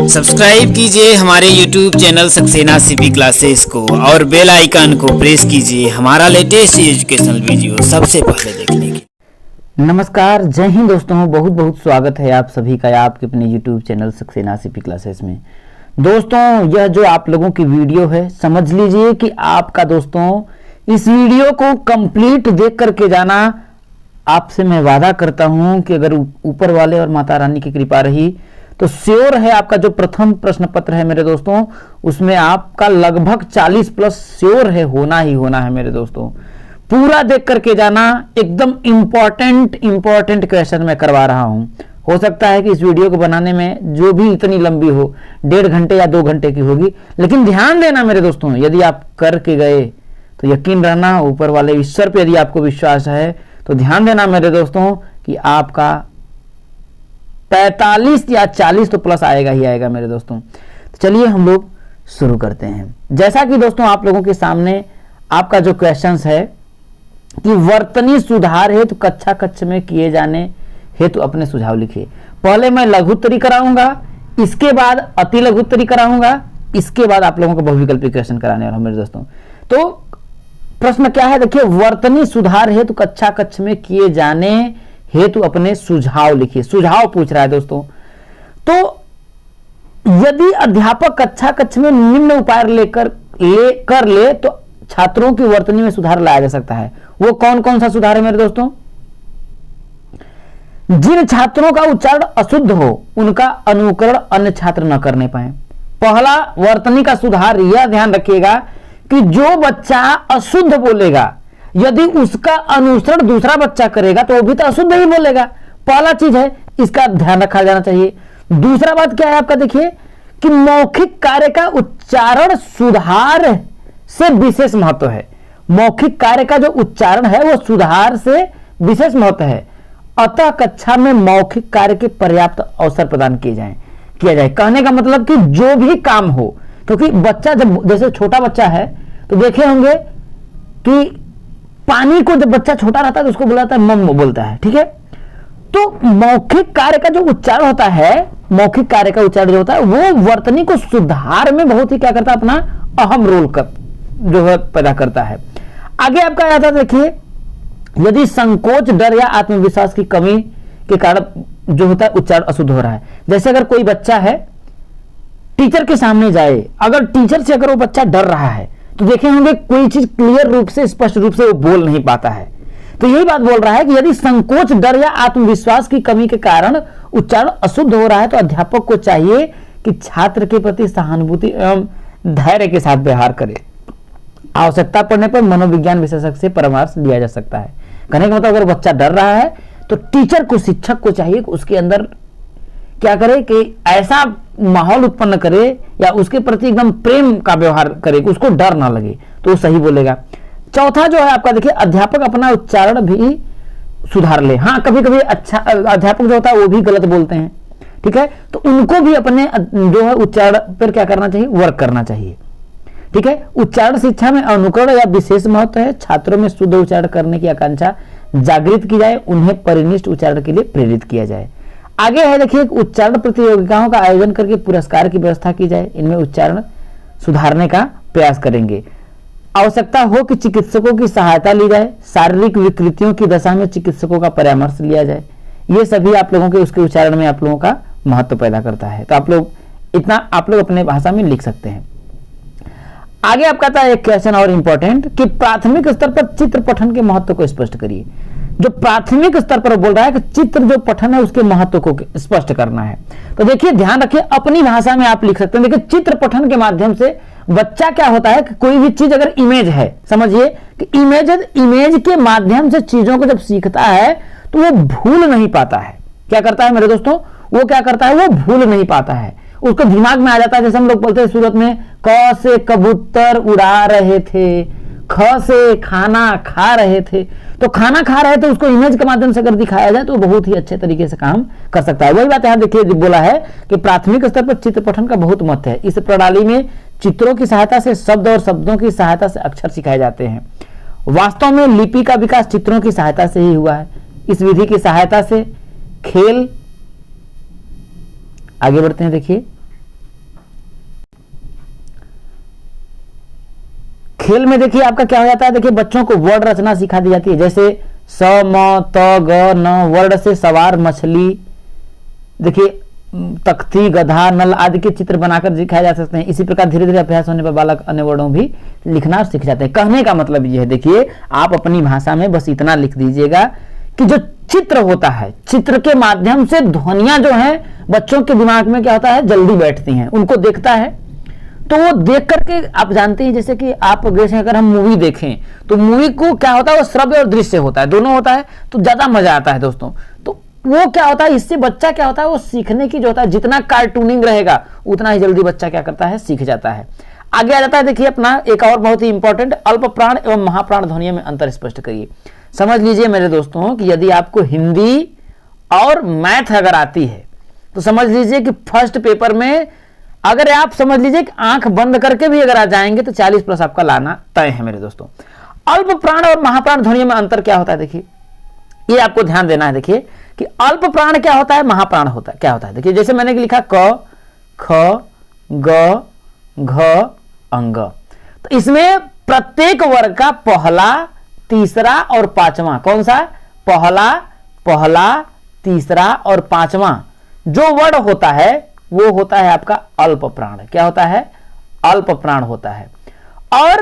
Subscribe कीजिए हमारे YouTube channel Saxena CP classes को और बेल आइकन को प्रेस कीजिए हमारा लेटेस्ट एजुकेशनल वीडियो सबसे पहले देखने के। नमस्कार, जय हिंद दोस्तों, बहुत बहुत स्वागत है आप सभी का आपके अपने YouTube channel Saxena CP classes में। दोस्तों, यह जो आप लोगों की वीडियो है, समझ लीजिए कि आपका दोस्तों इस वीडियो को कंप्लीट देख करके जाना। आपसे मैं वादा करता हूं कि अगर ऊपर वाले और माता रानी की कृपा रही तो श्योर है आपका जो प्रथम प्रश्न पत्र है मेरे दोस्तों, उसमें आपका लगभग 40 प्लस श्योर है, होना ही होना है मेरे दोस्तों। पूरा देख करके जाना, एकदम इंपॉर्टेंट क्वेश्चन मैं करवा रहा हूं। हो सकता है कि इस वीडियो को बनाने में जो भी इतनी लंबी हो, 1.5 घंटे या 2 घंटे की होगी, लेकिन ध्यान देना मेरे दोस्तों, यदि आप करके गए तो यकीन रहना ऊपर वाले ईश्वर पे यदि आपको विश्वास है तो ध्यान देना मेरे दोस्तों कि आपका 45 या 40 तो प्लस आएगा ही आएगा मेरे दोस्तों। तो चलिए हम लोग शुरू करते हैं। जैसा कि दोस्तों आप लोगों के सामने आपका जो क्वेश्चंस है कि वर्तनी सुधार हेतु कक्षा कक्ष में किए जाने हेतु अपने सुझाव लिखिए। पहले मैं लघु उत्तरी कराऊंगा, इसके बाद अति लघु उत्तरी कराऊंगा, इसके बाद आप लोगों को बहुविकल्पी क्वेश्चन कराने वाला हूं मेरे दोस्तों। तो प्रश्न क्या है, देखिए, वर्तनी सुधार हेतु कक्षा कक्ष में किए जाने हेतु अपने सुझाव लिखिए। सुझाव पूछ रहा है दोस्तों। तो यदि अध्यापक कक्षा कक्ष में निम्न उपाय कर ले तो छात्रों की वर्तनी में सुधार लाया जा सकता है। वो कौन कौन सा सुधार है मेरे दोस्तों? जिन छात्रों का उच्चारण अशुद्ध हो उनका अनुकरण अन्य छात्र न करने पाए। पहला वर्तनी का सुधार, यह ध्यान रखिएगा कि जो बच्चा अशुद्ध बोलेगा यदि उसका अनुसरण दूसरा बच्चा करेगा तो वो भी तो अशुद्ध ही बोलेगा। पहला चीज है, इसका ध्यान रखा जाना चाहिए। दूसरा बात क्या है आपका, देखिए कि मौखिक कार्य का उच्चारण सुधार से विशेष महत्व है। मौखिक कार्य का जो उच्चारण है वो सुधार से विशेष महत्व है। अतः कक्षा में मौखिक कार्य के पर्याप्त अवसर प्रदान किया जाए। कहने का मतलब कि जो भी काम हो, क्योंकि बच्चा जब जैसे छोटा बच्चा है तो देखे होंगे कि पानी को जब बच्चा छोटा रहता है तो उसको बुलाता है मम्मा बोलता है, ठीक है। तो मौखिक कार्य का जो उच्चारण होता है, मौखिक कार्य का उच्चारण जो होता है वो वर्तनी को सुधार में बहुत ही क्या करता है, अपना अहम रोल जो है पैदा करता है। आगे आपका आता है, देखिए, यदि संकोच, डर या आत्मविश्वास की कमी के कारण जो होता है उच्चारण अशुद्ध हो रहा है। जैसे अगर कोई बच्चा है टीचर के सामने जाए, अगर टीचर से अगर वो बच्चा डर रहा है तो देखे होंगे कोई चीज क्लियर रूप से, स्पष्ट रूप से वो बोल नहीं पाता है। तो यही बात बोल रहा है कि यदि संकोच, डर या आत्मविश्वास की कमी के कारण उच्चारण अशुद्ध हो रहा है तो अध्यापक को चाहिए कि छात्र के प्रति सहानुभूति एवं धैर्य के साथ व्यवहार करे। आवश्यकता पड़ने पर मनोविज्ञान विशेषज्ञ से परामर्श लिया जा सकता है। कहने का मतलब अगर बच्चा डर रहा है तो टीचर को, शिक्षक को चाहिए कि उसके अंदर क्या करे कि ऐसा माहौल उत्पन्न करे या उसके प्रति एकदम प्रेम का व्यवहार करे कि उसको डर ना लगे, तो वो सही बोलेगा। चौथा जो है आपका, देखिए, अध्यापक अपना उच्चारण भी सुधार ले। हाँ, कभी कभी अच्छा अध्यापक जो होता है वो भी गलत बोलते हैं, ठीक है, तो उनको भी अपने जो है उच्चारण पर क्या करना चाहिए, वर्क करना चाहिए, ठीक है। उच्चारण शिक्षा में अनुकरण या विशेष महत्व है। छात्रों में शुद्ध उच्चारण करने की आकांक्षा जागृत की जाए, उन्हें परिनिष्ठ उच्चारण के लिए प्रेरित किया जाए। आगे है, देखिए, उच्चारण प्रतियोगिताओं का आयोजन करके पुरस्कार की व्यवस्था की जाए। इनमें उच्चारण सुधारने का प्रयास करेंगे। आवश्यकता हो कि चिकित्सकों की सहायता ली जाए। शारीरिक विकृतियों की दशा में चिकित्सकों का परामर्श लिया जाए। ये सभी आप लोगों के उसके उच्चारण में आप लोगों का महत्व पैदा करता है। तो आप लोग अपने भाषा में लिख सकते हैं। आगे आपका था एक क्वेश्चन और इंपॉर्टेंट कि प्राथमिक स्तर पर चित्र पठन के महत्व को स्पष्ट करिए। जो प्राथमिक स्तर पर बोल रहा है कि चित्र जो पठन है उसके महत्व को स्पष्ट करना है। तो देखिए, ध्यान रखिए, अपनी भाषा में आप लिख सकते हैं। देखिए, चित्र पठन के माध्यम से बच्चा क्या होता है कि कोई भी चीज अगर इमेज है, समझिए कि इमेज के माध्यम से चीजों को जब सीखता है तो वो भूल नहीं पाता है। क्या करता है मेरे दोस्तों, वो क्या करता है, वो भूल नहीं पाता है, उसको दिमाग में आ जाता है। जैसे हम लोग बोलते हैं सूरत में, क से कबूतर उड़ा रहे थे, ख से खाना खा रहे थे। तो खाना खा रहे थे, उसको इमेज के माध्यम से अगर दिखाया जाए तो बहुत ही अच्छे तरीके से काम कर सकता है। वही बात यहाँ देखिए बोला है कि प्राथमिक स्तर पर चित्र पठन का बहुत महत्व है। इस प्रणाली में चित्रों की सहायता से शब्द और शब्दों की सहायता से अक्षर सिखाए जाते हैं। वास्तव में लिपि का विकास चित्रों की सहायता से ही हुआ है। इस विधि की सहायता से खेल, आगे बढ़ते हैं, देखिए खेल में देखिए आपका क्या हो जाता है, देखिए बच्चों को वर्ड रचना सिखा दी जाती है, जैसे स म त ग न, वर्ड से सवार मछली, देखिए तख्ती गधा नल आदि के चित्र बनाकर दिखाए जा सकते हैं। इसी प्रकार धीरे धीरे अभ्यास होने पर बालक अन्य वर्डों भी लिखना सीख जाते हैं। कहने का मतलब ये है, देखिए आप अपनी भाषा में बस इतना लिख दीजिएगा कि जो चित्र होता है, चित्र के माध्यम से ध्वनियां जो हैं बच्चों के दिमाग में क्या होता है, जल्दी बैठती हैं, उनको देखता है तो वो देख करके आप जानते हैं, जैसे कि आप जैसे अगर हम मूवी देखें तो मूवी को क्या होता है, वो श्रव्य और दृश्य होता है, दोनों होता है, तो ज्यादा मजा आता है दोस्तों। तो वो क्या होता है, इससे बच्चा क्या होता है, वो सीखने की जो होता है, जितना कार्टूनिंग रहेगा उतना ही जल्दी बच्चा क्या करता है, सीख जाता है। आगे आ जाता है, देखिए अपना एक और बहुत ही इंपॉर्टेंट, अल्प प्राण एवं महाप्राण ध्वनियों में अंतर स्पष्ट करिए। समझ लीजिए मेरे दोस्तों कि यदि आपको हिंदी और मैथ अगर आती है तो समझ लीजिए कि फर्स्ट पेपर में अगर आप समझ लीजिए कि आंख बंद करके भी अगर आ जाएंगे तो 40 प्लस आपका लाना तय है मेरे दोस्तों। अल्प प्राण और महाप्राण ध्वनियों में अंतर क्या होता है, देखिए ये आपको ध्यान देना है। देखिए कि अल्प प्राण क्या होता है, महाप्राण होता है क्या होता है। देखिए जैसे मैंने लिखा क ख ग घ अंग, तो इसमें प्रत्येक वर्ग का पहला तीसरा और पांचवा, कौन सा, पहला तीसरा और पांचवा जो वर्ड होता है वो होता है आपका अल्प प्राण। क्या होता है, अल्प प्राण होता है। और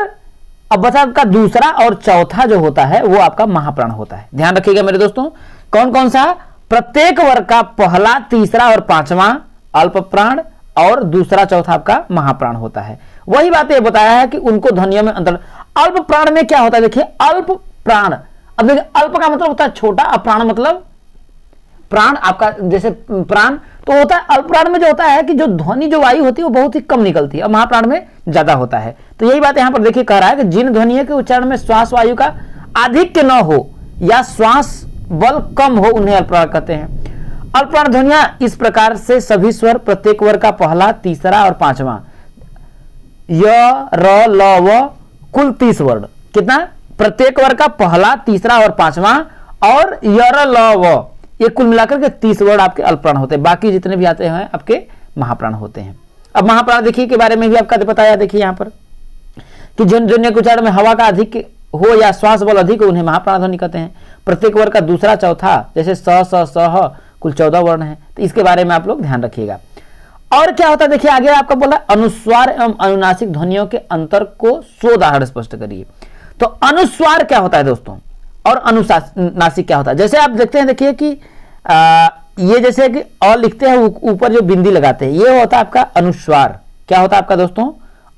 अब बचा आपका दूसरा और चौथा जो होता है वो आपका महाप्राण होता है। ध्यान रखिएगा मेरे दोस्तों, कौन कौन सा, प्रत्येक वर्ग का पहला तीसरा और पांचवा अल्प प्राण और दूसरा चौथा आपका महाप्राण होता है। वही बात ये बताया है कि उनको ध्वनियों में अंतर। अल्प प्राण में क्या होता है, देखिए अल्प प्राण, अब देखिए अल्प का मतलब होता है छोटा, और प्राण मतलब प्राण आपका जैसे प्राण तो होता है। अल्प प्राण में जो होता है कि जो ध्वनि जो वायु होती है वो बहुत ही कम निकलती है और महाप्राण में ज्यादा होता है। तो यही बात यहां पर देखिए कह रहा है कि जिन ध्वनियों के उच्चारण में श्वास वायु का आधिक्य न हो या श्वास बल कम हो उन्हें अल्प प्राण कहते हैं। अल्प प्राण ध्वनियां इस प्रकार से सभी स्वर प्रत्येक वर्ग का पहला तीसरा और पांचवा, य र ल व, कुल 30 वर्ड, कितना, प्रत्येक वर्ग का पहला तीसरा और पांचवा और य र ल व, ये कुल मिलाकर के 30 वर्ड आपके अल्प प्राण होते हैं। बाकी जितने भी आते हैं आपके महाप्राण होते हैं। अब महाप्राण देखिए के बारे में भी आपका बताया, देखिए यहाँ पर कि जिन ध्वनि के उच्चारण में हवा का अधिक हो या श्वास बल अधिक हो उन्हें महाप्राण ध्वनि कहते हैं। प्रत्येक वर्ग का दूसरा चौथा, जैसे स स ह, कुल 14 वर्ण है, तो इसके बारे में आप लोग ध्यान रखिएगा। और क्या होता है, देखिए आगे आपका बोला अनुस्वार एवं अनुनासिक ध्वनियों के अंतर को सोदाहरण स्पष्ट करिए। तो अनुस्वार क्या होता है दोस्तों और अनुनासिक क्या होता है। जैसे आप देखते हैं, देखिए कि ये जैसे कि अ लिखते हैं ऊपर जो बिंदी लगाते हैं ये होता है आपका अनुस्वार। क्या होता है आपका दोस्तों,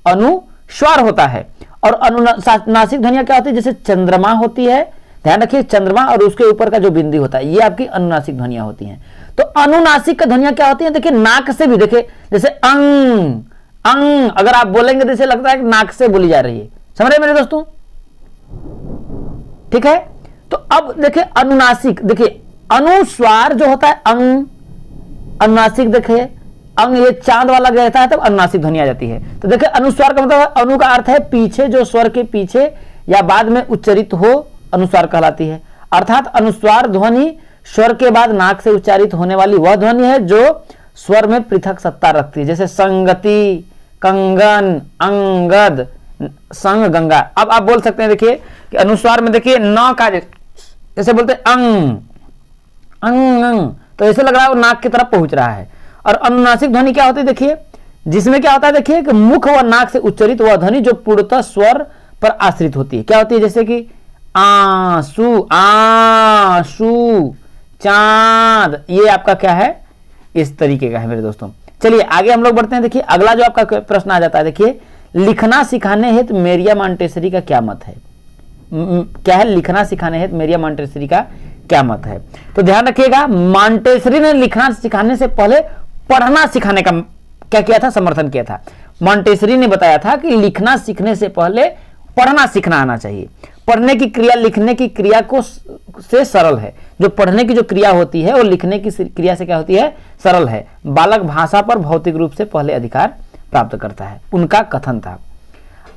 अनुस्वार होता है। और अनुनासिक ध्वनियां क्या होती है, जैसे चंद्रमा होती है, ध्यान रखिए चंद्रमा और उसके ऊपर का जो बिंदी होता है ये आपकी अनुनासिक ध्वनियां होती हैं। तो अनुनासिक का ध्वनियां क्या होती हैं, देखिए नाक से भी, देखिए जैसे अंग अंग अगर आप बोलेंगे तो इसे लगता है कि नाक से बोली जा रही है। समझ रहे मेरे दोस्तों, ठीक है। तो अब देखिए अनुनासिक, देखिए अनुस्वार जो होता है अंग, अनुनासिक देखिए अंग ये चांद वाला रहता है तब अनुनासिक ध्वनि आ जाती है। तो देखिए अनुस्वार का मतलब, अनु का अर्थ है पीछे, जो स्वर के पीछे या बाद में उच्चारित हो अनुस्वार कहलाती है। अर्थात अनुस्वार ध्वनि स्वर के बाद नाक से उच्चारित होने वाली वह ध्वनि है जो स्वर में पृथक सत्ता रखती है, जैसे संगति, कंगन, अंगद, संग, गंगा। अब आप बोल सकते हैं देखिए कि अनुस्वार में देखिए न का जैसे बोलते हैं अंग अंग अंग, तो ऐसे लग रहा है वो नाक की तरफ पहुंच रहा है। और अनुनासिक ध्वनि क्या होती है, देखिए जिसमें क्या होता है, देखिए कि मुख व नाक से उच्चारित वह ध्वनि जो पूर्णतः स्वर पर आश्रित होती है। क्या होती है, जैसे कि आंसू, आंसू, चांद, ये आपका क्या है, इस तरीके का है मेरे दोस्तों। चलिए आगे हम लोग बढ़ते हैं। देखिए अगला जो आपका प्रश्न आ जाता है, देखिए लिखना सिखाने हेतु मेरिया मॉन्टेसरी का क्या मत है। क्या है, लिखना सिखाने हेतु मेरिया मॉन्टेसरी का क्या मत है। तो ध्यान रखिएगा, मॉन्टेसरी ने लिखना सिखाने से पहले पढ़ना सिखाने का क्या किया था, समर्थन किया था। मॉन्टेसरी ने बताया था कि लिखना सीखने से पहले पढ़ना सीखना आना चाहिए। पढ़ने की क्रिया लिखने की क्रिया को से सरल है। जो पढ़ने की जो क्रिया होती है वो लिखने की क्रिया से क्या होती है, सरल है। बालक भाषा पर भौतिक रूप से पहले अधिकार प्राप्त करता है, उनका कथन था।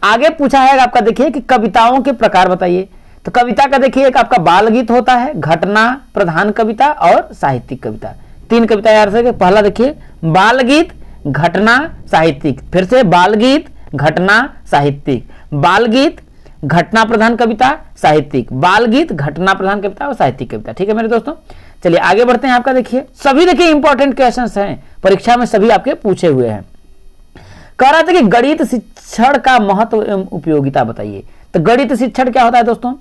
आगे पूछा है आपका, देखिए कि कविताओं के प्रकार बताइए। तो कविता का देखिए एक आपका बाल गीत होता है, घटना प्रधान कविता और साहित्यिक कविता। 3 कविता याद से, पहला देखिए बाल गीत, घटना, साहित्यिक। फिर से बाल गीत, घटना, साहित्यिक। बाल गीत घटना प्रधान कविता, साहित्यिक, बाल गीत, घटना प्रधान कविता और साहित्यिक कविता। ठीक है मेरे दोस्तों, चलिए आगे बढ़ते हैं। आपका देखिए सभी देखिए इंपॉर्टेंट क्वेश्चंस हैं, परीक्षा में सभी आपके पूछे हुए हैं। कह रहा था कि गणित शिक्षण का महत्व एवं उपयोगिता बताइए। तो गणित शिक्षण क्या होता है दोस्तों?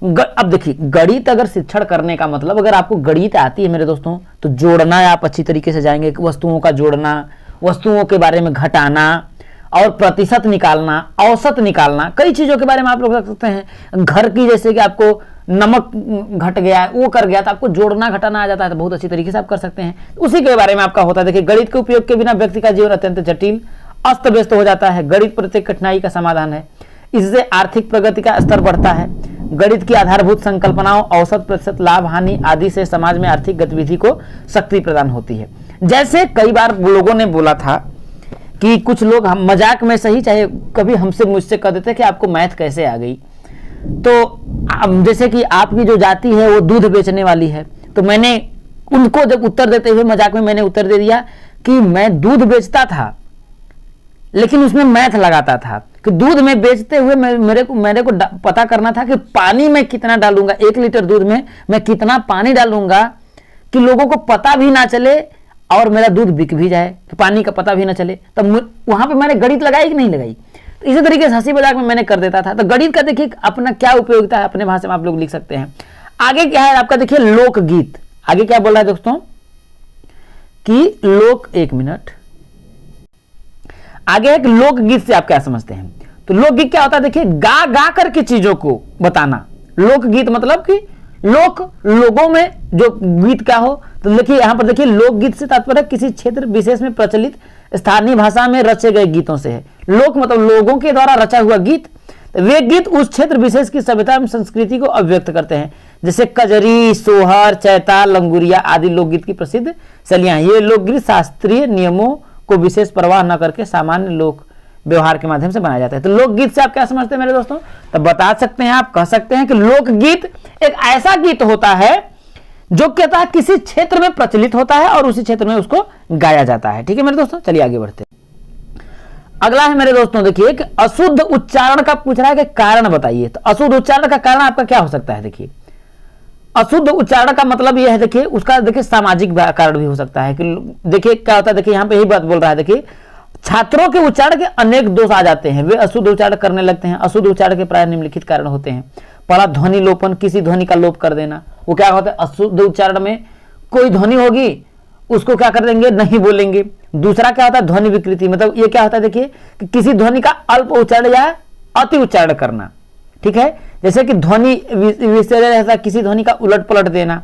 अब देखिए गणित अगर शिक्षण करने का मतलब, अगर आपको गणित आती है मेरे दोस्तों तो जोड़ना आप अच्छी तरीके से जाएंगे, वस्तुओं का जोड़ना, वस्तुओं के बारे में घटाना और प्रतिशत निकालना, औसत निकालना, कई चीजों के बारे में आप लोग रख सकते हैं। घर की जैसे कि आपको नमक घट गया है, वो कर गया तो आपको जोड़ना घटाना आ जाता है, तो बहुत अच्छी तरीके से आप कर सकते हैं। उसी के बारे में आपका होता है। देखिए गणित के उपयोग के बिना व्यक्ति का जीवन अत्यंत जटिल, अस्त व्यस्त हो जाता है। गणित प्रत्येक कठिनाई का समाधान है। इससे आर्थिक प्रगति का स्तर बढ़ता है। गणित की आधारभूत संकल्पनाओं, औसत, प्रतिशत, लाभ, हानि आदि से समाज में आर्थिक गतिविधि को शक्ति प्रदान होती है। जैसे कई बार लोगों ने बोला था कि कुछ लोग हम मजाक में सही, चाहे कभी हमसे मुझसे कह देते कि आपको मैथ कैसे आ गई। तो जैसे कि आपकी जो जाति है वो दूध बेचने वाली है, तो मैंने उनको जब उत्तर देते हुए मजाक में मैंने उत्तर दे दिया कि मैं दूध बेचता था लेकिन उसमें मैथ लगाता था कि दूध में बेचते हुए मेरे को पता करना था कि पानी में कितना डालूंगा, 1 लीटर दूध में मैं कितना पानी डालूंगा कि लोगों को पता भी ना चले और मेरा दूध बिक भी जाए, कि पानी का पता भी ना चले। तब वहां पे मैंने गणित लगाई कि नहीं लगाई? तो इसी तरीके से हंसी मजाक में मैंने कर देता था। तो गणित का देखिए अपना क्या उपयोगिता है, अपने भाषा में आप लोग लिख सकते हैं। आगे क्या है आपका देखिए लोकगीत। आगे क्या बोल रहा है दोस्तों कि एक मिनट आगे है कि लोकगीत से आप क्या समझते हैं। तो लोकगीत क्या होता है? देखिए गा गा करके चीजों को बताना। लोकगीत मतलब कि लोगों में जो गीत क्या हो। तो देखिए यहां पर देखिए लोकगीत से तात्पर्य किसी क्षेत्र विशेष में प्रचलित स्थानीय भाषा में रचे गए गीतों से है। लोक मतलब लोगों के द्वारा रचा हुआ गीत। वे गीत उस क्षेत्र विशेष की सभ्यता एवं संस्कृति को अभिव्यक्त करते हैं। जैसे कजरी, सोहर, चैता, लंगुरिया आदि लोकगीत की प्रसिद्ध शैलियां। ये लोकगीत शास्त्रीय नियमों को विशेष परवाह न करके सामान्य लोक व्यवहार के माध्यम से बनाया जाता है। तो लोकगीत से आप क्या समझते हैं मेरे दोस्तों? तो बता सकते हैं, आप कह सकते हैं कि लोकगीत एक ऐसा गीत होता है जो कहता है किसी क्षेत्र में प्रचलित होता है और उसी क्षेत्र में उसको गाया जाता है। ठीक है मेरे दोस्तों, चलिए आगे बढ़ते हैं। अगला है मेरे दोस्तों देखिए कि अशुद्ध उच्चारण का पूछ रहा है कि कारण बताइए। तो अशुद्ध उच्चारण का कारण आपका क्या हो सकता है? देखिए अशुद्ध उच्चारण का मतलब यह है, देखिए उसका देखिए सामाजिक कारण भी हो सकता है कि देखिए क्या होता है। देखिए यहाँ पे यही बात बोल रहा है, देखिए छात्रों के उच्चारण के अनेक दोष आ जाते हैं, वे अशुद्ध उच्चारण करने लगते हैं। अशुद्ध उच्चारण के प्राय निम्नलिखित कारण होते हैं। पहला ध्वनि लोपन, किसी ध्वनि का लोप कर देना। वो क्या होता है? अशुद्ध उच्चारण में कोई ध्वनि होगी उसको क्या कर देंगे? नहीं बोलेंगे। दूसरा क्या होता है? ध्वनि विकृति, मतलब ये क्या होता है देखिए कि किसी ध्वनि का अल्प उच्चारण या अति उच्चारण करना। ठीक है, जैसे कि ध्वनि विशेष किसी ध्वनि का उलट पलट देना,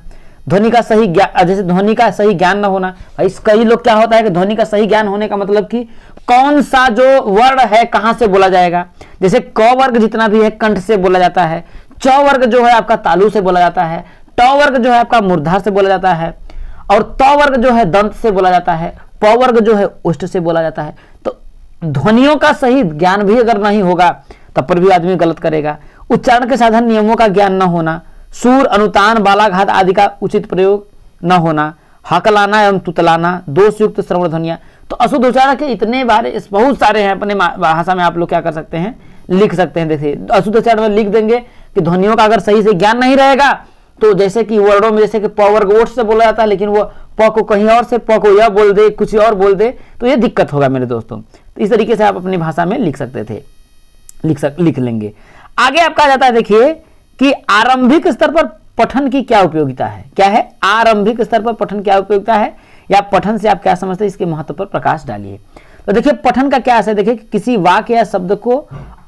ध्वनि का सही ज्ञान, जैसे ध्वनि का सही ज्ञान न होना। कई लोग क्या होता है कि ध्वनि का सही ज्ञान होने का मतलब कि कौन सा जो वर्ण है कहां से बोला जाएगा। जैसे क वर्ग जितना भी है कंठ से बोला जाता है, च वर्ग जो है आपका तालु से बोला जाता है, ट वर्ग जो है आपका मूर्धार से बोला जाता है, और त वर्ग जो है दंत से बोला जाता है, प वर्ग जो है उष्ट से बोला जाता है। तो ध्वनियों का सही ज्ञान भी अगर नहीं होगा तब पर भी आदमी गलत करेगा। उच्चारण के साधन नियमों का ज्ञान न होना, सूर, अनुतान, बालाघात आदि का उचित प्रयोग न होना, हकलाना एवं तुतलाना, दोष युक्त श्रवण ध्वनिया। तो अशुद्ध उच्चारण के इतने बारे बहुत सारे हैं, अपने भाषा में आप लोग क्या कर सकते हैं? लिख सकते हैं। देखिए अशुद्ध उच्चारण में लिख देंगे कि ध्वनियों का अगर सही से ज्ञान नहीं रहेगा तो जैसे कि वर्णों में जैसे कि प वर्ग ओठ से बोला जाता है लेकिन वो प को कहीं और से, प को यह बोल दे, कुछ और बोल दे, तो ये दिक्कत होगा मेरे दोस्तों। तो इस तरीके से आप अपनी भाषा में लिख सकते थे, लिख लेंगे। आगे आपका जाता है देखिए कि आरंभिक स्तर पर पठन की क्या उपयोगिता है। क्या है? आरंभिक स्तर पर पठन क्या उपयोगिता है, या पठन से आप क्या समझते हैं, इसके महत्व पर प्रकाश डालिए। तो देखिए पठन का क्या है, देखिए किसी वाक्य या शब्द को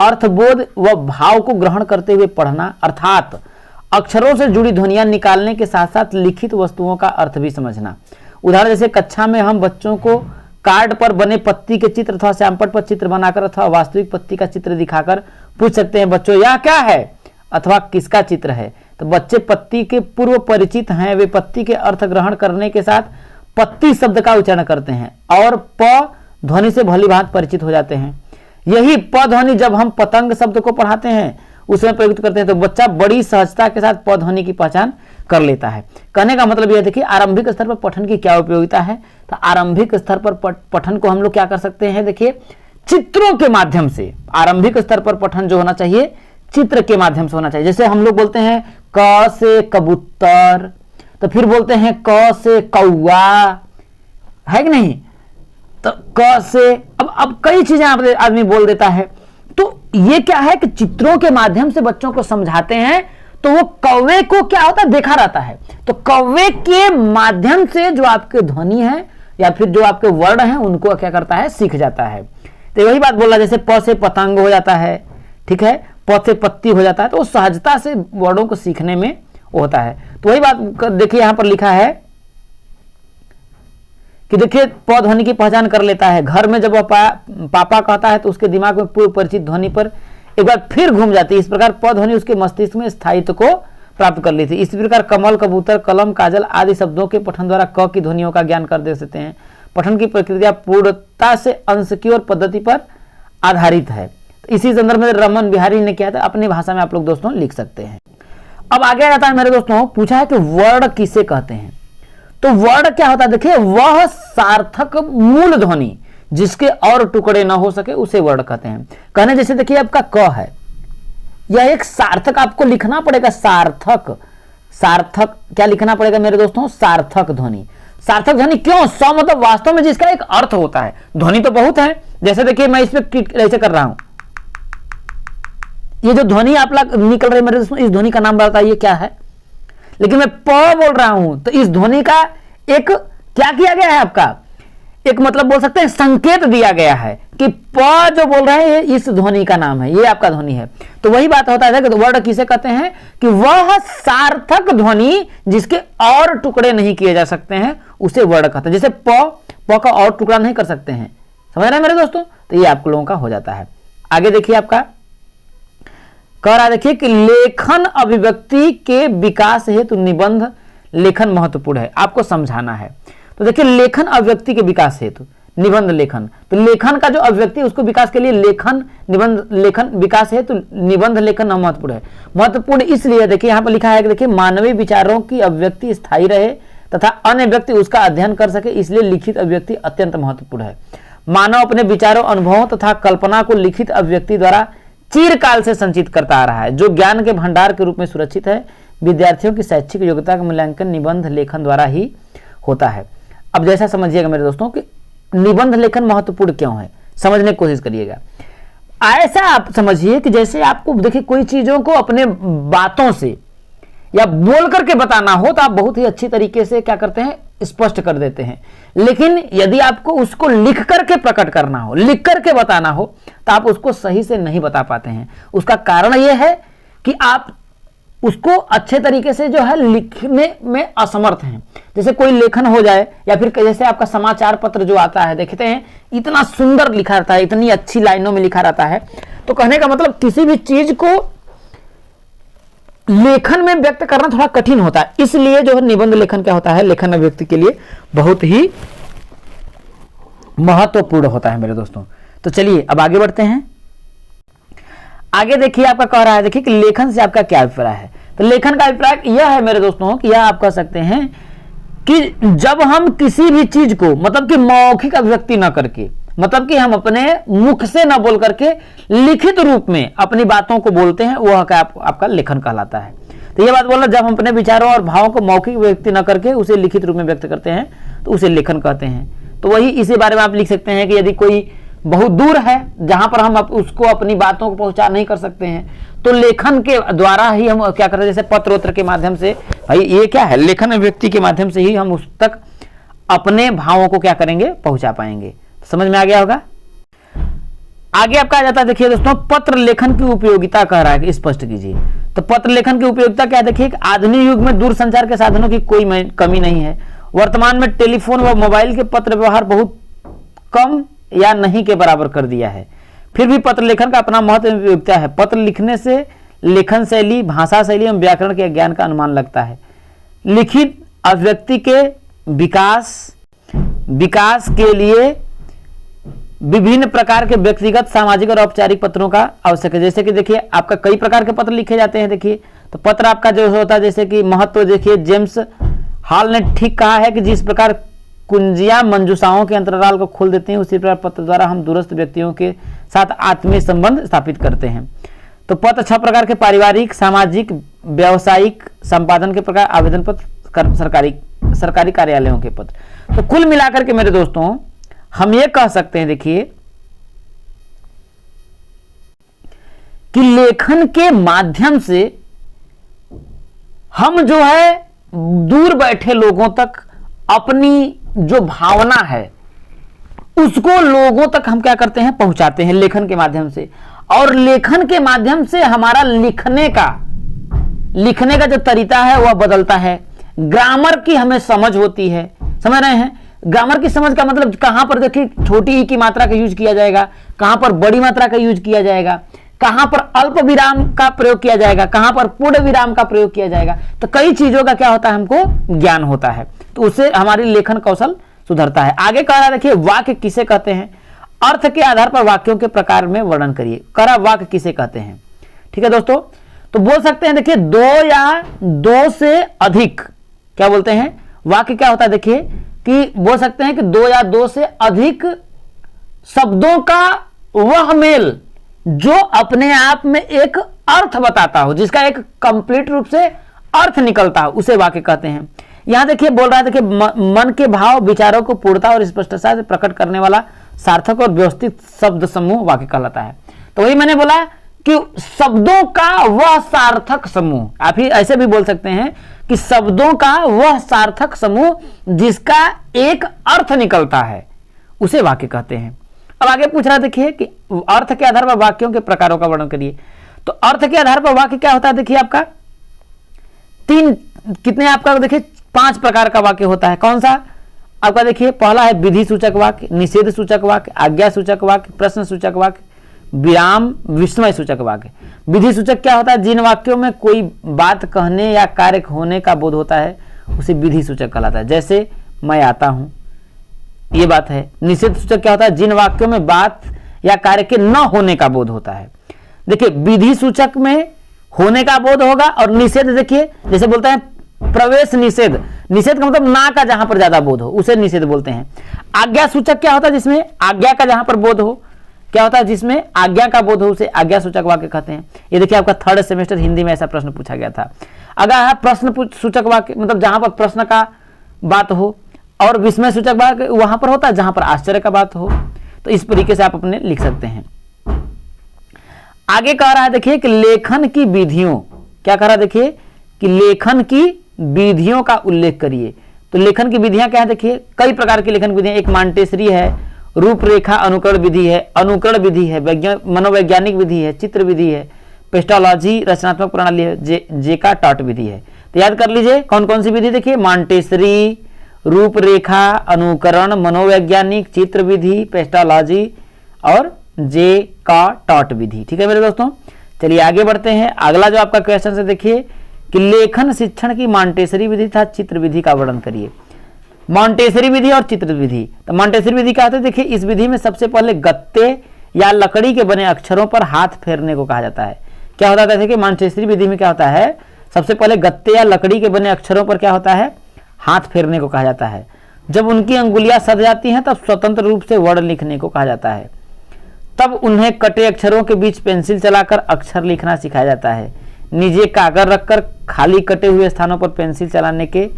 अर्थबोध व भाव को ग्रहण करते हुए पढ़ना, अर्थात अक्षरों से जुड़ी ध्वनियां निकालने के साथ साथ लिखित वस्तुओं का अर्थ भी समझना। उदाहरण जैसे कक्षा में हम बच्चों को कार्ड पर बने पत्ती के चित्र अथवा श्यामपट्ट पर चित्र बनाकर अथवा वास्तविक पत्ती का चित्र दिखाकर पूछ सकते हैं, बच्चों यह क्या है अथवा किसका चित्र है। तो बच्चे पत्ती के पूर्व परिचित हैं, वे पत्ती के अर्थ ग्रहण करने के साथ पत्ती शब्द का उच्चारण करते हैं और प ध्वनि से भली भांति परिचित हो जाते हैं। यही प ध्वनि जब हम पतंग शब्द को पढ़ाते हैं उसमें प्रयुक्त करते हैं तो बच्चा बड़ी सहजता के साथ प ध्वनि की पहचान कर लेता है। कहने का मतलब यह देखिए आरंभिक स्तर पर पठन की क्या उपयोगिता है। तो आरंभिक स्तर पर पठन को हम लोग क्या कर सकते हैं, देखिए चित्रों के माध्यम से। आरंभिक स्तर पर पठन जो होना चाहिए चित्र के माध्यम से होना चाहिए। जैसे हम लोग बोलते हैं क से कबूतर, तो फिर बोलते हैं क से कौआ, है कि नहीं, तो क से अब कई चीजें आदमी बोल देता है। तो ये क्या है कि चित्रों के माध्यम से बच्चों को समझाते हैं, तो वो कौवे को क्या होता है देखा रहता है, तो कौवे के माध्यम से जो आपके ध्वनि है या फिर जो आपके वर्ड हैं उनको क्या करता है, सीख जाता है। तो वही बात बोल रहा, जैसे प से पतंग हो जाता है, ठीक है, प से पत्ती हो जाता है, तो वो सहजता से वर्डों को सीखने में होता है। तो वही बात देखिए यहां पर लिखा है कि देखिए प ध्वनि की पहचान कर लेता है। घर में जब वह पापा कहता है तो उसके दिमाग में पूर्व परिचित ध्वनि पर एक बार फिर घूम जाती है। इस प्रकार प ध्वनि उसके मस्तिष्क में स्थायित्व को प्राप्त कर ली थी। इसी प्रकार कमल, कबूतर, कलम, काजल आदि शब्दों के पठन द्वारा क की ध्वनियों का ज्ञान कर दे सकते हैं। पठन की प्रक्रिया पूर्णता से अंश की और पद्धति पर आधारित है। तो इसी संदर्भ में रमन बिहारी ने किया था, अपनी भाषा में आप लोग दोस्तों लिख सकते हैं। अब आगे आ जाता है मेरे दोस्तों, पूछा है कि वर्ड किसे कहते हैं। तो वर्ड क्या होता है, देखिए वह सार्थक मूल ध्वनि जिसके और टुकड़े ना हो सके उसे वर्ड कहते हैं। कहने जैसे देखिए आपका क है, यह एक सार्थक आपको लिखना पड़ेगा, सार्थक। सार्थक क्या लिखना पड़ेगा मेरे दोस्तों, सार्थक ध्वनि। सार्थक ध्वनि क्यों, स मतलब वास्तव में जिसका एक अर्थ होता है। ध्वनि तो बहुत है, जैसे देखिए मैं इसमें ऐसे कर रहा हूं, ये जो ध्वनि आप लोग निकल रही है मेरे दोस्तों, इस ध्वनि का नाम बताइए क्या है। लेकिन मैं प बोल रहा हूं तो इस ध्वनि का एक क्या किया गया है, आपका एक मतलब बोल सकते हैं संकेत दिया गया है कि प जो बोल रहे हैं इस ध्वनि का नाम है, ये आपका ध्वनि है। तो वही बात होता है कि वर्ड किसे कहते हैं कि वह सार्थक ध्वनि जिसके और टुकड़े नहीं किए जा सकते हैं उसे वर्ड कहते हैं। जैसे प का और टुकड़ा नहीं कर सकते हैं, समझ रहे हैं मेरे दोस्तों। तो ये आप लोगों का हो जाता है। आगे देखिए आपका कह रहा, देखिए कि लेखन अभिव्यक्ति के विकास हेतु निबंध लेखन महत्वपूर्ण है, आपको समझाना है। तो देखिए लेखन अभिव्यक्ति के विकास हेतु निबंध लेखन, तो लेखन का जो अभिव्यक्ति उसको विकास के लिए लेखन निबंध लेखन विकास हेतु निबंध लेखन महत्वपूर्ण है। महत्वपूर्ण इसलिए देखिए यहाँ पर लिखा है कि देखिए मानवीय विचारों की अभिव्यक्ति स्थायी रहे तथा अन्य व्यक्ति उसका अध्ययन कर सके, इसलिए लिखित अभिव्यक्ति अत्यंत महत्वपूर्ण है। मानव अपने विचारों, अनुभवों तथा कल्पना को लिखित अभिव्यक्ति द्वारा चिरकाल से संचित करता आ रहा है, जो ज्ञान के भंडार के रूप में सुरक्षित है। विद्यार्थियों की शैक्षिक योग्यता का मूल्यांकन निबंध लेखन द्वारा ही होता है। अब जैसा समझिएगा मेरे दोस्तों कि निबंध लेखन महत्वपूर्ण क्यों है, समझने की कोशिश करिएगा। ऐसा आप समझिए कि जैसे आपको देखिए कोई चीजों को अपने बातों से या बोल करके बताना हो तो आप बहुत ही अच्छी तरीके से क्या करते हैं, स्पष्ट कर देते हैं। लेकिन यदि आपको उसको लिख करके प्रकट करना हो, लिख करके बताना हो, तो आप उसको सही से नहीं बता पाते हैं। उसका कारण यह है कि आप उसको अच्छे तरीके से जो है लिखने में असमर्थ हैं। जैसे कोई लेखन हो जाए या फिर जैसे आपका समाचार पत्र जो आता है, देखते हैं इतना सुंदर लिखा रहता है, इतनी अच्छी लाइनों में लिखा रहता है। तो कहने का मतलब किसी भी चीज को लेखन में व्यक्त करना थोड़ा कठिन होता है, इसलिए जो है निबंध लेखन क्या होता है, लेखन अभिव्यक्ति के लिए बहुत ही महत्वपूर्ण होता है मेरे दोस्तों। तो चलिए अब आगे बढ़ते हैं। आगे देखिए आपका कह रहा है, देखिए कि लेखन से आपका क्या अभिप्राय है। तो लेखन का अभिप्राय यह है मेरे दोस्तों कि यह आप कह सकते हैं कि जब हम किसी भी चीज को मतलब कि मौखिक अभिव्यक्ति न करके, मतलब कि हम अपने मुख से न बोल करके लिखित रूप में अपनी बातों को बोलते हैं, वह आपका लेखन कहलाता है। तो यह बात बोलना, जब हम अपने विचारों और भावों को मौखिक व्यक्त न करके उसे लिखित रूप में व्यक्त करते हैं तो उसे लेखन कहते हैं। तो वही इसी बारे में आप लिख सकते हैं कि यदि कोई बहुत दूर है जहां पर हम उसको अपनी बातों को पहुंचा नहीं कर सकते हैं, तो लेखन के द्वारा ही हम क्या करते हैं, जैसे पत्र उत्तर के माध्यम से, भाई ये क्या है, लेखन अभिव्यक्ति के माध्यम से ही हम उस तक अपने भावों को क्या करेंगे, पहुंचा पाएंगे। समझ में आ गया होगा। आगे आपका आ जाता है, देखिए दोस्तों पत्र लेखन की उपयोगिता कह रहा है, स्पष्ट कीजिए। तो पत्र लेखन की उपयोगिता क्या है, देखिए आधुनिक युग में दूरसंचार के साधनों की कोई कमी नहीं है। वर्तमान में टेलीफोन व मोबाइल के पत्र व्यवहार बहुत कम या नहीं के बराबर कर दिया है, फिर भी पत्र लेखन का अपना महत्व एवं उपयोगिता है। पत्र लिखने से लेखन शैली, भाषा शैली एवं व्याकरण के ज्ञान का अनुमान लगता है। लिखित अभिव्यक्ति के विकास के लिए विभिन्न प्रकार के व्यक्तिगत, सामाजिक और औपचारिक पत्रों का आवश्यक है। जैसे कि देखिए आपका कई प्रकार के पत्र लिखे जाते हैं। देखिए तो पत्र आपका जो होता है, जैसे कि महत्व देखिए जेम्स हॉल ने ठीक कहा है कि जिस प्रकार कुंजियां मंजूषाओं के अंतराल को खोल देते हैं, उसी प्रकार पत्र द्वारा हम दूरस्थ व्यक्तियों के साथ आत्मीय संबंध स्थापित करते हैं। तो पत्र 6 प्रकार के: पारिवारिक, सामाजिक, व्यावसायिक, संपादन के प्रकार, आवेदन पत्र, सरकारी कार्यालयों के पत्र। तो कुल मिलाकर के मेरे दोस्तों हम ये कह सकते हैं, देखिए, कि लेखन के माध्यम से हम जो है दूर बैठे लोगों तक अपनी जो भावना है उसको लोगों तक हम क्या करते हैं, पहुंचाते हैं लेखन के माध्यम से। और लेखन के माध्यम से हमारा लिखने का जो तरीका है वह बदलता है। ग्रामर की हमें समझ होती है, समझ रहे हैं। ग्रामर की समझ का मतलब कहां पर देखिए छोटी ई की मात्रा का यूज किया जाएगा, कहां पर बड़ी मात्रा का यूज किया जाएगा, कहां पर अल्प विराम का प्रयोग किया जाएगा, कहां पर पूर्ण विराम का प्रयोग किया जाएगा। तो कई चीजों का क्या होता है, हमको ज्ञान होता है, तो उससे हमारी लेखन कौशल सुधरता है। आगे कह रहा है, देखिए, वाक्य किसे कहते हैं? अर्थ के आधार पर वाक्यों के प्रकार में वर्णन करिए। करा वाक्य किसे कहते हैं? ठीक है दोस्तों, तो बोल सकते हैं, देखिए, दो या दो से अधिक, क्या बोलते हैं, वाक्य क्या होता है, देखिए, कि बोल सकते हैं कि दो या दो से अधिक शब्दों का वह मेल जो अपने आप में एक अर्थ बताता हो, जिसका एक कंप्लीट रूप से अर्थ निकलता हो, उसे वाक्य कहते हैं। यहां देखिए बोल रहा है, देखिए, मन के भाव विचारों को पूर्णता और स्पष्टता से प्रकट करने वाला सार्थक और व्यवस्थित शब्द समूह वाक्य कहलाता है। तो वही मैंने बोला कि शब्दों का वह सार्थक समूह, आप ही ऐसे भी बोल सकते हैं कि शब्दों का वह सार्थक समूह जिसका एक अर्थ निकलता है, उसे वाक्य कहते हैं। अब आगे पूछ रहा, देखिए, कि अर्थ के आधार पर वाक्यों के प्रकारों का वर्णन करिए। तो अर्थ के आधार पर वाक्य क्या होता है, देखिए, आपका कितने आपका, देखिए, 5 प्रकार का वाक्य होता है। कौन सा आपका? देखिए, पहला है विधि सूचक वाक्य, निषेध सूचक वाक्य, आज्ञा सूचक वाक्य, प्रश्न सूचक वाक्य, विराम विस्मय सूचक वाक्य। विधि सूचक क्या होता है? जिन वाक्यों में कोई बात कहने या कार्य होने का बोध होता है उसे विधि सूचक कहलाता है। जैसे मैं आता हूं, ये बात है। निषेध सूचक क्या होता है? जिन वाक्यों में बात या कार्य के न होने का बोध होता है। देखिए, विधि सूचक में होने का बोध होगा, और निषेध, देखिए, जैसे बोलते हैं प्रवेश निषेध, निषेध का मतलब ना का जहां पर ज्यादा बोध हो उसे निषेध बोलते हैं। आज्ञा सूचक क्या होता है? जिसमें आज्ञा का जहां पर बोध हो, क्या होता है? जिसमें आज्ञा का बोध हो उसे आज्ञा सूचक वाक्य कहते हैं। ये देखिए, आपका 3rd सेमेस्टर हिंदी में ऐसा प्रश्न पूछा गया था। अगर है प्रश्न सूचक वाक्य, मतलब जहां पर प्रश्न का बात हो, और विस्मय सूचक वाक्य वहां पर होता है जहां पर आश्चर्य का बात हो। तो इस तरीके से आप अपने लिख सकते हैं। आगे कह रहा है, देखिए, कि लेखन की विधियों, क्या कह रहा है, देखिए, कि लेखन की विधियों का उल्लेख करिए। तो लेखन की विधियां क्या है? देखिए, कई प्रकार की लेखन विधियां, एक मॉन्टेसरी है, रूपरेखा अनुकरण विधि है, अनुकरण विधि है, मनोवैज्ञानिक विधि है, चित्र विधि है, पेस्टोलॉजी रचनात्मक प्रणाली है, जेका टॉट विधि है। तो याद कर लीजिए कौन कौन सी विधि। देखिए, मॉन्टेसरी, रूपरेखा अनुकरण, मनोवैज्ञानिक, चित्र विधि, पेस्टोलॉजी और जेका टॉट विधि। ठीक है मेरे दोस्तों, चलिए आगे बढ़ते हैं। अगला जो आपका क्वेश्चन है, देखिए, कि लेखन शिक्षण की मॉन्टेसरी विधि तथा चित्र विधि का वर्णन करिए। मॉन्टेसरी विधि और चित्र विधि। तो मॉन्टेसरी विधि क्या होता है? देखिए, इस विधि में सबसे पहले गत्ते या लकड़ी के बने अक्षरों पर हाथ फेरने को कहा जाता है। क्या होता है? देखिए, मॉन्टेसरी विधि में क्या होता है? सबसे पहले गत्ते या लकड़ी के बने अक्षरों पर क्या होता है? हाथ फेरने को कहा जाता है। जब उनकी अंगुलियां सध जाती हैं तब स्वतंत्र रूप से वर्ण लिखने को कहा जाता है। तब उन्हें कटे अक्षरों के बीच पेंसिल चलाकर अक्षर लिखना सिखाया जाता है। नीचे कागज रखकर खाली कटे हुए स्थानों पर पेंसिल चलाने के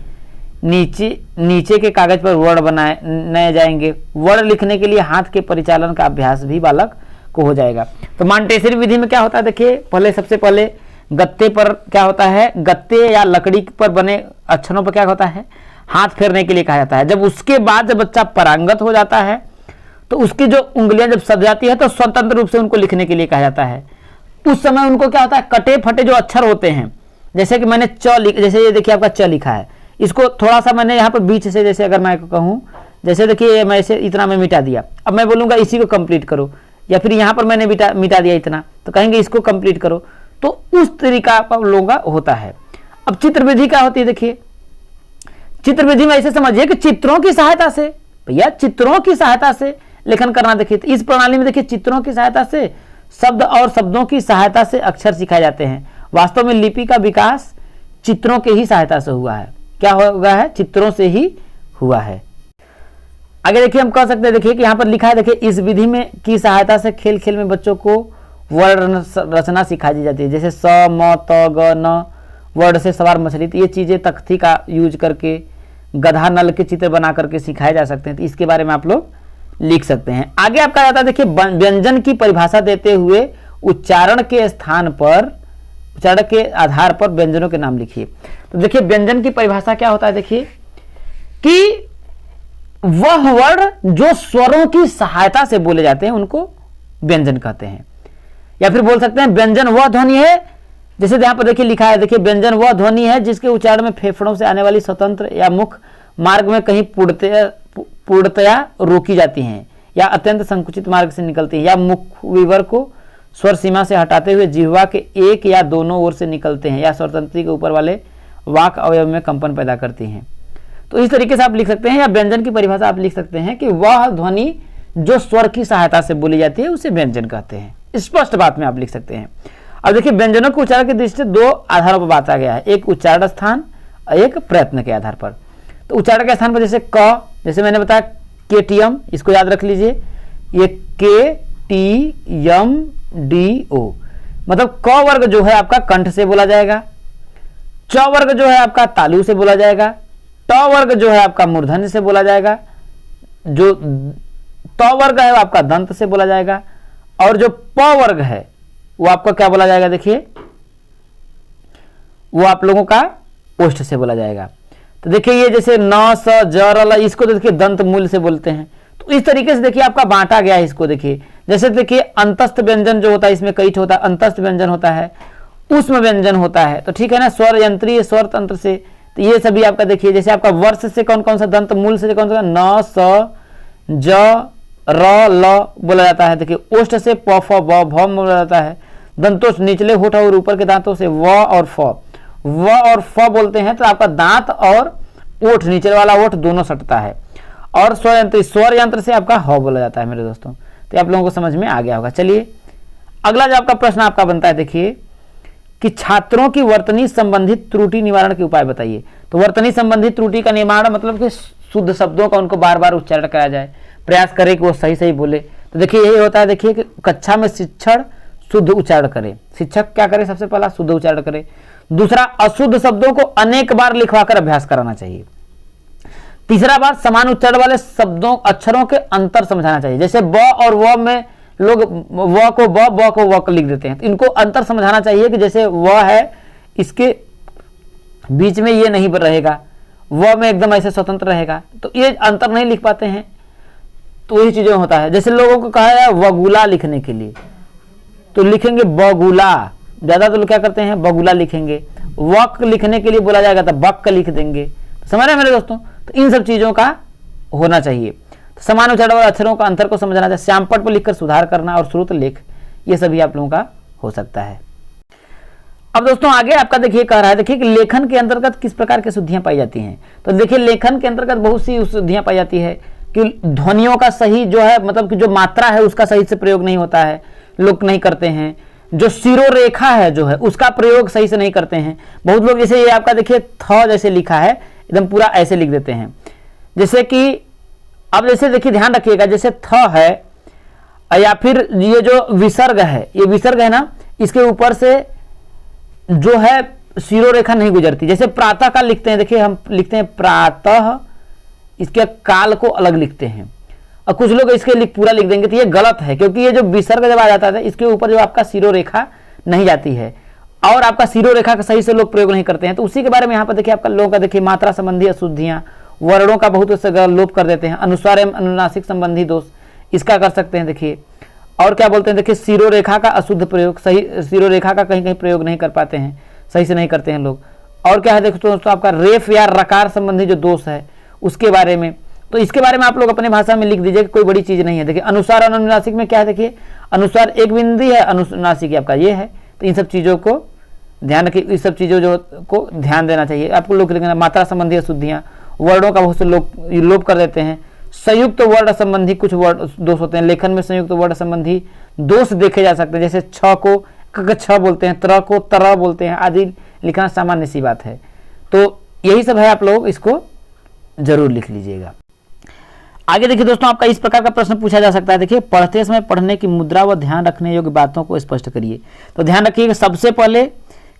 नीचे के कागज पर वर्ण बनाए जाएंगे। वर्ण लिखने के लिए हाथ के परिचालन का अभ्यास भी बालक को हो जाएगा। तो मॉन्टेसरी विधि में क्या होता है? देखिए, सबसे पहले गत्ते पर क्या होता है? गत्ते या लकड़ी पर बने अक्षरों पर क्या होता है? हाथ फेरने के लिए कहा जाता है। जब उसके बाद जब बच्चा पारंगत हो जाता है तो उसकी जो उंगलियां जब सज जाती है तो स्वतंत्र रूप से उनको लिखने के लिए कहा जाता है। उस समय उनको क्या होता है? कटे फटे जो अक्षर होते हैं, जैसे कि मैंने जैसे ये देखिए आपका च लिखा है, इसको थोड़ा सा मैंने यहाँ पर बीच से, जैसे अगर मैं कहूँ, जैसे देखिए मैं इसे इतना मैं मिटा दिया, अब मैं बोलूँगा इसी को कंप्लीट करो, या फिर यहाँ पर मैंने मिटा दिया इतना, तो कहेंगे इसको कंप्लीट करो। तो उस तरीका पर लोगों का होता है। अब चित्र विधि क्या होती है? देखिए, चित्र विधि में ऐसे समझिए कि चित्रों की सहायता से, भैया चित्रों की सहायता से लेखन करना। देखिए, इस प्रणाली में देखिए चित्रों की सहायता से शब्द और शब्दों की सहायता से अक्षर सिखाए जाते हैं। वास्तव में लिपि का विकास चित्रों के ही सहायता से हुआ है। क्या हुआ है? चित्रों से ही हुआ है। आगे देखिए हम कह सकते हैं, देखिए कि यहाँ पर लिखा है, देखिए इस विधि में की सहायता से खेल खेल में बच्चों को वर्ण रचना सिखाई दी जाती है, जैसे स म त ग न, वर्ण से सवार मछली। तो ये चीज़ें तख्ती का यूज करके, गधा नल के चित्र बना करके सिखाए जा सकते हैं। तो इसके बारे में आप लोग लिख सकते हैं। आगे आपका आता है, देखिए व्यंजन की परिभाषा देते हुए उच्चारण के स्थान पर, उच्चारण के आधार पर व्यंजनों के नाम लिखिए। तो देखिए व्यंजन की परिभाषा क्या होता है, देखिए कि वह वर्ण जो स्वरों की सहायता से बोले जाते हैं उनको व्यंजन कहते हैं। या फिर बोल सकते हैं व्यंजन वह ध्वनि है, जैसे यहाँ पर देखिए लिखा है, देखिए व्यंजन वह ध्वनि है जिसके उच्चारण में फेफड़ों से आने वाली स्वतंत्र या मुख्य मार्ग में कहीं पूर्णतया रोकी जाती हैं या अत्यंत संकुचित मार्ग से निकलती है, या मुख्य विवर को स्वर सीमा से हटाते हुए जिह्वा के एक या दोनों ओर से निकलते हैं, या स्वतंत्री के ऊपर वाले वाक अवयव में कंपन पैदा करती हैं। तो इस तरीके से आप लिख सकते हैं, या व्यंजन की परिभाषा आप लिख सकते हैं कि वह ध्वनि जो स्वर की सहायता से बोली जाती है उसे व्यंजन कहते हैं। स्पष्ट बात में आप लिख सकते हैं। अब देखिए व्यंजनों के उच्चारण की दृष्टि से दो आधारों पर बांटा गया है, एक उच्चारण स्थान और एक प्रयत्न के आधार पर। तो उच्चारण के स्थान पर जैसे क, जैसे मैंने बताया केटीएम, इसको याद रख लीजिए, ये KTMDO, मतलब क वर्ग जो है आपका कंठ से बोला जाएगा, च वर्ग जो है आपका तालु से बोला जाएगा, ट वर्ग जो है आपका मूर्धन्य से बोला जाएगा, जो त वर्ग है वो आपका दंत से बोला जाएगा, और जो प वर्ग है वो आपका क्या बोला जाएगा, देखिए वो आप लोगों का ओष्ठ से बोला जाएगा। तो देखिए ये जैसे न स ज र ल, इसको तो देखिए दंत मूल से बोलते हैं। तो इस तरीके से देखिए आपका बांटा गया है इसको। देखिए जैसे देखिए अंतस्थ व्यंजन जो होता है, इसमें कई होता है, अंतस्थ व्यंजन होता है, उष्म व्यंजन होता है, तो ठीक है ना, स्वर यंत्रीय स्वर तंत्र से। तो ये सभी आपका देखिए, जैसे आपका वर्ष से कौन कौन सा, दंत मूल से कौन सा, न स ज र ल बोला जाता है। देखिए ओष्ठ से प फ ब भ बोला जाता है, दंतों निचले होठ और ऊपर के दांतों से व और फ बोलते हैं। तो आपका दांत और ओठ, नीचे वाला ओठ दोनों सटता है। और स्वर यंत्र से आपका ह बोला जाता है मेरे दोस्तों। तो आप लोगों को समझ में आ गया होगा। चलिए अगला जो आपका प्रश्न आपका बनता है, देखिए कि छात्रों की वर्तनी संबंधित त्रुटि निवारण के उपाय बताइए। तो वर्तनी संबंधित त्रुटि का निवारण मतलब कि शुद्ध शब्दों का उनको बार बार उच्चारण कराया जाए, प्रयास करे कि वो सही सही बोले। तो देखिए यही होता है, देखिए कि कक्षा में शिक्षण शुद्ध उच्चारण करे। शिक्षक क्या करे, सबसे पहला शुद्ध उच्चारण करे। दूसरा, अशुद्ध शब्दों को अनेक बार लिखवाकर अभ्यास कराना चाहिए। तीसरा बात, समान उच्चारण वाले शब्दों अक्षरों के अंतर समझाना चाहिए। जैसे ब और व में लोग व को ब को व लिख देते हैं, तो इनको अंतर समझाना चाहिए कि जैसे व है इसके बीच में ये नहीं रहेगा, व में एकदम ऐसे स्वतंत्र रहेगा, तो ये अंतर नहीं लिख पाते हैं। तो वही चीजें होता है। जैसे लोगों को कहा है वगुला लिखने के लिए, तो लिखेंगे बगुला, ज्यादा तो लोग क्या करते हैं बगुला लिखेंगे। वक लिखने के लिए बोला जाएगा तो बक लिख देंगे। समझ रहे हैं मेरे दोस्तों। तो इन सब चीजों का होना चाहिए। तो समान उच्चारण वाले अक्षरों का अंतर को समझना चाहिए, श्यामपट पर लिखकर सुधार करना, और श्रुत लेख, ये सभी आप लोगों का हो सकता है। अब दोस्तों आगे आपका देखिए कह रहा है, देखिए कि लेखन के अंतर्गत किस प्रकार की शुद्धियां पाई जाती हैं। तो देखिए लेखन के अंतर्गत बहुत सी शुद्धियां पाई जाती है कि ध्वनियों का सही जो है, मतलब कि जो मात्रा है उसका सही से प्रयोग नहीं होता है, लोग नहीं करते हैं। जो शिरोरेखा है जो है उसका प्रयोग सही से नहीं करते हैं। बहुत लोग जैसे ये आपका देखिए थ जैसे लिखा है, एकदम पूरा ऐसे लिख देते हैं। जैसे कि अब जैसे देखिए ध्यान रखिएगा, जैसे थ है या फिर ये जो विसर्ग है, ये विसर्ग है ना, इसके ऊपर से जो है शिरोरेखा नहीं गुजरती। जैसे प्रातः काल लिखते हैं, देखिए हम लिखते हैं प्रातः, इसके काल को अलग लिखते हैं, और कुछ लोग इसके पूरा लिख देंगे, तो ये गलत है, क्योंकि ये जो विसर्ग जब आ जाता है इसके ऊपर जो आपका शिरोरेखा नहीं जाती है, और आपका शिरोरेखा का सही से लोग प्रयोग नहीं करते हैं। तो उसी के बारे में यहाँ पर देखिए आपका लोगों का देखिए मात्रा संबंधी अशुद्धियां, वर्णों का बहुत लोप कर देते हैं, अनुस्वार एवं अनुनासिक संबंधी दोष, इसका कर सकते हैं। देखिए और क्या बोलते हैं, देखिए शिरोरेखा का अशुद्ध प्रयोग, सही शिरोरेखा का कहीं कहीं प्रयोग नहीं कर पाते हैं, सही से नहीं करते हैं लोग। और क्या है देखो दोस्तों, आपका रेफ या रकार संबंधी जो दोष है उसके बारे में, तो इसके बारे में आप लोग अपने भाषा में लिख दीजिए कि कोई बड़ी चीज नहीं है। देखिए अनुस्वार और अनुनासिक में क्या है, देखिए अनुस्वार एक बिंदी है, अनुनासिक आपका ये है। तो इन सब चीजों को ध्यान रखिए, इस सब चीजों जो को ध्यान देना चाहिए आपको। लोग लिखना मात्रा संबंधी अशुद्धियां, वर्णों का बहुत से लोप कर देते हैं। संयुक्त वर्ण संबंधी कुछ वर्ण दोष होते हैं, लेखन में संयुक्त वर्ण संबंधी दोष देखे जा सकते हैं। जैसे छ को छ बोलते हैं, त्र को तरह बोलते हैं आदि, लिखना सामान्य सी बात है। तो यही सब है, आप लोग इसको जरूर लिख लीजिएगा। आगे देखिए दोस्तों, आपका इस प्रकार का प्रश्न पूछा जा सकता है। देखिए, पढ़ते समय पढ़ने की मुद्रा व ध्यान रखने योग्य बातों को स्पष्ट करिए। तो ध्यान रखिएगा सबसे पहले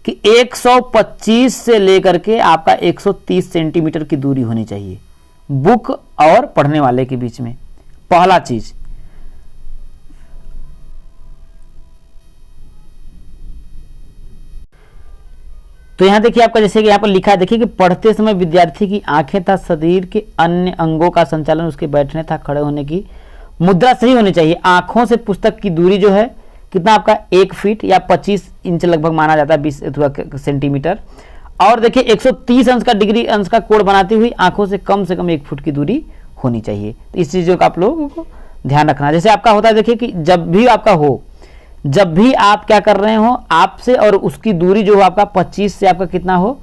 कि 125 से लेकर के आपका 130 सेंटीमीटर की दूरी होनी चाहिए बुक और पढ़ने वाले के बीच में, पहला चीज। तो यहां देखिए आपका, जैसे कि यहां पर लिखा है, देखिए कि पढ़ते समय विद्यार्थी की आंखें तथा शरीर के अन्य अंगों का संचालन उसके बैठने तथा खड़े होने की मुद्रा सही होनी चाहिए। आंखों से पुस्तक की दूरी जो है कितना आपका 1 फीट या 25 इंच लगभग माना जाता है, 20 सेंटीमीटर। और देखिए 130 अंश का डिग्री अंश का कोण बनाती हुई आंखों से कम 1 फुट की दूरी होनी चाहिए। तो इस चीज़ों का आप लोगों को ध्यान रखना। जैसे आपका होता है, देखिए कि जब भी आपका हो, जब भी आप क्या कर रहे हो, आपसे और उसकी दूरी जो हो आपका 25 से आपका कितना हो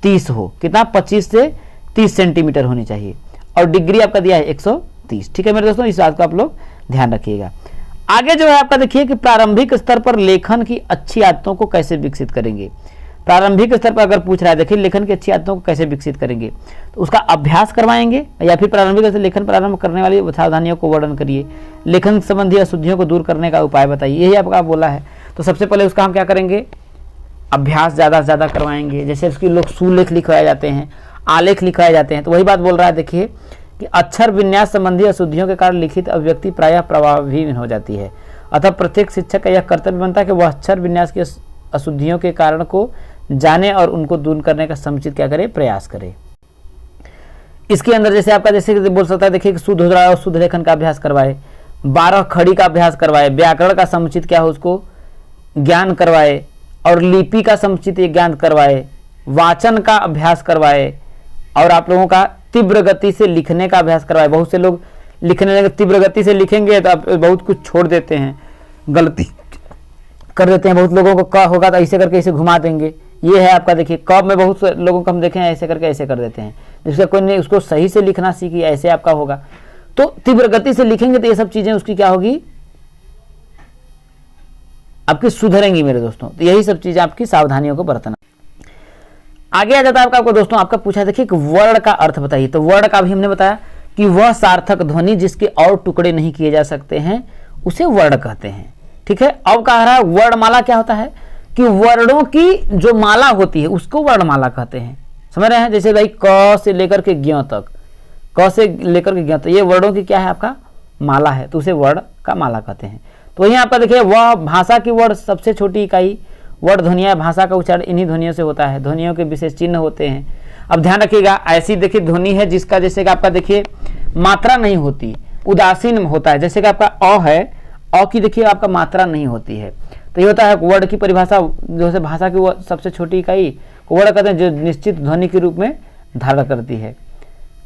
30 हो, कितना 25 से 30 सेंटीमीटर होनी चाहिए। और डिग्री आपका दिया है 130। ठीक है मेरे दोस्तों, इस बात को आप लोग ध्यान रखिएगा। आगे जो है आपका देखिए कि प्रारंभिक स्तर पर लेखन की अच्छी आदतों को कैसे विकसित करेंगे। प्रारंभिक स्तर पर अगर पूछ रहा है, देखिए लेखन की अच्छी आदतों को कैसे विकसित करेंगे, तो उसका अभ्यास करवाएंगे या फिर प्रारंभिक स्तर लेखन प्रारंभ करने वाली सावधानियों को वर्णन करिए। लेखन संबंधी अशुद्धियों को दूर करने का उपाय बताइए, यही आपका बोला है। तो सबसे पहले उसका हम क्या करेंगे, अभ्यास ज़्यादा से ज़्यादा करवाएंगे। जैसे उसकी लोग सुलेख लिखवाए जाते हैं, आलेख लिखवाए जाते हैं, तो वही बात बोल रहा है देखिए कि अक्षर विन्यास संबंधी अशुद्धियों के कारण लिखित अभिव्यक्ति प्रायः प्रभावहीन हो जाती है। अतः प्रत्येक शिक्षक का यह कर्तव्य बनता है कि वह अक्षर विन्यास की अशुद्धियों के कारण को जाने और उनको दूर करने का समुचित क्या करे, प्रयास करे। इसके अंदर जैसे आपका जैसे बोल सकता है, देखिए कि शुद्ध उच्चारण और शुद्ध लेखन का अभ्यास करवाए, 12 खड़ी का अभ्यास करवाए, व्याकरण का समुचित क्या हो उसको ज्ञान करवाए, और लिपि का समुचित ज्ञान करवाए, वाचन का अभ्यास करवाए, और आप लोगों का तीव्र गति से लिखने का अभ्यास करवाए। बहुत से लोग लिखने लगे, तीव्र गति से लिखेंगे तो आप बहुत कुछ छोड़ देते हैं, गलती कर देते हैं। बहुत लोगों को क होगा तो ऐसे करके ऐसे घुमा देंगे, ये है आपका देखिए कब में बहुत से लोगों को हम देखें ऐसे करके ऐसे कर देते हैं, जिससे कोई नहीं उसको सही से लिखना सीखी, ऐसे आपका होगा। तो तीव्र गति से लिखेंगे तो ये सब चीजें उसकी क्या होगी, आपकी सुधरेंगी मेरे दोस्तों। तो यही सब चीजें आपकी सावधानियों को बरतना। आगे आ जाता है आपका दोस्तों, आपका पूछा देखिए कि वर्ण का अर्थ बताइए। तो वर्ण का भी हमने बताया कि वह सार्थक ध्वनि जिसके और टुकड़े नहीं किए जा सकते हैं उसे वर्ण कहते हैं। ठीक है, अब कह रहा है वर्णमाला क्या होता है कि वर्णों की जो माला होती है उसको वर्णमाला कहते हैं। समझ रहे हैं, जैसे भाई क से लेकर के ज्ञ तक, क से लेकर के ज्ञ तक, ये वर्णों की क्या है आपका माला है, तो उसे वर्ण का माला कहते हैं। तो वहीं आपका देखिए वह भाषा की वर्ण सबसे छोटी इकाई वर्ण ध्वनिया, भाषा का उच्चारण इन्हीं ध्वनियों से होता है। ध्वनियों के विशेष चिन्ह होते हैं। अब ध्यान रखिएगा, ऐसी देखिए ध्वनि है जिसका जैसे कि आपका देखिए मात्रा नहीं होती, उदासीन होता है। जैसे कि आपका अ है, अ की देखिए आपका मात्रा नहीं होती है। तो ये होता है वर्ण की परिभाषा, जो है भाषा की वो सबसे छोटी इकाई को वर्ण कहते हैं, जो निश्चित ध्वनि के रूप में धारण करती है।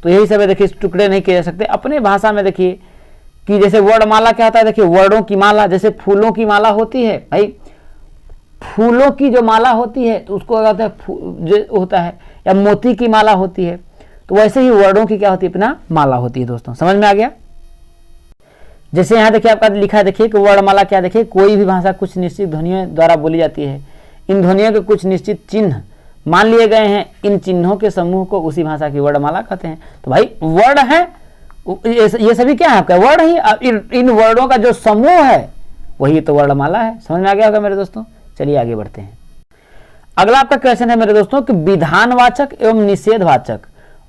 तो यही सब है देखिए, टुकड़े नहीं किए जा सकते। अपने भाषा में देखिए कि जैसे वर्णमाला क्या होता है, देखिए वर्णों की माला, जैसे फूलों की माला होती है भाई, फूलों की जो माला होती है तो उसको कहते हैं जो होता है, या मोती की माला होती है, तो वैसे ही वर्णों की क्या होती है, अपना माला होती है। दोस्तों समझ में आ गया। जैसे यहाँ देखिए आपका लिखा है देखिए कि वर्णमाला क्या, देखिए कोई भी भाषा कुछ निश्चित ध्वनियों द्वारा बोली जाती है। इन ध्वनियों के कुछ निश्चित चिन्ह मान लिए गए हैं, इन चिन्हों के समूह को उसी भाषा की वर्णमाला कहते हैं। तो भाई वर्ण है, ये सभी क्या है आपका वर्ण ही, इन वर्णों का जो समूह है वही तो वर्णमाला है। समझ में आ गया होगा मेरे दोस्तों। चलिए आगे बढ़ते हैं। अगला आपका क्वेश्चन है मेरे दोस्तों कि विधानवाचक एवं निषेधवाचक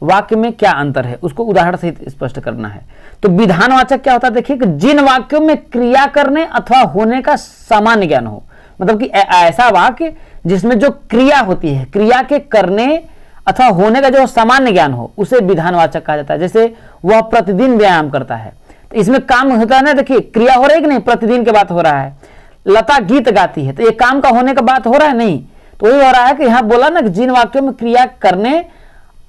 वाक्य में क्या अंतर है, उसको उदाहरण सहित स्पष्ट करना है। तो विधानवाचक क्या होता है, देखिए कि जिन वाक्यों में क्रिया करने अथवा होने का सामान्य ज्ञान हो, मतलब कि ऐसा वाक्य जिसमें जो क्रिया होती है, क्रिया के करने अथवा होने का जो सामान्य ज्ञान हो, उसे विधानवाचक कहा जाता है। जैसे वह प्रतिदिन व्यायाम करता है, तो इसमें काम होता है ना, देखिए क्रिया हो रही है कि नहीं, प्रतिदिन की बात हो रहा है। लता गीत गाती है, तो ये काम का होने का बात हो रहा है नहीं, तो वही हो रहा है कि यहाँ बोला ना कि जिन वाक्यों में क्रिया करने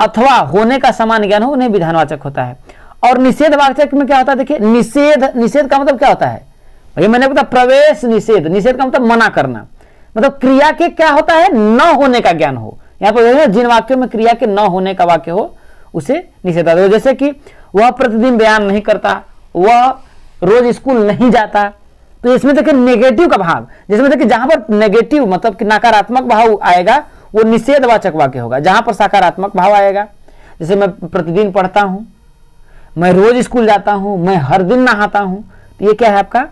अथवा होने का सामान्य ज्ञान हो उन्हें विधानवाचक होता है। और निषेधवाचक में क्या होता है, देखिए निषेध का मतलब क्या होता है, भैया मैंने बताया प्रवेश निषेध, निषेध का मतलब मना करना, मतलब क्रिया के क्या होता है, न होने का ज्ञान हो। यहाँ पर जिन वाक्यों में क्रिया के न होने का वाक्य हो उसे निषेध। जैसे कि वह प्रतिदिन व्यायाम नहीं करता, वह रोज स्कूल नहीं जाता, तो इसमें देखिए नेगेटिव का भाव, जिसमें देखिए जहां पर नेगेटिव मतलब कि नकारात्मक भाव आएगा वो निषेधवाचक वाक्य होगा। जहां पर सकारात्मक भाव आएगा, जैसे मैं प्रतिदिन पढ़ता हूं, मैं रोज स्कूल जाता हूं, मैं हर दिन नहाता हूं, तो ये क्या है आपका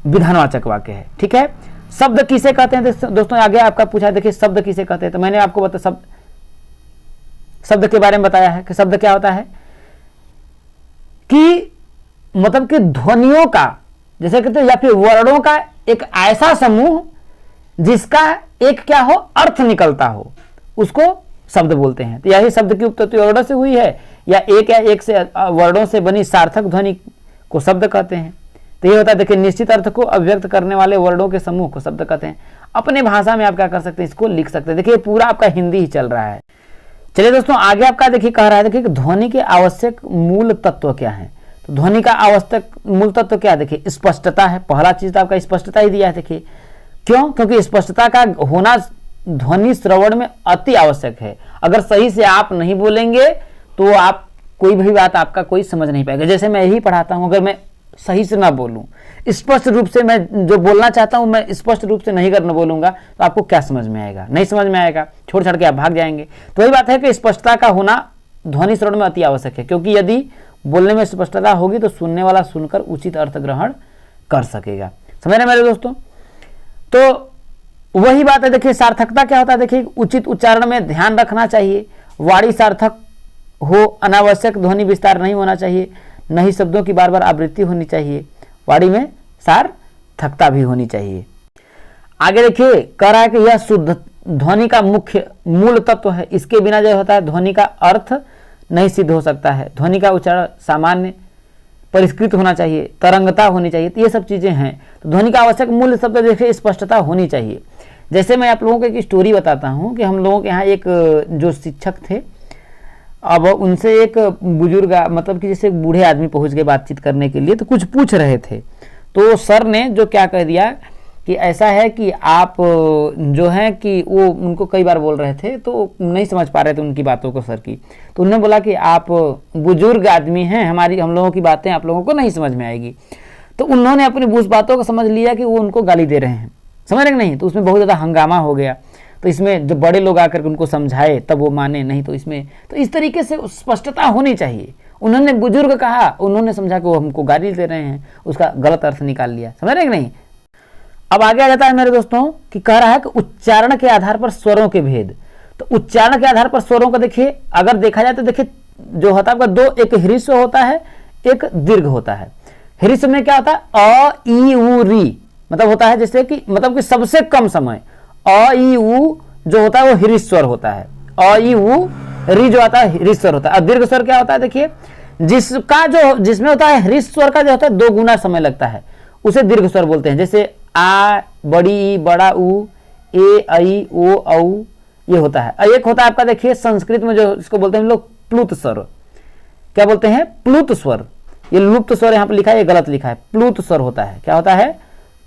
विधानवाचक वाक्य है। ठीक है, शब्द किसे कहते हैं दोस्तों, आगे आपका पूछा, देखिए शब्द किसे कहते हैं, तो मैंने आपको बता शब्द के बारे में बताया है कि शब्द क्या होता है कि मतलब कि ध्वनियों का, जैसे कहते हैं, या फिर वर्णों का एक ऐसा समूह जिसका एक क्या हो, अर्थ निकलता हो, उसको शब्द बोलते हैं। तो यही शब्द की उत्पत्ति वर्णों से हुई है, या एक से वर्णों से बनी सार्थक ध्वनि को शब्द कहते हैं। तो ये होता है, देखिए निश्चित अर्थ को अभिव्यक्त करने वाले वर्णों के समूह को शब्द कहते हैं। अपने भाषा में आप क्या कर सकते हैं, इसको लिख सकते हैं। देखिए पूरा आपका हिंदी ही चल रहा है। चलिए दोस्तों आगे आपका देखिए कह रहा है, देखिए ध्वनि के आवश्यक मूल तत्व क्या है। तो ध्वनि का आवश्यक मूल तत्व क्या है, देखिए स्पष्टता है। पहला चीज तो आपका स्पष्टता ही दिया है। देखिए क्यों, क्योंकि स्पष्टता का होना ध्वनि श्रवण में अति आवश्यक है। अगर सही से आप नहीं बोलेंगे तो आप कोई भी बात आपका कोई समझ नहीं पाएगा। जैसे मैं यही पढ़ाता हूं, अगर मैं सही से ना बोलूं, स्पष्ट रूप से मैं जो बोलना चाहता हूं मैं स्पष्ट रूप से नहीं करना बोलूंगा, तो आपको क्या समझ में आएगा, नहीं समझ में आएगा, छोड़ छाड़ के आप भाग जाएंगे। तो वही बात है कि स्पष्टता का होना ध्वनि श्रवण में अति आवश्यक है, क्योंकि यदि बोलने में स्पष्टता होगी तो सुनने वाला सुनकर उचित अर्थ ग्रहण कर सकेगा। समझ रहे मेरे दोस्तों। तो वही बात है, देखिए सार्थकता क्या होता है, देखिए उचित उच्चारण में ध्यान रखना चाहिए, वाणी सार्थक हो, अनावश्यक ध्वनि विस्तार नहीं होना चाहिए, नहीं शब्दों की बार बार आवृत्ति होनी चाहिए, वाणी में सार्थकता भी होनी चाहिए। आगे देखिए कह रहा है कि यह शुद्ध ध्वनि का मुख्य मूल तत्व है, इसके बिना जो होता है ध्वनि का अर्थ नहीं सिद्ध हो सकता है। ध्वनि का उच्चारण सामान्य परिष्कृत होना चाहिए, तरंगता होनी चाहिए, तो ये सब चीजें हैं। तो ध्वनि का आवश्यक मूल शब्द देखिए स्पष्टता होनी चाहिए। जैसे मैं आप लोगों को एक स्टोरी बताता हूँ कि हम लोगों के यहाँ एक जो शिक्षक थे, अब उनसे एक बुजुर्ग मतलब कि जैसे बूढ़े आदमी पहुंच गए बातचीत करने के लिए, तो कुछ पूछ रहे थे। तो सर ने जो क्या कह दिया कि ऐसा है कि आप जो है कि वो उनको कई बार बोल रहे थे तो नहीं समझ पा रहे थे उनकी बातों को सर की। तो उन्होंने बोला कि आप बुजुर्ग आदमी हैं, हम लोगों की बातें आप लोगों को नहीं समझ में आएगी। तो उन्होंने अपनी उस बातों को समझ लिया कि वो उनको गाली दे रहे हैं, समझ रहे कि नहीं। तो उसमें बहुत ज़्यादा हंगामा हो गया। तो इसमें जब बड़े लोग आकर के उनको समझाए तब वो माने, नहीं तो इसमें तो इस तरीके से स्पष्टता होनी चाहिए। उन्होंने बुजुर्ग कहा, उन्होंने समझा कि वो हमको गाली दे रहे हैं, उसका गलत अर्थ निकाल लिया, समझ रहे कि नहीं। अब आगे आ जाता है मेरे दोस्तों कि कह रहा है कि उच्चारण के आधार पर स्वरों के भेद। तो उच्चारण के आधार पर स्वरों का देखिए अगर देखा जाए तो देखिए जो होता है आपका दो, एक ह्रस्व होता है, एक दीर्घ होता है। ह्रस्व में क्या होता है, अ ई उ री, मतलब होता है जैसे कि मतलब कि सबसे कम समय अ ई उ जो होता है वो ह्रस्व स्वर होता है, अ ई उ री जो आता है ह्रस्व स्वर होता है। और दीर्घ स्वर क्या होता है, देखिए जिसमें होता है ह्रस्व स्वर का जो होता है 2 गुना समय लगता है, उसे दीर्घ स्वर बोलते हैं। जैसे आ, बड़ी ई, बड़ा ऊ, ए आई ओ औ, ये होता है। और एक होता है आपका देखिए संस्कृत में जो इसको बोलते हैं हम लोग प्लुत स्वर, क्या बोलते हैं, प्लुत स्वर। ये लुप्त स्वर यहाँ पर लिखा है, ये गलत लिखा है, प्लुत स्वर होता है। क्या होता है,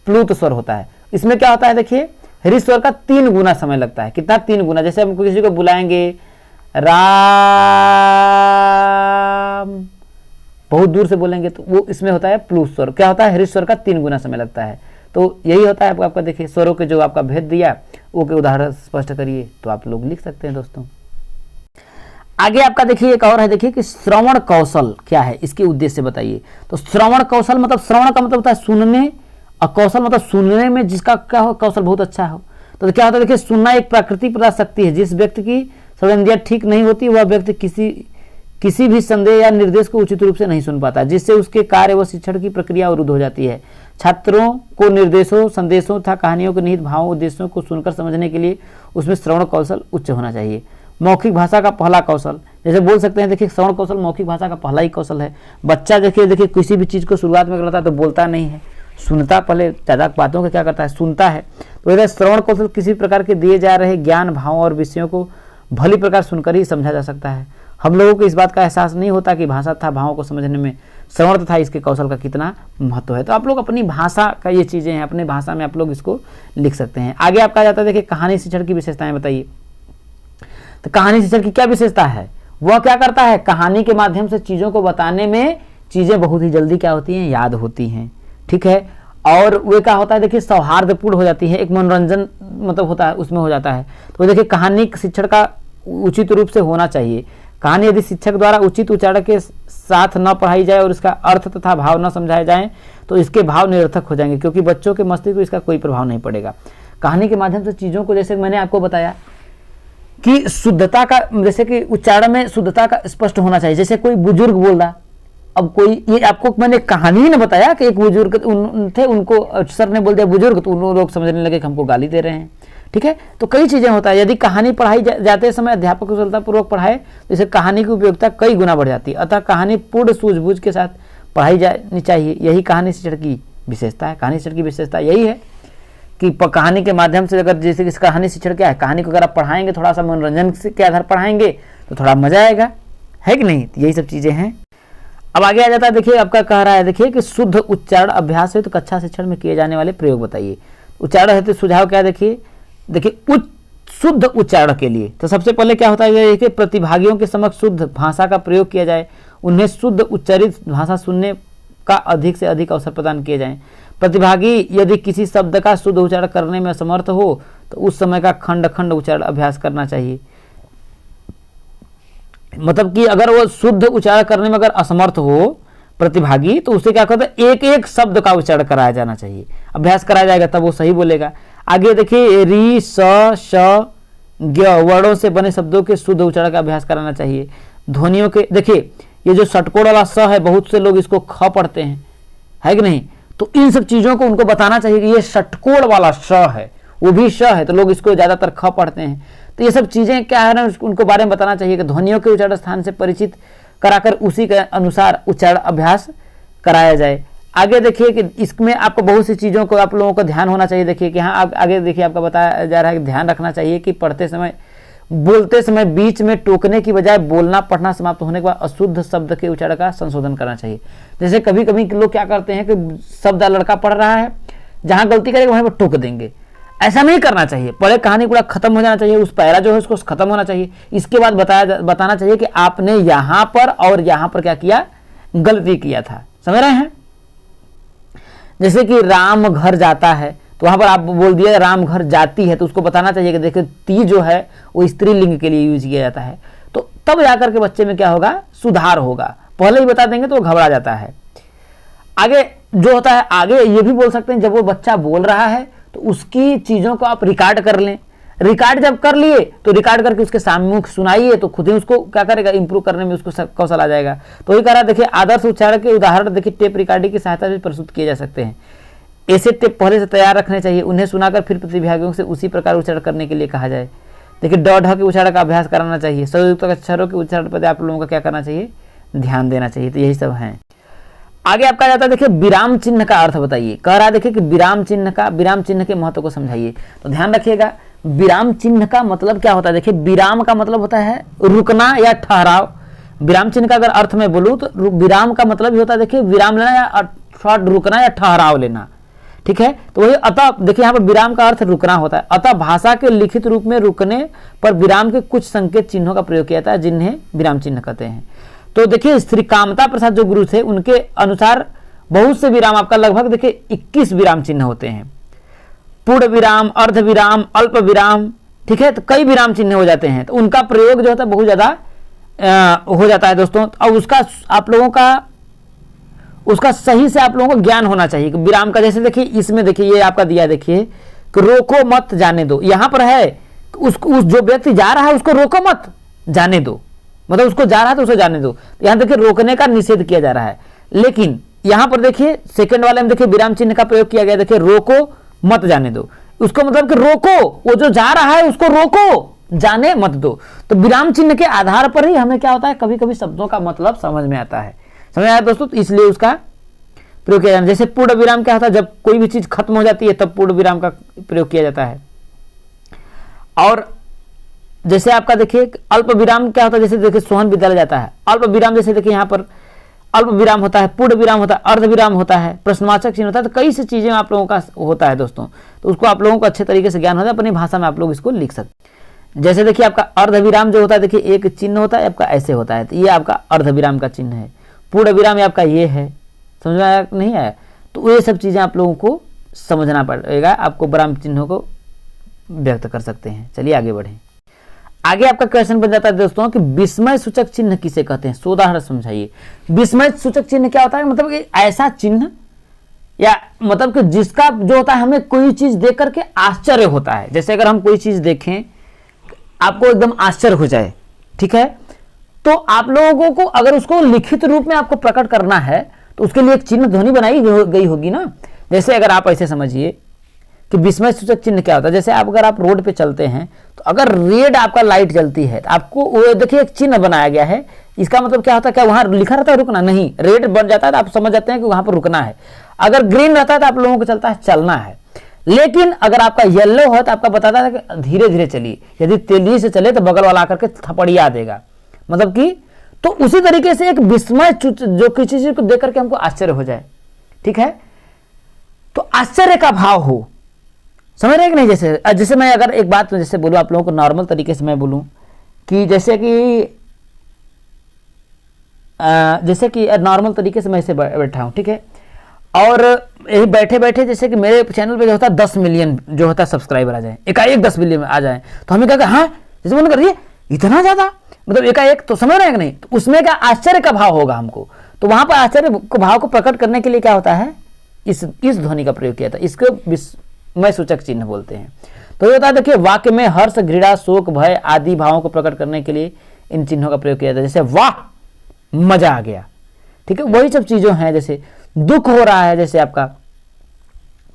प्लुत स्वर होता है। इसमें क्या होता है देखिए ह्रस्व स्वर का 3 गुना समय लगता है। कितना, 3 गुना। जैसे हम किसी को बुलाएंगे राम, बहुत दूर से बोलेंगे तो वो इसमें होता है प्लुत स्वर। क्या होता है, ह्रस्व स्वर का 3 गुना समय लगता है। तो यही होता है आपका देखिए स्वरों के जो आपका भेद दिया वो के उदाहरण स्पष्ट करिए, तो आप लोग लिख सकते हैं दोस्तों। आगे आपका देखिए एक और है, देखिए कि श्रवण कौशल क्या है, इसके उद्देश्य बताइए। तो श्रवण कौशल मतलब श्रवण का मतलब होता है सुनने, और कौशल मतलब सुनने में जिसका क्या हो, कौशल बहुत अच्छा हो। तो क्या होता है देखिए सुनना एक प्राकृतिक प्रदान शक्ति है। जिस व्यक्ति की श्रवणेंद्रियां ठीक नहीं होती वह व्यक्ति किसी भी संदेह या निर्देश को उचित रूप से नहीं सुन पाता, जिससे उसके कार्य व शिक्षण की प्रक्रिया अवरुद्ध हो जाती है। छात्रों को निर्देशों, संदेशों तथा कहानियों के निहित भावों उद्देश्यों को सुनकर समझने के लिए उसमें श्रवण कौशल उच्च होना चाहिए। मौखिक भाषा का पहला कौशल, जैसे बोल सकते हैं देखिए श्रवण कौशल मौखिक भाषा का पहला ही कौशल है। बच्चा देखिए किसी भी चीज़ को शुरुआत में करता है तो बोलता नहीं है, सुनता, पहले ज़्यादा बातों का क्या करता है, सुनता है। तो इधर श्रवण कौशल किसी प्रकार के दिए जा रहे ज्ञान, भावों और विषयों को भली प्रकार सुनकर ही समझा जा सकता है। हम लोगों को इस बात का एहसास नहीं होता कि भाषा तथा भावों को समझने में श्रवण तथा इसके कौशल का कितना महत्व है। तो आप लोग अपनी भाषा का ये चीज़ें हैं, अपनी भाषा में आप लोग इसको लिख सकते हैं। आगे आपका जाता है देखिए कहानी शिक्षण की विशेषताएं बताइए। तो कहानी शिक्षण की क्या विशेषता है, वह क्या करता है, कहानी के माध्यम से चीज़ों को बताने में चीज़ें बहुत ही जल्दी क्या होती हैं, याद होती हैं। ठीक है, और वे क्या होता है देखिए सौहार्दपूर्ण हो जाती है, एक मनोरंजन मतलब होता है उसमें हो जाता है। तो देखिए कहानी शिक्षण का उचित रूप से होना चाहिए। कहानी यदि शिक्षक द्वारा उचित उच्चारण के साथ न पढ़ाई जाए और इसका अर्थ तथा भाव न समझाए जाएं तो इसके भाव निरर्थक हो जाएंगे, क्योंकि बच्चों के मस्तिष्क को इसका कोई प्रभाव नहीं पड़ेगा। कहानी के माध्यम से चीज़ों को, जैसे मैंने आपको बताया कि शुद्धता का, जैसे कि उच्चारण में शुद्धता का स्पष्ट होना चाहिए। जैसे कोई बुजुर्ग बोल रहा, अब कोई, ये आपको मैंने कहानी ही न बताया कि एक बुजुर्ग थे, उनको सर ने बोल दिया बुजुर्ग, तो उन लोग समझने लगे कि हमको गाली दे रहे हैं। ठीक है, तो कई चीज़ें होता है। यदि कहानी पढ़ाई जाते समय अध्यापक कुशलतापूर्वक पढ़ाए तो इसे कहानी की उपयोगिता कई गुना बढ़ जाती है। अतः कहानी पूर्ण सूझबूझ के साथ पढ़ाई जानी चाहिए। यही कहानी शिक्षण की विशेषता है। कहानी शिक्षण की विशेषता यही है कि कहानी के माध्यम से, अगर जैसे कि कहानी शिक्षण क्या है, कहानी को अगर आप पढ़ाएंगे, थोड़ा सा मनोरंजन के आधार पढ़ाएंगे तो थोड़ा मजा आएगा, है कि नहीं। तो यही सब चीज़ें हैं। अब आगे आ जाता है, देखिए आपका कह रहा है, देखिए कि शुद्ध उच्चारण अभ्यास है तो कक्षा शिक्षण में किए जाने वाले प्रयोग बताइए। उच्चारण है तो सुझाव क्या है, देखिए शुद्ध उच्चारण के लिए तो सबसे पहले क्या होता है कि प्रतिभागियों के समक्ष शुद्ध भाषा का प्रयोग किया जाए, उन्हें शुद्ध उच्चारित भाषा सुनने का अधिक से अधिक अवसर प्रदान किए जाएं। प्रतिभागी यदि किसी शब्द का शुद्ध उच्चारण करने में असमर्थ हो तो उस समय का खंड खंड उच्चारण अभ्यास करना चाहिए। मतलब कि अगर वो शुद्ध उच्चारण करने में अगर असमर्थ हो प्रतिभागी, तो उसे क्या करते हैं, एक एक शब्द का उच्चारण कराया जाना चाहिए, अभ्यास कराया जाएगा, तब वो सही बोलेगा। आगे देखिए, री स श ज्ञ वर्णों से बने शब्दों के शुद्ध उच्चारण का अभ्यास कराना चाहिए। ध्वनियों के, देखिए ये जो षटकोण वाला स है, बहुत से लोग इसको ख पढ़ते हैं, है कि नहीं। तो इन सब चीज़ों को उनको बताना चाहिए कि ये षटकोण वाला श है, वो भी श है, तो लोग इसको ज़्यादातर ख पढ़ते हैं। तो ये सब चीज़ें क्या है ना, उनको बारे में बताना चाहिए कि ध्वनियों के उच्चारण स्थान से परिचित कराकर उसी के अनुसार उच्चारण अभ्यास कराया जाए। आगे देखिए कि इसमें आपको बहुत सी चीज़ों को आप लोगों को ध्यान होना चाहिए। देखिए कि हाँ, आप आगे देखिए आपका बताया जा रहा है कि ध्यान रखना चाहिए कि पढ़ते समय, बोलते समय बीच में टोकने की बजाय बोलना पढ़ना समाप्त होने के बाद अशुद्ध शब्द के उच्चारण का संशोधन करना चाहिए। जैसे कभी कभी लोग क्या करते हैं कि शब्द लड़का पढ़ रहा है, जहाँ गलती करेगा वहीं पर टोक देंगे। ऐसा नहीं करना चाहिए। पढ़े कहानी पूरा खत्म हो जाना चाहिए, उस पैरा जो है उसको खत्म होना चाहिए। इसके बाद बताना चाहिए कि आपने यहाँ पर और यहाँ पर क्या किया, गलती किया था। समझ रहे हैं। जैसे कि राम घर जाता है, तो वहां पर आप बोल दिया राम घर जाती है, तो उसको बताना चाहिए कि देखिए ती जो है वो स्त्रीलिंग के लिए यूज किया जाता है। तो तब जाकर के बच्चे में क्या होगा, सुधार होगा। पहले ही बता देंगे तो वो घबरा जाता है। आगे जो होता है, आगे ये भी बोल सकते हैं, जब वो बच्चा बोल रहा है तो उसकी चीज़ों को आप रिकॉर्ड कर लें। रिकॉर्ड जब कर लिए तो रिकॉर्ड करके उसके सामने सुनाइए, तो खुद ही उसको क्या करेगा, इंप्रूव करने में उसको कौशल आ जाएगा। तो ये कह रहा है, देखिए आदर्श उच्चारण के उदाहरण देखिए टेप रिकॉर्डिंग की सहायता से प्रस्तुत किए जा सकते हैं। ऐसे टेप पहले से तैयार रखने चाहिए, उन्हें सुनाकर फिर प्रतिभागियों से उसी प्रकार उच्चारण करने के लिए कहा जाए। देखिए ड ढ के उच्चारण का अभ्यास कराना चाहिए। संयुक्त अक्षरों के उच्चारण पर आप लोगों का क्या करना चाहिए, ध्यान देना चाहिए। तो यही सब है। आगे आपका जाता है, देखिए विराम चिन्ह का अर्थ बताइए। कह रहा है देखिए कि विराम चिन्ह के महत्व को समझाइए। तो ध्यान रखिएगा, विराम चिन्ह का मतलब क्या होता है। देखिए विराम का मतलब होता है रुकना या ठहराव। विराम चिन्ह का अगर अर्थ में बोलूं तो विराम का मतलब ही होता है, देखिए विराम लेना या अर्थात रुकना या ठहराव लेना। ठीक है, तो वही अतः, देखिए यहाँ पर विराम का अर्थ रुकना होता है। अतः भाषा के लिखित रूप में रुकने पर विराम के कुछ संकेत चिन्हों का प्रयोग किया जाता है, जिन्हें विराम चिन्ह कहते हैं। तो देखिए श्री कामता प्रसाद जो गुरु थे, उनके अनुसार बहुत से विराम, आपका लगभग देखिए 21 विराम चिन्ह होते हैं। पूर्ण विराम, अर्ध विराम, अल्प विराम, ठीक है, तो कई विराम चिन्ह हो जाते हैं। तो उनका प्रयोग जो होता है बहुत ज्यादा हो जाता है दोस्तों। और उसका आप लोगों का उसका सही से आप लोगों को ज्ञान होना चाहिए। विराम का जैसे देखिए इसमें देखिए ये आपका दिया, देखिए कि रोको मत जाने दो। यहां पर है उस जो व्यक्ति जा रहा है उसको रोको मत जाने दो, मतलब उसको जा रहा है तो उसे जाने दो। यहां देखिए रोकने का निषेध किया जा रहा है। लेकिन यहां पर देखिए सेकंड वाले में देखिए विराम चिन्ह का प्रयोग किया गया। देखिए रोको मत जाने दो, उसको मतलब कि रोको, वो जो जा रहा है उसको रोको, जाने मत दो। तो विराम चिन्ह के आधार पर ही हमें क्या होता है, कभी कभी शब्दों का मतलब समझ में आता है। समझ आया दोस्तों। तो इसलिए उसका प्रयोग किया जाता है। जैसे पूर्ण विराम क्या होता है, जब कोई भी चीज खत्म हो जाती है तब पूर्ण विराम का प्रयोग किया जाता है। और जैसे आपका देखिए अल्प विराम क्या होता है, जैसे देखिए सोहन विद्यालय जाता है, अल्प विराम जैसे देखिए यहाँ पर अल्प विराम होता है, पूर्ण विराम होता है, अर्ध विराम होता है, प्रश्नवाचक चिन्ह होता है। तो कई सी चीजें आप लोगों का होता है दोस्तों। तो उसको आप लोगों को अच्छे तरीके से ज्ञान होता है, अपनी भाषा में आप लोग इसको लिख सकते हैं। जैसे देखिए आपका अर्ध विराम जो होता है, देखिए एक चिन्ह होता है आपका ऐसे होता है, तो ये आपका अर्ध विराम का चिन्ह है। पूर्ण विराम आपका ये है। समझ में आया नहीं आया। तो ये सब चीजें आप लोगों को समझना पड़ेगा, आपको विराम चिन्हों को व्यक्त कर सकते हैं। चलिए आगे बढ़ें। आगे आपका क्वेश्चन बन जाता है दोस्तों कि विस्मय सूचक चिन्ह किसे कहते हैं, सोदाहरण समझाइए। विस्मय सूचक चिन्ह क्या होता है, मतलब कि ऐसा चिन्ह या मतलब कि जिसका जो होता है हमें कोई चीज देख करके आश्चर्य होता है। जैसे अगर हम कोई चीज देखें आपको एकदम आश्चर्य हो जाए, ठीक है, तो आप लोगों को अगर उसको लिखित रूप में आपको प्रकट करना है तो उसके लिए एक चिन्ह ध्वनि बनाई गई होगी ना। जैसे अगर आप ऐसे समझिए कि विस्मय सूचक चिन्ह क्या होता है, जैसे अगर आप रोड पे चलते हैं तो अगर रेड आपका लाइट जलती है तो आपको वो देखिए एक चिन्ह बनाया गया है, इसका मतलब क्या होता है, क्या वहां लिखा रहता है रुकना, नहीं, रेड बन जाता है तो आप समझ जाते हैं कि वहां पर रुकना है। अगर ग्रीन रहता है तो आप लोगों को चलता है चलना है। लेकिन अगर आपका येलो है तो आपका बताता है कि धीरे धीरे चलिए, यदि तेजी से चले तो बगल वाला आकर के थपड़िया देगा, मतलब कि तो उसी तरीके से एक विस्मय जो किसी चीज को देख करके हमको आश्चर्य हो जाए, ठीक है, तो आश्चर्य का भाव हो, समझ रहे हैं कि नहीं। जैसे मैं अगर एक बात जैसे बोलूं आप लोगों को नॉर्मल तरीके से मैं बोलूं कि जैसे कि नॉर्मल तरीके से मैं इसे बैठा हूं, ठीक है, और यही बैठे बैठे जैसे कि मेरे चैनल पे जो होता है 10 मिलियन जो होता है सब्सक्राइबर आ जाए, एकाएक 10 मिलियन आ जाए तो हमें क्या हाँ जैसे मन कर रही है इतना ज्यादा, मतलब एकाएक, तो समझ रहे हैं कि नहीं, तो उसमें क्या आश्चर्य का भाव होगा हमको, तो वहां पर आश्चर्य के भाव को प्रकट करने के लिए क्या होता है, इस ध्वनि का प्रयोग किया था, इसको विस्मय सूचक चिन्ह बोलते हैं। तो ये होता है देखिए वाक्य में हर्ष, घृणा, शोक, भय आदि भावों को प्रकट करने के लिए इन चिन्हों का प्रयोग किया जाता है। जैसे वाह मजा आ गया, ठीक है, वही सब चीजों हैं। जैसे दुख हो रहा है जैसे आपका,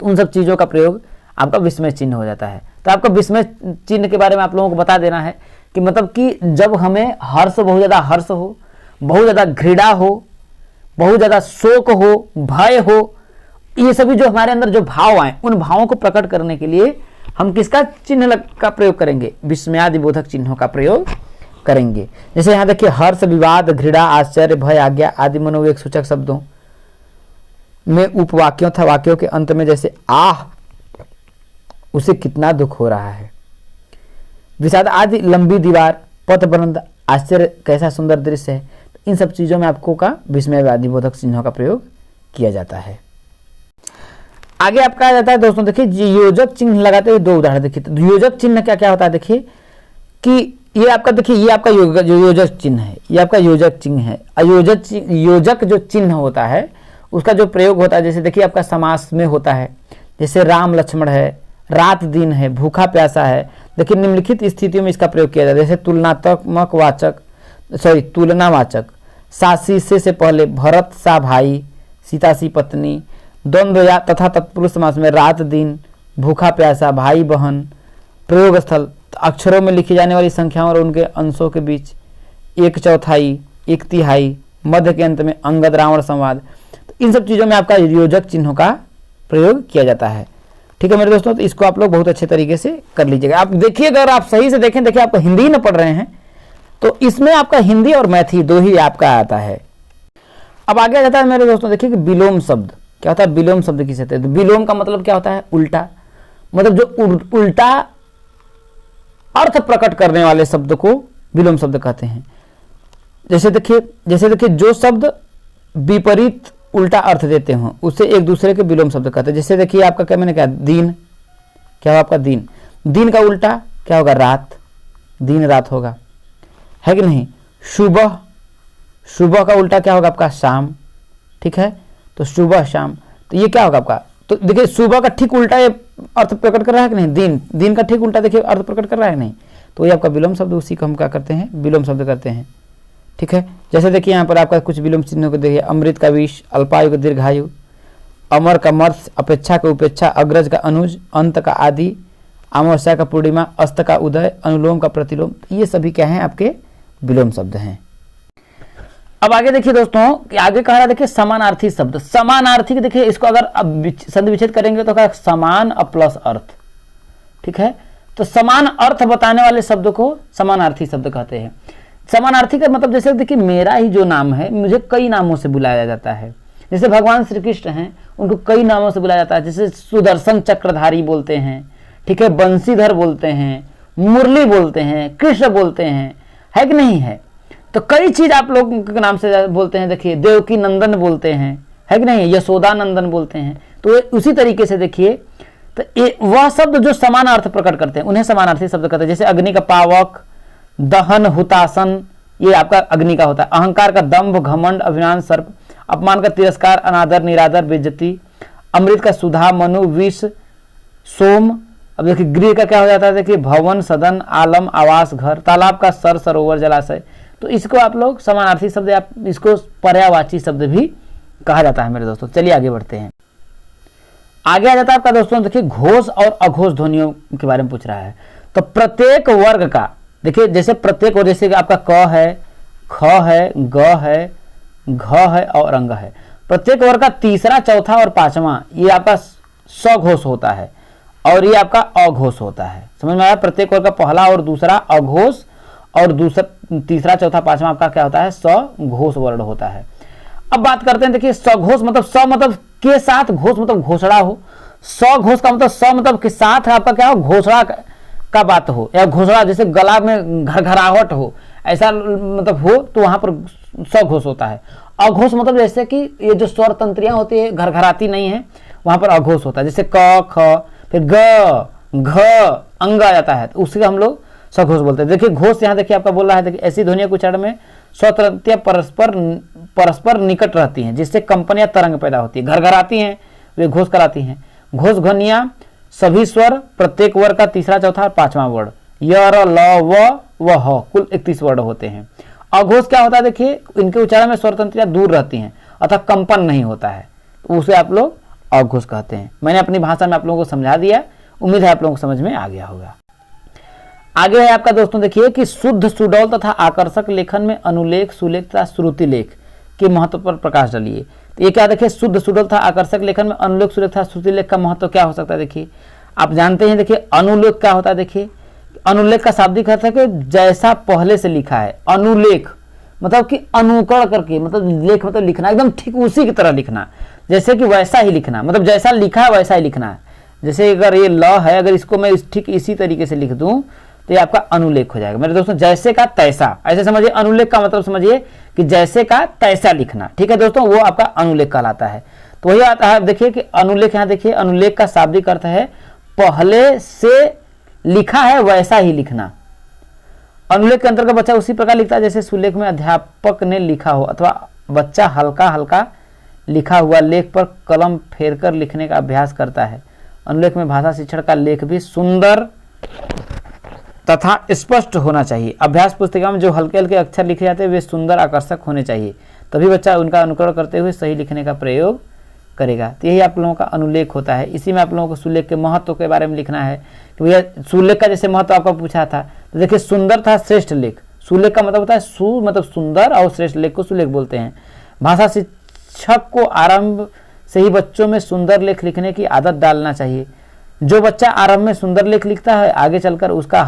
तो उन सब चीजों का प्रयोग आपका विस्मय चिन्ह हो जाता है। तो आपका विस्मय चिन्ह के बारे में आप लोगों को बता देना है कि मतलब कि जब हमें हर्ष, बहुत ज्यादा हर्ष हो, बहुत ज्यादा घृणा हो, बहुत ज्यादा शोक हो, भय हो, ये सभी जो हमारे अंदर जो भाव आए उन भावों को प्रकट करने के लिए हम किसका चिन्ह का प्रयोग करेंगे, विस्मयादि बोधक चिन्हों का प्रयोग करेंगे। जैसे यहाँ देखिए हर्ष, विवाद, घृणा, आश्चर्य, भय, आज्ञा आदि मनोवेग सूचक शब्दों में उपवाक्यों था वाक्यों के अंत में जैसे आह उसे कितना दुख हो रहा है, विषाद आदि लंबी दीवार, पथ बंद, आश्चर्य कैसा सुंदर दृश्य है, इन सब चीजों में आपको का विस्मयवादी बोधक चिन्हों का प्रयोग किया जाता है। आगे आपका आ जाता है दोस्तों देखिए योजक चिन्ह लगाते हुए दो उदाहरण देखिए। तो योजक चिन्ह क्या क्या होता है देखिए कि ये आपका देखिए ये आपका योजक चिन्ह है, ये आपका योजक चिन्ह है। योजक जो चिन्ह होता है उसका जो प्रयोग होता है जैसे देखिए आपका समास में होता है, जैसे राम लक्ष्मण है, रात दिन है, भूखा प्यासा है। देखिए निम्नलिखित स्थितियों में इसका प्रयोग किया जाता है, जैसे तुलनात्मक वाचक तुलनावाचक, सासी से पहले, भरत सा भाई, सीता सी पत्नी, द्वंद्व या तथा तत्पुरुष समास में रात दिन, भूखा प्यासा, भाई बहन, प्रयोग स्थल, अक्षरों में लिखी जाने वाली संख्याओं और उनके अंशों के बीच, 1/4, 1/3, मध्य के अंत में अंगद रावण संवाद। तो इन सब चीजों में आपका योजक चिन्हों का प्रयोग किया जाता है, ठीक है मेरे दोस्तों। तो इसको आप लोग बहुत अच्छे तरीके से कर लीजिएगा। आप देखिए अगर आप सही से देखें, देखिए आपको हिंदी न पढ़ रहे हैं तो इसमें आपका हिंदी और मैथिली दो ही आपका आता है। अब आगे आ जाता है मेरे दोस्तों देखिए कि विलोम शब्द क्या होता है। विलोम शब्द किसे कहते हैं, तो विलोम का मतलब क्या होता है, उल्टा, मतलब जो उल्टा अर्थ प्रकट करने वाले शब्द को विलोम शब्द कहते हैं। जैसे देखिए जो शब्द विपरीत उल्टा अर्थ देते हो उसे एक दूसरे के विलोम शब्द कहते हैं। जैसे देखिए आपका क्या मैंने कहा दिन, क्या होगा आपका दिन, दिन का उल्टा क्या होगा, रात, दिन रात होगा, है कि नहीं। सुबह, सुबह का उल्टा क्या होगा आपका, शाम, ठीक है, तो सुबह शाम, तो ये क्या होगा आपका, तो देखिए सुबह का ठीक उल्टा ये अर्थ प्रकट कर रहा है कि नहीं, दिन, दिन का ठीक उल्टा देखिए अर्थ प्रकट कर रहा है नहीं, तो ये आपका विलोम शब्द, उसी को हम क्या करते हैं, विलोम शब्द करते हैं, ठीक है। जैसे देखिए यहाँ पर आपका कुछ विलोम चिन्हों को देखिए, अमृत का विष, अल्पायु का दीर्घायु, अमर का मर्थ, अपेक्षा का उपेक्षा, अग्रज का अनुज, अंत का आदि, अमावस्या का पूर्णिमा, अस्त का उदय, अनुलोम का प्रतिलोम, ये सभी क्या हैं आपके विलोम शब्द हैं। अब आगे देखिए दोस्तों कि आगे कह रहा है देखिए समानार्थी शब्द। समानार्थी देखिए इसको अगर अब संधि विच्छेद करेंगे तो क्या, समान प्लस अर्थ, ठीक है। तो समान अर्थ बताने वाले शब्द को समानार्थी शब्द कहते हैं। समानार्थी का मतलब जैसे देखिए मेरा ही जो नाम है मुझे कई नामों से बुलाया जाता है। जैसे भगवान श्री कृष्ण हैं उनको कई नामों से बुलाया जाता है, जैसे सुदर्शन चक्रधारी बोलते हैं, ठीक है, बंशीधर बोलते हैं, मुरली बोलते हैं, कृष्ण बोलते हैं, है कि नहीं है। तो कई चीज आप लोग के नाम से बोलते हैं, देखिए देवकी नंदन बोलते हैं, है कि नहीं, यशोदा नंदन बोलते हैं। तो उसी तरीके से देखिए तो वह शब्द जो समान अर्थ प्रकट करते हैं उन्हें समानार्थी शब्द कहते हैं। जैसे अग्नि का पावक, दहन, हुतासन, ये आपका अग्नि का होता है। अहंकार का दंभ, घमंड, अभिमान, सर्प। अपमान का तिरस्कार, अनादर, निरादर, बेइज्जती। अमृत का सुधा, मनु, विष, सोम। अब देखिए गृह का क्या हो जाता है, देखिए भवन, सदन, आलम, आवास, घर। तालाब का सर, सरोवर, जलाशय। तो इसको आप लोग समानार्थी शब्द, आप इसको पर्यायवाची शब्द भी कहा जाता है मेरे दोस्तों। चलिए आगे बढ़ते हैं। आगे आ जाता है आपका दोस्तों, देखिए घोष और अघोष ध्वनियों के बारे में पूछ रहा है। तो प्रत्येक वर्ग का देखिए, जैसे प्रत्येक वर्ग, जैसे आपका क है, ख है, ग है, घ है और अंग है। प्रत्येक वर्ग का तीसरा, चौथा और पांचवा ये आपका सघोष होता है और ये आपका अघोष होता है। समझ में आया? प्रत्येक वर्ग का पहला और दूसरा अघोष और दूसरा, तीसरा, चौथा, पांचवा आपका क्या होता है, सघोष वर्ण होता है। अब बात करते हैं, देखिए सघोष मतलब स मतलब के साथ, घोष मतलब घोषणा हो। सघोष का मतलब स मतलब के साथ आपका क्या हो, घोषणा का बात हो, या घोषणा जैसे गला में घरघराहट हो, ऐसा मतलब हो तो वहां पर सघोष होता है। अघोष मतलब जैसे कि ये जो स्वर तंत्रियां होती है घरघराती नहीं है, वहां पर अघोष होता है। जैसे क, ख, फिर ग, घ, अंग आ जाता है, तो उसी का हम लोग सघोष बोलते हैं। देखिए घोष यहाँ देखिए आपका बोल रहा है, देखिए ऐसी ध्वनियों के उच्चारण में स्वतंत्रता परस्पर निकट रहती हैं, जिससे कंपन या तरंग पैदा होती है। घरघराती हैं वे घोष कराती हैं। घोष ध्वनियां सभी स्वर, प्रत्येक वर्ग का तीसरा, चौथा और पांचवा वर्ण, य, र, ल, व ह, कुल 31 वर्ण होते हैं। अघोष क्या होता है, देखिए इनके उच्चारण में स्वर तंत्रियां दूर रहती हैं अतः कंपन नहीं होता है, तो उसे आप लोग अघोष कहते हैं। मैंने अपनी भाषा में आप लोगों को समझा दिया, उम्मीद है आप लोगों को समझ में आ गया होगा। आगे है आपका दोस्तों, देखिए कि शुद्ध, सुडौल तथा आकर्षक लेखन में अनुलेख, सुलेख तथा श्रुति लेख के महत्व पर प्रकाश डालिए। तो ये क्या, देखिए शुद्ध, सुडौल तथा आकर्षक लेखन में अनुलेख, सुलेख तथा श्रुति लेख का महत्व क्या हो सकता है। देखिए आप जानते हैं, देखिए अनुलेख क्या होता है। देखिए अनुलेख का शाब्दिक अर्थ है कि जैसा पहले से लिखा है। अनुलेख मतलब कि अनुकरण करके, मतलब लेख मतलब लिखना एकदम ठीक उसी की तरह लिखना, जैसे कि वैसा ही लिखना, मतलब जैसा लिखा है वैसा ही लिखना है। जैसे अगर ये ल है, अगर इसको मैं ठीक इसी तरीके से लिख दूं तो ये आपका अनुलेख हो जाएगा मेरे दोस्तों। जैसे का तैसा, ऐसे समझिए। अनुलेख का मतलब समझिए कि जैसे का तैसा लिखना, ठीक है दोस्तों, वो आपका अनुलेख कहलाता है। तो वही आता है, देखिए कि अनुलेख, यहाँ देखिए अनुलेख का शाब्दिक अर्थ है पहले से लिखा है वैसा ही लिखना। अनुलेख के अंतर्गत बच्चा उसी प्रकार लिखता है जैसे सुलेख में अध्यापक ने लिखा हो, अथवा बच्चा हल्का हल्का लिखा हुआ लेख पर कलम फेरकर लिखने का अभ्यास करता है। अनुलेख में भाषा शिक्षण का लेख भी सुंदर तथा स्पष्ट होना चाहिए। अभ्यास पुस्तिका में जो हल्के हल्के अक्षर लिखे जाते हैं वे सुंदर, आकर्षक होने चाहिए, तभी बच्चा उनका अनुकरण करते हुए सही लिखने का प्रयोग करेगा। तो यही आप लोगों का अनुलेख होता है। इसी में आप लोगों को सुलेख के महत्व के बारे में लिखना है कि भैया सुलेख का जैसे महत्व आपका पूछा था, तो देखिए सुंदर था श्रेष्ठ लेख। सुलेख का मतलब होता है सु मतलब सुंदर, और श्रेष्ठ लेख को सुलेख बोलते हैं। भाषा शिक्षक को आरंभ से ही बच्चों में सुंदर लेख लिखने की आदत डालना चाहिए। जो बच्चा आरंभ में सुंदर लेख लिखता है, आगे चलकर उसका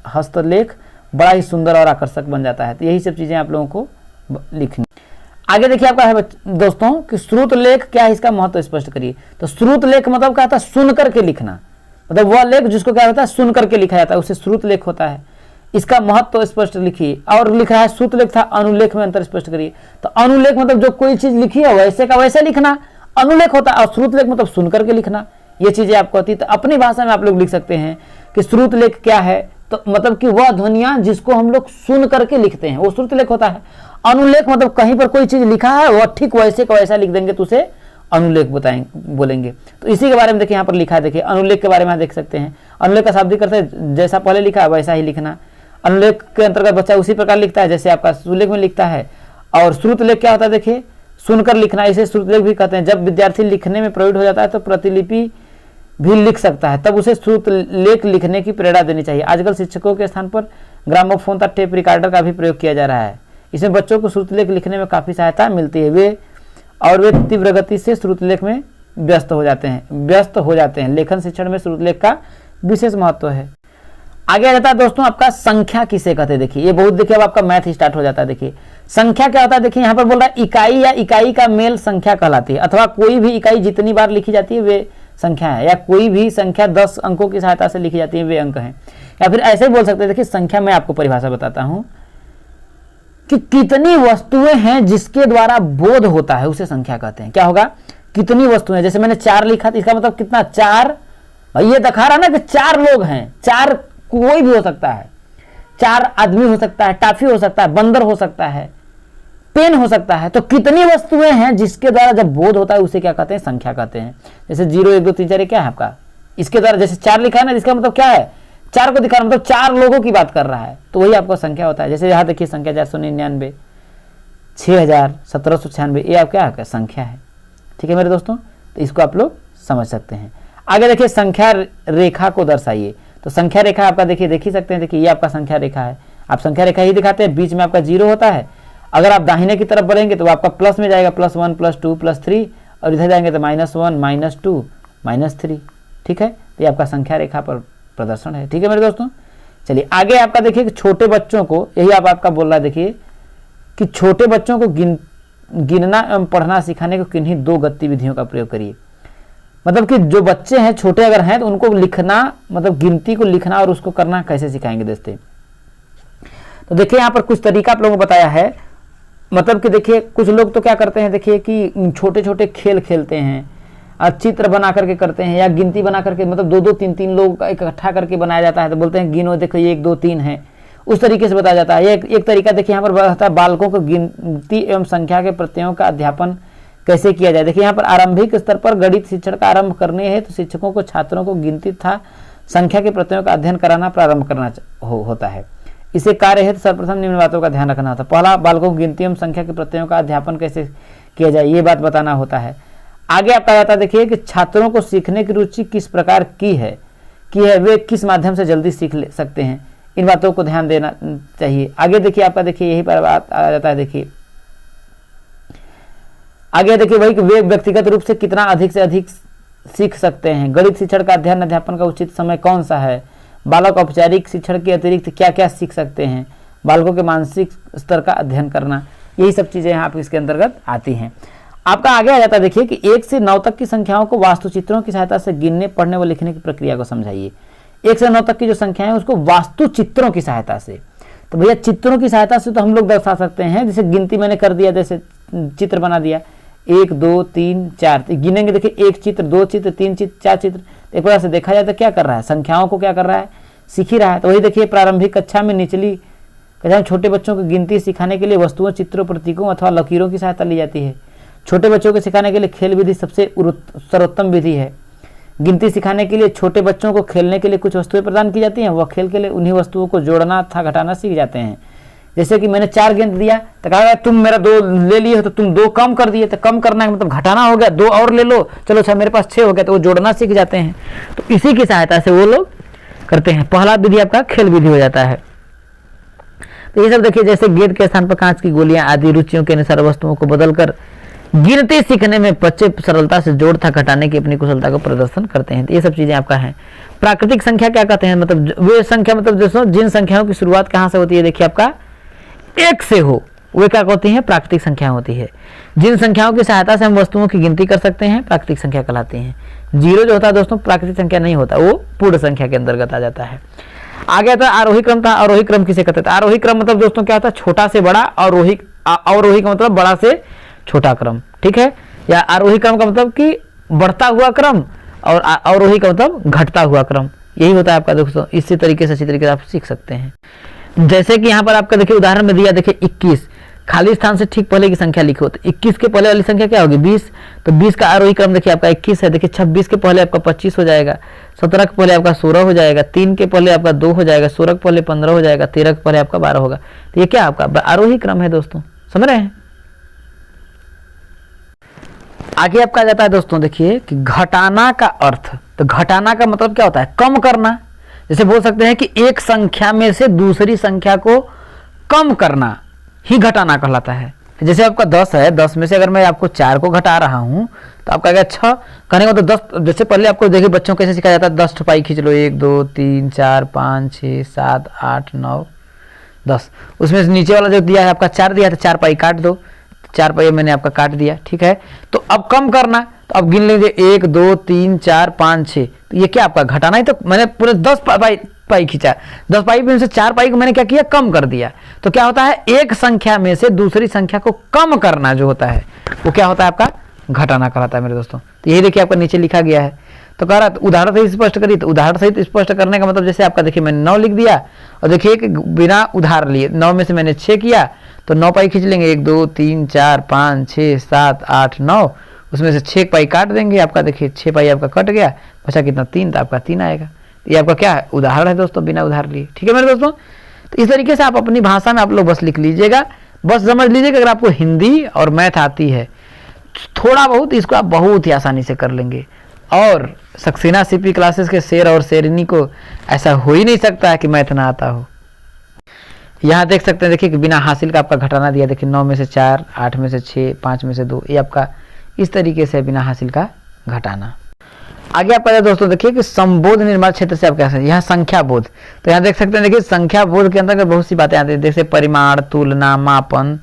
हस्तलेख बड़ा ही सुंदर और आकर्षक बन जाता है। तो यही सब चीजें आप लोगों को लिखनी। आगे देखिए आपका है दोस्तों कि श्रुत लेख क्या है, इसका महत्व स्पष्ट करिए। तो श्रुत लेख मतलब क्या होता है, सुन करके लिखना, मतलब वह लेख जिसको क्या होता है सुन करके लिखा जाता है, उसे श्रुत लेख होता है। इसका महत्व स्पष्ट लिखिए। और लिख रहा है श्रुत लेख था, अनुलेख में अंतर स्पष्ट करिए। तो अनुलेख मतलब जो कोई चीज लिखी है वैसे का वैसे लिखना, अनुलेख होता है। और श्रुत लेख मतलब सुन करके लिखना, ये चीजें आपको होती है। तो अपनी भाषा में आप लोग लिख सकते हैं कि श्रुत लेख क्या है, तो मतलब कि वह ध्वनियां जिसको हम लोग सुन करके लिखते हैं वो श्रुत लेख होता है। अनुलेख मतलब कहीं पर कोई चीज लिखा है वह ठीक वैसे का वैसा लिख देंगे तो उसे अनुलेख बोलेंगे। तो इसी के बारे में देखिए यहाँ पर लिखा है, देखिए अनुलेख के बारे में देख सकते हैं। अनुलेख का शाब्दिक अर्थ है जैसा पहले लिखा है वैसा ही लिखना। अनुलेख के अंतर्गत बच्चा उसी प्रकार लिखता है जैसे आपका सुलेख में लिखता है। और श्रुत लेख क्या होता है, देखिए सुनकर लिखना, इसे श्रुत लेख भी कहते हैं। जब विद्यार्थी लिखने में प्रवृत्त हो जाता है तो प्रतिलिपि भी लिख सकता है, तब उसे श्रुत लेख लिखने की प्रेरणा देनी चाहिए। आजकल शिक्षकों के स्थान पर ग्रामोफोन तथा टेप रिकॉर्डर का भी प्रयोग किया जा रहा है। इसमें बच्चों को श्रुत लेख लिखने में काफ़ी सहायता मिलती है। वे तीव्र गति से श्रुत लेख में व्यस्त हो जाते हैं। लेखन शिक्षण में श्रुत लेख का विशेष महत्व है। आगे आ जाता है दोस्तों आपका संख्या किसे कहते हैं। देखिए ये बहुत, देखिए अब आपका मैथ स्टार्ट हो जाता है। देखिए संख्या क्या होता है, देखिए यहाँ पर बोल रहा है इकाई या इकाई का मेल संख्या कहलाती है, अथवा कोई भी इकाई जितनी बार लिखी जाती है वे संख्या है, या कोई भी संख्या 10 अंकों की सहायता से लिखी जाती है वे अंक हैं। या फिर ऐसे बोल सकते हैं, देखिए संख्या में आपको परिभाषा बताता हूं कि कितनी वस्तुएं हैं जिसके द्वारा बोध होता है उसे संख्या कहते हैं। क्या होगा, कितनी वस्तुएं, जैसे मैंने 4 लिखा था, इसका मतलब कितना, 4, ये दिखा रहा ना कि 4 लोग हैं, 4 कोई भी हो सकता है, 4 आदमी हो सकता है, टाफी हो सकता है, बंदर हो सकता है, पेन हो सकता है। तो कितनी वस्तुएं हैं जिसके द्वारा जब बोध होता है उसे क्या कहते हैं? संख्या कहते हैं। जैसे 0 1 2 3 4 क्या है आपका, इसके द्वारा जैसे 4 लिखा है ना, जिसका मतलब क्या है? 4 को दिखा रहा, मतलब 4 लोगों की बात कर रहा है, तो वही आपका संख्या होता है। जैसे यहाँ देखिए संख्या 499, 6000, 1796, ये आप क्या है? संख्या है। ठीक है मेरे दोस्तों, तो इसको आप लोग समझ सकते हैं। आगे देखिए संख्या रेखा को दर्शाइए। तो संख्या रेखा आपका देखिए देख ही सकते हैं, देखिए ये आपका संख्या रेखा है। आप संख्या रेखा ही दिखाते हैं, बीच में आपका 0 होता है। अगर आप दाहिने की तरफ बढ़ेंगे तो आपका प्लस में जाएगा, +1 +2 +3, और इधर जाएंगे तो -1 -2 -3। ठीक है, तो ये आपका संख्या रेखा पर प्रदर्शन है। ठीक है मेरे दोस्तों, चलिए आगे आपका देखिए कि छोटे बच्चों को, यही आपका बोल रहा है देखिए कि छोटे बच्चों को गिनना एवं पढ़ना सिखाने को किन्हीं 2 गतिविधियों का प्रयोग करिए। मतलब कि जो बच्चे हैं, छोटे अगर हैं, तो उनको लिखना, मतलब गिनती को लिखना और उसको करना कैसे सिखाएंगे दोस्तों। तो देखिए यहाँ पर कुछ तरीका आप लोगों को बताया है। मतलब कि देखिए कुछ लोग तो क्या करते हैं, देखिए कि छोटे छोटे खेल खेलते हैं, चित्र बना करके करते हैं, या गिनती बना करके, मतलब 2 2 3 3 लोग इकट्ठा करके बनाया जाता है। तो बोलते हैं गिनो, देखो ये 1 2 3 है, उस तरीके से बताया जाता है। एक तरीका देखिए यहाँ पर बताता है बालकों को गिनती एवं संख्या के प्रत्ययों का अध्यापन कैसे किया जाए। देखिए यहाँ पर आरंभिक स्तर पर गणित शिक्षण का आरंभ करने है तो शिक्षकों को छात्रों को गिनती तथा संख्या के प्रत्ययों का अध्ययन कराना प्रारंभ करना होता है। इसे कार्य है तो सर्वप्रथम निम्न बातों का ध्यान रखना होता है। पहला, बालकों को गिनती एवं संख्या के प्रत्ययों का अध्यापन कैसे किया जाए, ये बात बताना होता है। आगे आपका जाता है देखिए कि छात्रों को सीखने की रुचि किस प्रकार की है, वे किस माध्यम से जल्दी सीख सकते हैं, इन बातों को ध्यान देना चाहिए। आगे देखिए आपका देखिए यही पर बात आ जाता है। देखिए आगे देखिए वही कि वे व्यक्तिगत रूप से कितना अधिक से अधिक सीख सकते हैं। गणित शिक्षण का अध्ययन अध्यापन का उचित समय कौन सा है। बालक औपचारिक शिक्षण के अतिरिक्त क्या क्या सीख सकते हैं। बालकों के मानसिक स्तर का अध्ययन करना, यही सब चीजें यहाँ पर इसके अंतर्गत आती हैं। आपका आगे आ जाता है देखिए कि 1 से 9 तक की संख्याओं को वास्तुचित्रों की सहायता से गिनने, पढ़ने व लिखने की प्रक्रिया को समझाइए। 1 से 9 तक की जो संख्याएं हैं उसको वास्तुचित्रों की सहायता से, तो भैया चित्रों की सहायता से तो हम लोग दर्शा सकते हैं। जैसे गिनती मैंने कर दिया, जैसे चित्र बना दिया 1 2 3 4, गिनेंगे देखिए 1 चित्र 2 चित्र 3 चित्र 4 चित्र। एक बार से देखा जाए तो क्या कर रहा है, संख्याओं को क्या कर रहा है, सीख ही रहा है। तो वही देखिए प्रारंभिक कक्षा में, निचली कक्षा में छोटे बच्चों को गिनती सिखाने के लिए वस्तुओं, चित्रों, प्रतीकों अथवा लकीरों की सहायता ली जाती है। छोटे बच्चों को सिखाने के लिए खेल विधि सबसे सर्वोत्तम विधि है। गिनती सिखाने के लिए छोटे बच्चों को खेलने के लिए कुछ वस्तुएं प्रदान की जाती हैं, वह खेल के लिए उन्हीं वस्तुओं को जोड़ना तथा घटाना सीख जाते हैं। जैसे कि मैंने 4 गेंद दिया तो कहा तुम मेरा 2 ले लिए हो तो तुम 2 कम कर दिए, तो कम करना है मतलब घटाना हो गया, 2 और ले लो, चलो अच्छा मेरे पास 6 हो गया, तो वो जोड़ना सीख जाते हैं। तो इसी की सहायता से वो लोग करते हैं। पहला विधि आपका खेल विधि हो जाता है। तो ये सब देखिए, जैसे गेंद के स्थान पर कांच की गोलियां आदि रुचियों के अनुसार वस्तुओं को बदलकर गिनती सीखने में बच्चे सरलता से जोड़ था घटाने की अपनी कुशलता को प्रदर्शन करते हैं। तो ये सब चीजें आपका है। प्राकृतिक संख्या क्या कहते हैं, मतलब वे संख्या, मतलब दोस्तों जिन संख्याओं की शुरुआत कहाँ से होती है, देखिए आपका 1 से हो, वे क्या होती है, प्राकृतिक संख्या होती है। जिन संख्याओं की सहायता से हम वस्तुओं की गिनती कर सकते हैं प्राकृतिक संख्या कहलाती हैं। 0 जो होता है दोस्तों प्राकृतिक संख्या नहीं होता, वो पूर्ण संख्या के अंतर्गत आ जाता है। आगे आता है आरोही क्रम था। आरोही क्रम किसे कहते हैं, आरोही क्रम मतलब दोस्तों क्या होता है, छोटा से बड़ा, और अवरोही का मतलब बड़ा से छोटा क्रम। ठीक है, या आरोही क्रम का मतलब कि बढ़ता हुआ क्रम, और अवरोही का मतलब घटता हुआ क्रम, यही होता है आपका दोस्तों। इसी तरीके से अच्छी तरीके से आप सीख सकते हैं। जैसे कि यहाँ पर आपका देखिए उदाहरण में दिया, देखिए 21 खाली स्थान से ठीक पहले की संख्या लिखी होती है। 21 के पहले वाली संख्या क्या होगी, 20, तो 20 का आरोही क्रम देखिए आपका 21 है। देखिए 26 के पहले आपका 25 हो जाएगा, 17 के पहले आपका 16 हो जाएगा, 3 के पहले आपका 2 हो जाएगा, 16 के पहले 15 हो जाएगा, 13 के पहले आपका 12 होगा। तो ये क्या आपका आरोही क्रम है दोस्तों, समझ रहे हैं। आगे आपका जाता है दोस्तों देखिए कि घटाना का अर्थ। तो घटाना का मतलब क्या होता है, कम करना। जैसे बोल सकते हैं कि एक संख्या में से दूसरी संख्या को कम करना ही घटाना कहलाता है। जैसे आपका 10 है, 10 में से अगर मैं आपको 4 को घटा रहा हूं तो आपका क्या 6 कहने का, तो 10 जैसे पहले आपको देखिए बच्चों को कैसे सिखाया जाता है, 10 ठपाई खींच लो, 1 2 3 4 5 6 7 8 9 10। उसमें से नीचे वाला जो दिया है आपका 4 दिया, तो 4 पाई काट दो, 4 पाई मैंने आपका काट दिया। ठीक है, तो अब कम करना, तो अब गिन लीजिए 1 2 3 4 5 6, तो ये क्या आपका घटाना ही, तो मैंने पूरे 10 पाई खींचा, 10 पाई में से 4 पाई को मैंने क्या किया, कम कर दिया। तो क्या होता है, एक संख्या में से दूसरी संख्या को कम करना जो होता है वो क्या होता है आपका घटाना कहलाता है मेरे दोस्तों। तो यही देखिए आपका नीचे लिखा गया है। तो कह रहा उदाहरण सहित स्पष्ट करिए। तो उदाहरण सहित स्पष्ट करने का मतलब जैसे आपका देखिए मैंने 9 लिख दिया और देखिए कि बिना उधार लिए 9 में से मैंने 6 किया तो 9 पाई खींच लेंगे, 1 2 3 4 5 6 7 8 9, उसमें से 6 पाई काट देंगे, आपका देखिए 6 पाई आपका कट गया, बचा कितना 3, तो आपका 3 आएगा। ये आपका क्या है, उदाहरण है दोस्तों, बिना उधार लिए। ठीक है मेरे दोस्तों, तो इस तरीके से आप अपनी भाषा में आप लोग बस लिख लीजिएगा। बस समझ लीजिएगा अगर आपको हिंदी और मैथ आती है थोड़ा बहुत, इसको आप बहुत ही आसानी से कर लेंगे। और सक्सेना सीपी क्लासेस के शेर और शेरनी को ऐसा हो ही नहीं सकता है कि मैथ ना आता हो। यहाँ देख सकते हैं, देखिए कि बिना हासिल का आपका घटाना दिया, देखिए 9 में से 4, 8 में से 6, 5 में से 2, ये आपका इस तरीके से बिना हासिल का घटाना। आगे आपका दोस्तों देखिए कि संबोध निर्माण क्षेत्र से आप कैसे, यहाँ संख्या बोध, तो यहाँ देख सकते हैं देखिए संख्या बोध के अंदर बहुत सी बातें आती हैं, जैसे परिमाण, तुलना, मापन,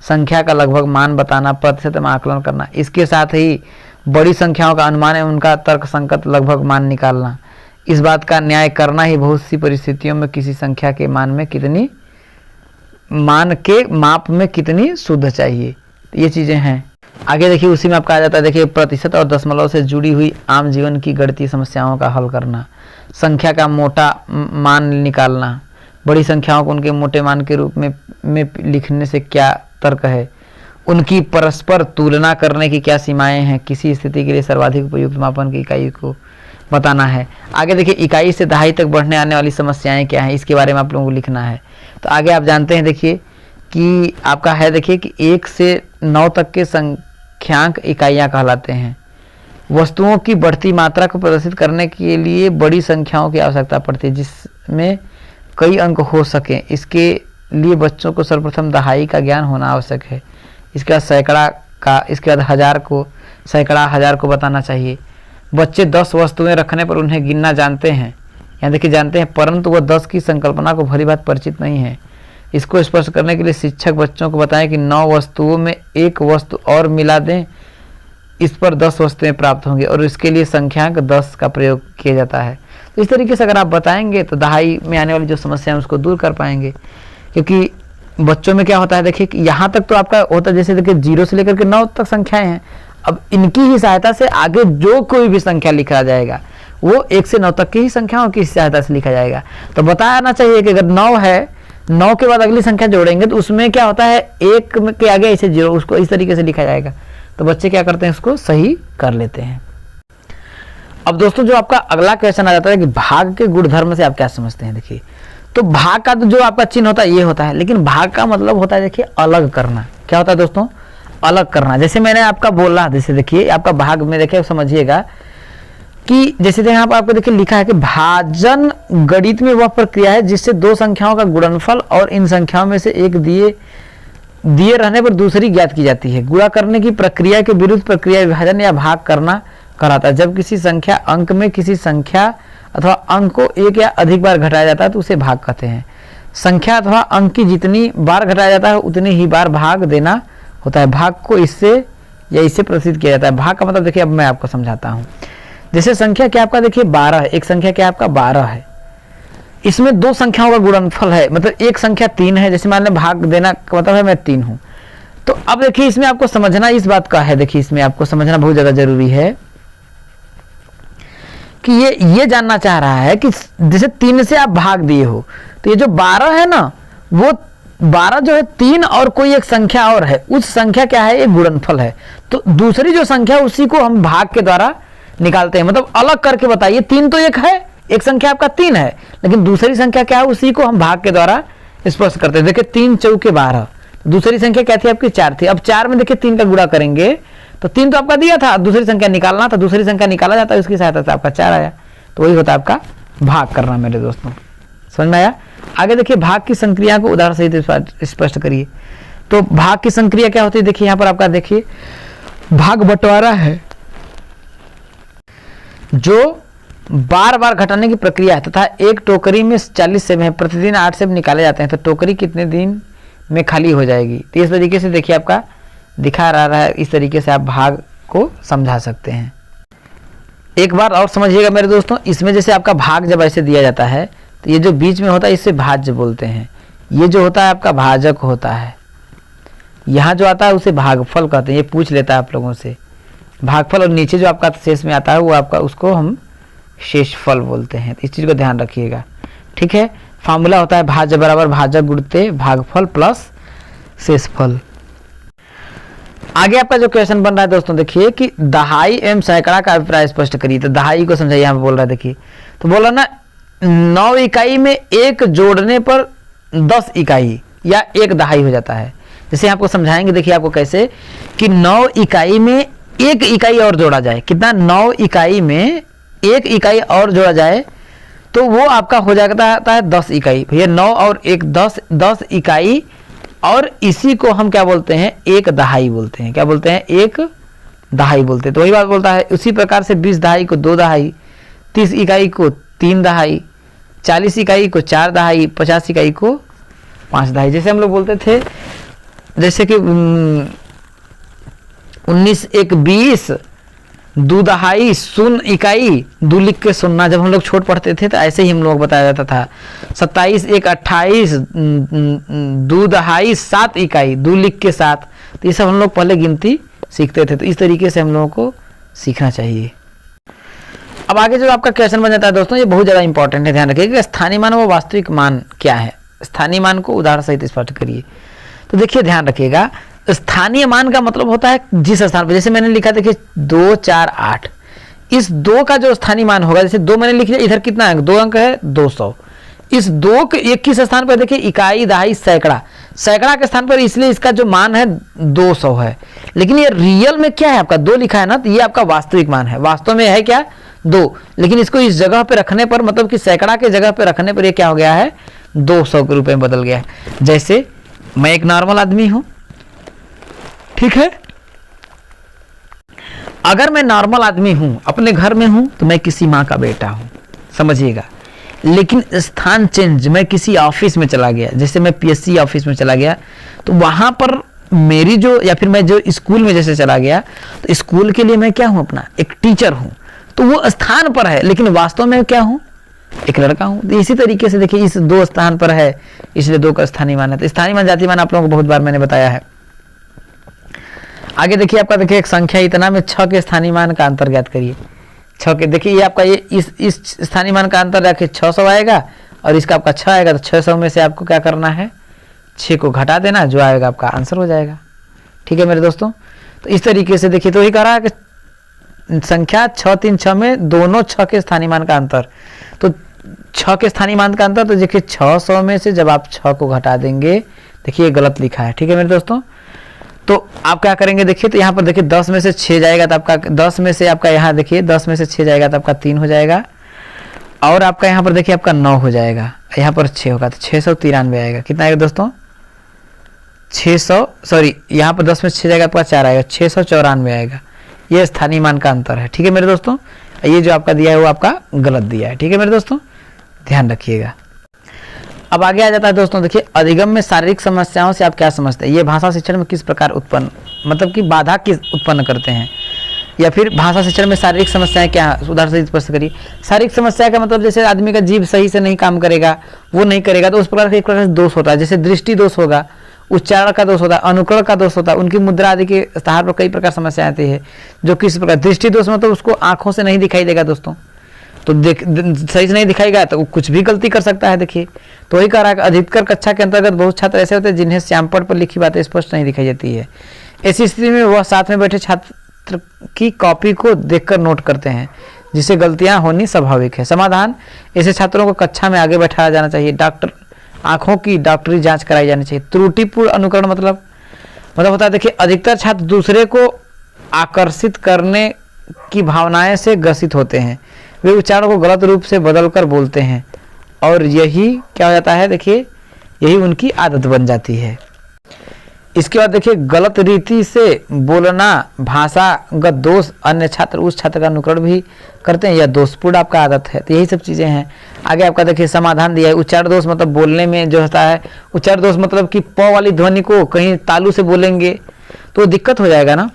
संख्या का लगभग मान बताना, प्रतिशत में आकलन करना। इसके साथ ही बड़ी संख्याओं का अनुमान एवं उनका तर्क संगत लगभग मान निकालना। इस बात का न्याय करना ही बहुत सी परिस्थितियों में किसी संख्या के मान के माप में कितनी शुद्ध चाहिए, ये चीजें हैं। आगे देखिए उसी में आपका आ जाता है, देखिए प्रतिशत और दशमलव से जुड़ी हुई आम जीवन की गणितीय समस्याओं का हल करना, संख्या का मोटा मान निकालना, बड़ी संख्याओं को उनके मोटे मान के रूप में लिखने से क्या तर्क है, उनकी परस्पर तुलना करने की क्या सीमाएं हैं, किसी स्थिति के लिए सर्वाधिक उपयुक्त मापन की इकाई को बताना है। आगे देखिए इकाई से दहाई तक बढ़ने आने वाली समस्याएं क्या हैं, इसके बारे में आप लोगों को लिखना है। तो आगे आप जानते हैं देखिए कि आपका है देखिए कि 1 से 9 तक के संख्यांक इकाइयां कहलाते हैं। वस्तुओं की बढ़ती मात्रा को प्रदर्शित करने के लिए बड़ी संख्याओं की आवश्यकता पड़ती है जिसमें कई अंक हो सकें। इसके लिए बच्चों को सर्वप्रथम दहाई का ज्ञान होना आवश्यक है। इसके बाद सैकड़ा का, इसके बाद हजार को, सैकड़ा हजार को बताना चाहिए। बच्चे 10 वस्तुएं रखने पर उन्हें गिनना जानते हैं, यहाँ देखिए जानते हैं, परंतु वह 10 की संकल्पना को भली बात परिचित नहीं है। इसको स्पष्ट करने के लिए शिक्षक बच्चों को बताएं कि 9 वस्तुओं में 1 वस्तु और मिला दें, इस पर 10 वस्तुएं प्राप्त होंगी और इसके लिए संख्यांक 10 का प्रयोग किया जाता है। तो इस तरीके से अगर आप बताएंगे तो दहाई में आने वाली जो समस्या है उसको दूर कर पाएंगे। क्योंकि बच्चों में क्या होता है देखिए कि यहाँ तक तो आपका होता है, जैसे देखिए 0 से लेकर के 9 तक संख्याएं हैं, अब इनकी ही सहायता से आगे जो कोई भी संख्या लिखा जाएगा वो 1 से 9 तक की ही संख्याओं की सहायता से लिखा जाएगा। तो बताना चाहिए कि अगर 9 है, 9 के बाद अगली संख्या जोड़ेंगे तो उसमें क्या होता है, 1 के आगे ऐसे 0, उसको इस तरीके से लिखा जाएगा। तो बच्चे क्या करते हैं, उसको सही कर लेते हैं। अब दोस्तों जो आपका अगला क्वेश्चन आ जाता है कि भाग के गुणधर्म से आप क्या समझते हैं। देखिए तो भाग का तो जो आपका चिन्ह होता है ये होता है, लेकिन भाग का मतलब होता है देखिए अलग करना। क्या होता है दोस्तों, अलग करना। जैसे मैंने आपका बोला, जैसे देखिए आपका भाग में देखिए समझिएगा कि जैसे यहाँ पर आपको देखिए लिखा है कि भाजन गणित में वह प्रक्रिया है जिससे 2 संख्याओं का गुणनफल और इन संख्याओं में से एक दिए रहने पर दूसरी ज्ञात की जाती है। गुणा करने की प्रक्रिया के विरुद्ध प्रक्रिया विभाजन या भाग करना कहलाता है। जब किसी संख्या अंक में किसी संख्या अथवा अंक को 1 या अधिक बार घटाया जाता है तो उसे भाग कहते हैं। संख्या अथवा अंक की जितनी बार घटाया जाता है उतनी ही बार भाग देना होता है। भाग को इससे या इससे प्रसिद्ध किया जाता है। भाग का मतलब देखिए अब मैं आपको समझाता हूँ। जैसे संख्या क्या आपका देखिए 12 है, एक संख्या क्या आपका 12 है, इसमें 2 संख्याओं का गुणनफल है, मतलब एक संख्या 3 है। जैसे मान लें भाग देना का मतलब है मैं 3 हूँ। तो अब देखिए इसमें आपको समझना इस बात का है, देखिए इसमें आपको समझना बहुत ज्यादा जरूरी है कि ये जानना चाह रहा है कि जैसे 3 से आप भाग दिए हो तो ये जो 12 है ना, वो 12 जो है 3 और कोई एक संख्या और है, उस संख्या क्या है, एक गुणनफल है। तो दूसरी जो संख्या उसी को हम भाग के द्वारा निकालते हैं, मतलब अलग करके बताइए। 3 तो एक है, एक संख्या आपका 3 है, लेकिन दूसरी संख्या क्या है उसी को हम भाग के द्वारा स्पष्ट करते हैं। देखिए 3 चौके 12, दूसरी संख्या क्या थी आपकी 4 थी। अब 4 में देखिए 3 का गुणा करेंगे तो 3 तो आपका दिया था, दूसरी संख्या निकालना था, दूसरी संख्या निकाला जाता है, उसकी सहायता से आपका 4 आया। तो वही होता है आपका भाग करना मेरे दोस्तों, समझ में आया। आगे देखिए भाग की संक्रिया को उदाहरण सहित स्पष्ट करिए। तो भाग की संक्रिया क्या होती है, देखिए यहाँ पर आपका देखिए भाग बंटवारा है जो बार बार घटाने की प्रक्रिया है तथा एक टोकरी में 40 सेब है, प्रतिदिन 8 सेब निकाले जाते हैं तो टोकरी कितने दिन में खाली हो जाएगी। तो इस तरीके से देखिए आपका दिखा रहा है, इस तरीके से आप भाग को समझा सकते हैं। एक बार और समझिएगा मेरे दोस्तों, इसमें जैसे आपका भाग जब ऐसे दिया जाता है तो ये जो बीच में होता है इससे भाज्य बोलते हैं, ये जो होता है आपका भाजक होता है, यहाँ जो आता है उसे भागफल कहते हैं। ये पूछ लेता है आप लोगों से, भागफल और नीचे जो आपका शेष में आता है वो आपका, उसको हम शेषफल बोलते हैं। इस चीज़ को ध्यान रखिएगा, ठीक है। फार्मूला होता है भाज्य बराबर भाजक गुणते भागफल प्लस शेषफल। आगे आपका जो क्वेश्चन बन रहा है दोस्तों, देखिए कि दहाई एवं सैकड़ा का अभिप्राय स्पष्ट करिए। तो दहाई को समझाइए, यहाँ पे बोल रहा है, देखिए तो बोला ना 9 इकाई में 1 जोड़ने पर 10 इकाई या 1 दहाई हो जाता है। जैसे आपको समझाएंगे, देखिए आपको कैसे, कि 9 इकाई में 1 इकाई और जोड़ा जाए। कितना? 9 इकाई में 1 इकाई और जोड़ा जाए तो वो आपका हो जाता है 10 इकाई। भैया 9 और 1 10 इकाई, और इसी को हम क्या बोलते हैं? 1 दहाई बोलते हैं। क्या बोलते हैं? 1 दहाई बोलते हैं। तो वही बात बोलता है, उसी प्रकार से 20 दहाई को 2 दहाई, 30 इकाई को 3 दहाई, 40 इकाई को 4 दहाई, 50 इकाई को 5 दहाई। जैसे हम लोग बोलते थे, जैसे कि 19 1 20, 2 दहाई 0 इकाई, 2 लिख के सुनना। जब हम लोग छोट पढ़ते थे तो ऐसे ही हम लोग बताया जाता था। 27 1 28, 2 दहाई 7 इकाई, 2 लिख के 7। तो ये सब हम लोग पहले गिनती सीखते थे। तो इस तरीके से हम लोगों को सीखना चाहिए। अब आगे जो आपका क्वेश्चन बन जाता है दोस्तों, ये बहुत ज़्यादा इंपॉर्टेंट है, ध्यान रखिएगा। स्थानीय मान व वास्तविक मान क्या है? स्थानीय मान को उदाहरण सहित स्पष्ट करिए। तो देखिए ध्यान रखिएगा, स्थानीय मान का मतलब होता है जिस स्थान पर, जैसे मैंने लिखा, देखिए 2 4 8, इस 2 का जो स्थानीय मान होगा, जैसे 2 मैंने लिख लिया, इधर कितना है? 2 अंक है, 200। इस 2 के 21 स्थान पर देखिए इकाई दहाई सैकड़ा, सैकड़ा के स्थान पर, इसलिए इसका जो मान है 200 है। लेकिन ये रियल में क्या है? आपका 2 लिखा है ना, तो ये आपका वास्तविक मान है। वास्तव में है क्या? 2, लेकिन इसको इस जगह पे रखने पर, मतलब कि सैकड़ा के जगह पे रखने पर ये क्या हो गया है? 200 के रूप में बदल गया है। जैसे मैं एक नॉर्मल आदमी हूं, ठीक है। अगर मैं नॉर्मल आदमी हूं, अपने घर में हूं, तो मैं किसी माँ का बेटा हूं, समझिएगा। लेकिन स्थान चेंज, मैं किसी ऑफिस में चला गया, जैसे मैं पीएससी ऑफिस में चला गया, तो वहां पर मेरी जो, या फिर मैं जो स्कूल में जैसे चला गया, तो स्कूल के लिए मैं क्या हूं? अपना एक टीचर हूं। तो वो स्थान पर है, लेकिन वास्तव में क्या हूं? एक लड़का हूं। तो इसी तरीके से देखिए, इस 2 स्थान पर है, इसलिए 2 का स्थानीय मान है। तो स्थानीय मान जातीय मान आप लोगों को बहुत बार मैंने बताया है। आगे देखिए आपका, देखिए एक संख्या इतना में 6 के स्थानीय मान का अंतर ज्ञात करिए। 6 के, देखिए ये आपका, ये इस स्थानीय मान का अंतर रखे 600 आएगा, और इसका आपका 6 आएगा। तो 600 में से आपको क्या करना है? 6 को घटा देना, जो आएगा आपका आंसर हो जाएगा। ठीक है मेरे दोस्तों। तो इस तरीके से देखिए, तो वही कह रहा है कि संख्या 6 3 6 में दोनों 6 के स्थानीय मान का अंतर। तो 6 के स्थानीय मान का अंतर, तो देखिए 600 में से जब आप 6 को घटा देंगे, देखिए गलत लिखा है। ठीक है मेरे दोस्तों। तो आप क्या करेंगे? देखिए, तो यहाँ पर देखिए 10 में से 6 जाएगा, तो आपका 10 में से आपका, यहाँ देखिए 10 में से 6 जाएगा तो आपका 3 हो जाएगा, और आपका यहाँ पर देखिए आपका 9 हो जाएगा, यहाँ पर 6 होगा, तो 693 आएगा। कितना आएगा दोस्तों? 600, सॉरी, यहाँ पर 10 में 6 जाएगा, आपका 4 आएगा, 694 आएगा। ये स्थानीय मान का अंतर है। ठीक है मेरे दोस्तों। ये जो आपका दिया है वो आपका गलत दिया है। ठीक है मेरे दोस्तों, ध्यान रखिएगा। अब आगे आ जाता है दोस्तों, देखिए अधिगम में शारीरिक समस्याओं से आप क्या समझते हैं? ये भाषा शिक्षण में किस प्रकार उत्पन्न, मतलब कि बाधा किस उत्पन्न करते हैं, या फिर भाषा शिक्षण में शारीरिक समस्याएं क्या? उदाहरण से स्पष्ट करिए। शारीरिक समस्या का मतलब, जैसे आदमी का जीभ सही से नहीं काम करेगा, वो नहीं करेगा, तो उस प्रकार का एक प्रकार से दोष होता है। जैसे दृष्टि दोष होगा, उच्चारण का दोष होता है, अनुकरण का दोष होता है, उनकी मुद्रा आदि के आधार पर कई प्रकार समस्या आती है। जो किस प्रकार दृष्टि दोष, मतलब उसको आंखों से नहीं दिखाई देगा दोस्तों, तो सही से नहीं दिखाएगा तो कुछ भी गलती कर सकता है। देखिए, तो वही कह रहा है कि अधिकतर कक्षा के अंतर्गत बहुत छात्र ऐसे होते हैं जिन्हें श्यामपट पर लिखी बातें स्पष्ट नहीं दिखाई देती है। ऐसी स्थिति में वह साथ में बैठे छात्र की कॉपी को देखकर नोट करते हैं, जिससे गलतियां होनी स्वाभाविक है। समाधान, ऐसे छात्रों को कक्षा में आगे बैठाया जाना चाहिए। डॉक्टर, आंखों की डॉक्टरी जांच कराई जानी चाहिए। त्रुटिपूर्ण अनुकरण मतलब होता है, देखिए अधिकतर छात्र दूसरे को आकर्षित करने की भावनाएं से ग्रसित होते हैं। वे उच्चारण को गलत रूप से बदलकर बोलते हैं, और यही क्या हो जाता है? देखिए, यही उनकी आदत बन जाती है। इसके बाद देखिए, गलत रीति से बोलना, भाषागत दोष, अन्य छात्र उस छात्र का अनुकरण भी करते हैं, यह दोषपूर्ण आपका आदत है। तो यही सब चीज़ें हैं। आगे आपका देखिए समाधान दिया है। उच्चारण दोष मतलब बोलने में जो होता है, उच्चारण दोष मतलब कि प वाली ध्वनि को कहीं तालु से बोलेंगे तो दिक्कत हो जाएगा ना।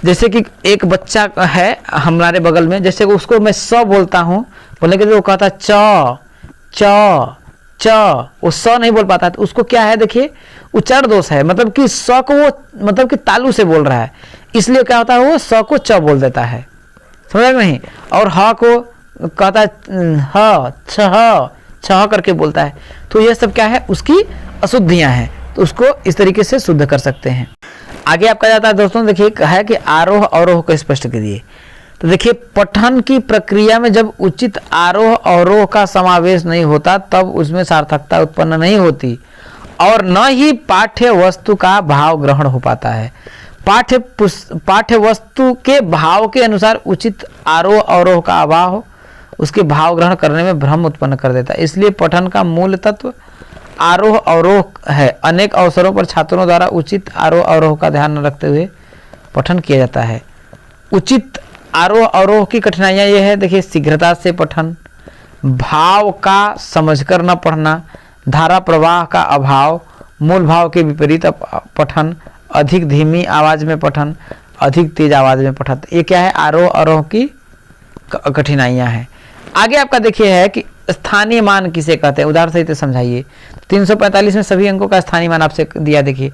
जैसे कि एक बच्चा है हमारे बगल में, जैसे उसको मैं स बोलता हूँ, बोलने के लिए वो कहता है च च च, वो स नहीं बोल पाता, तो उसको क्या है? देखिए उच्चारण दोष है, मतलब कि स को वो मतलब कि तालु से बोल रहा है। इसलिए क्या होता है, वो स को च बोल देता है, समझ नहीं, और ह को कहता है ह छह करके बोलता है। तो ये सब क्या है, उसकी अशुद्धियां हैं, तो उसको इस तरीके से शुद्ध कर सकते हैं। आगे आपका जाता है दोस्तों, देखिए है कि आरोह अवरोह को स्पष्ट करिए। तो देखिए पठन की प्रक्रिया में जब उचित आरोह अवरोह का समावेश नहीं होता तब उसमें सार्थकता उत्पन्न नहीं होती और न ही पाठ्य वस्तु का भाव ग्रहण हो पाता है। पाठ्य वस्तु के भाव के अनुसार उचित आरोह अवरोह का अभाव उसके भाव ग्रहण करने में भ्रम उत्पन्न कर देता है। इसलिए पठन का मूल तत्व आरोह अवरोह है। अनेक अवसरों पर छात्रों द्वारा उचित आरोह अवरोह का ध्यान न रखते हुए पठन किया जाता है। उचित आरोह अवरोह की कठिनाइयाँ ये है, देखिए शीघ्रता से पठन, भाव का समझकर न पढ़ना, धारा प्रवाह का अभाव, मूल भाव के विपरीत पठन, अधिक धीमी आवाज में पठन, अधिक तेज आवाज में पठन। ये क्या है, आरोह अवरोह की कठिनाइयाँ हैं। आगे आपका देखिए है कि स्थानीय मान किसे कहते हैं, उदाहरण सहित समझाइए। 345 में सभी अंकों का स्थानीय मान आपसे दिया, देखिए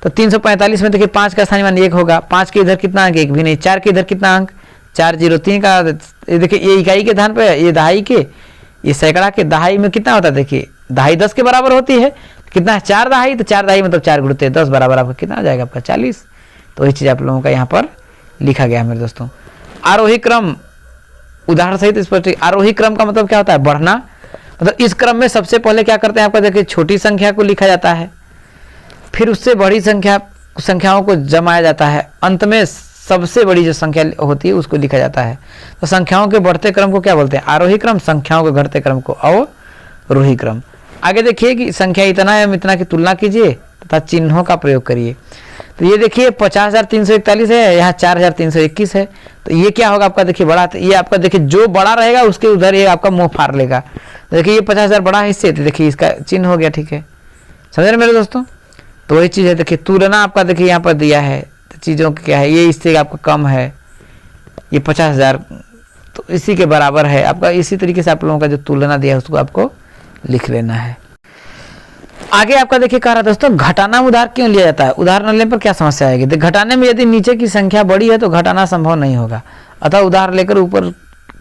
तो 345 में देखिए 5 का स्थानीय मान 1 होगा, 5 के इधर कितना अंक, 1 भी नहीं, 4 के इधर कितना अंक 4, 0, 3 का, देखिए ये इकाई के स्थान पे, ये दहाई के, ये सैकड़ा के, दहाई में कितना होता है, देखिए दहाई 10 के बराबर होती है, कितना है 4 दहाई, तो 4 दहाई मतलब 4 गुणित 10 बराबर आपका कितना आ जाएगा, आपका 40। तो ये चीज़ आप लोगों का यहाँ पर लिखा गया है मेरे दोस्तों। आरोही क्रम उदाहरण सहित स्पष्ट। आरोही क्रम का मतलब क्या होता है, बढ़ना, मतलब इस क्रम में सबसे पहले क्या करते हैं आपका, देखिए छोटी संख्या को लिखा जाता है, फिर उससे बड़ी संख्याओं को जमाया जाता है, अंत में सबसे बड़ी जो संख्या होती है उसको लिखा जाता है। तो संख्याओं के बढ़ते क्रम को क्या बोलते हैं, आरोही क्रम, संख्याओं के घटते क्रम को अवरोही क्रम। आगे देखिए कि संख्या इतना एवं इतना की तुलना कीजिए तथा चिन्हों का प्रयोग करिए। तो ये देखिए 50,341 है, यहाँ 4,321 है, तो ये क्या होगा आपका, देखिए बड़ा, ये आपका देखिए जो बड़ा रहेगा उसके उधर ये आपका मुंह फाड़ लेगा। देखिए ये 50,000 बड़ा है इससे, तो देखिए इसका चिन्ह हो गया, ठीक है, समझ रहे मेरे दोस्तों। तो वही चीज़ है, देखिए तुलना आपका देखिए यहाँ पर दिया है, तो चीज़ों की क्या है, ये इससे आपका कम है, ये 50,000 तो इसी के बराबर है आपका। इसी तरीके से आप लोगों का जो तुलना दिया है उसको आपको लिख लेना है। आगे आपका देखिए कह रहा दोस्तों, घटाना उधार क्यों लिया जाता है, उधार न लेने पर क्या समस्या आएगी। तो घटाने में यदि नीचे की संख्या बड़ी है तो घटाना संभव नहीं होगा, अतः उधार लेकर ऊपर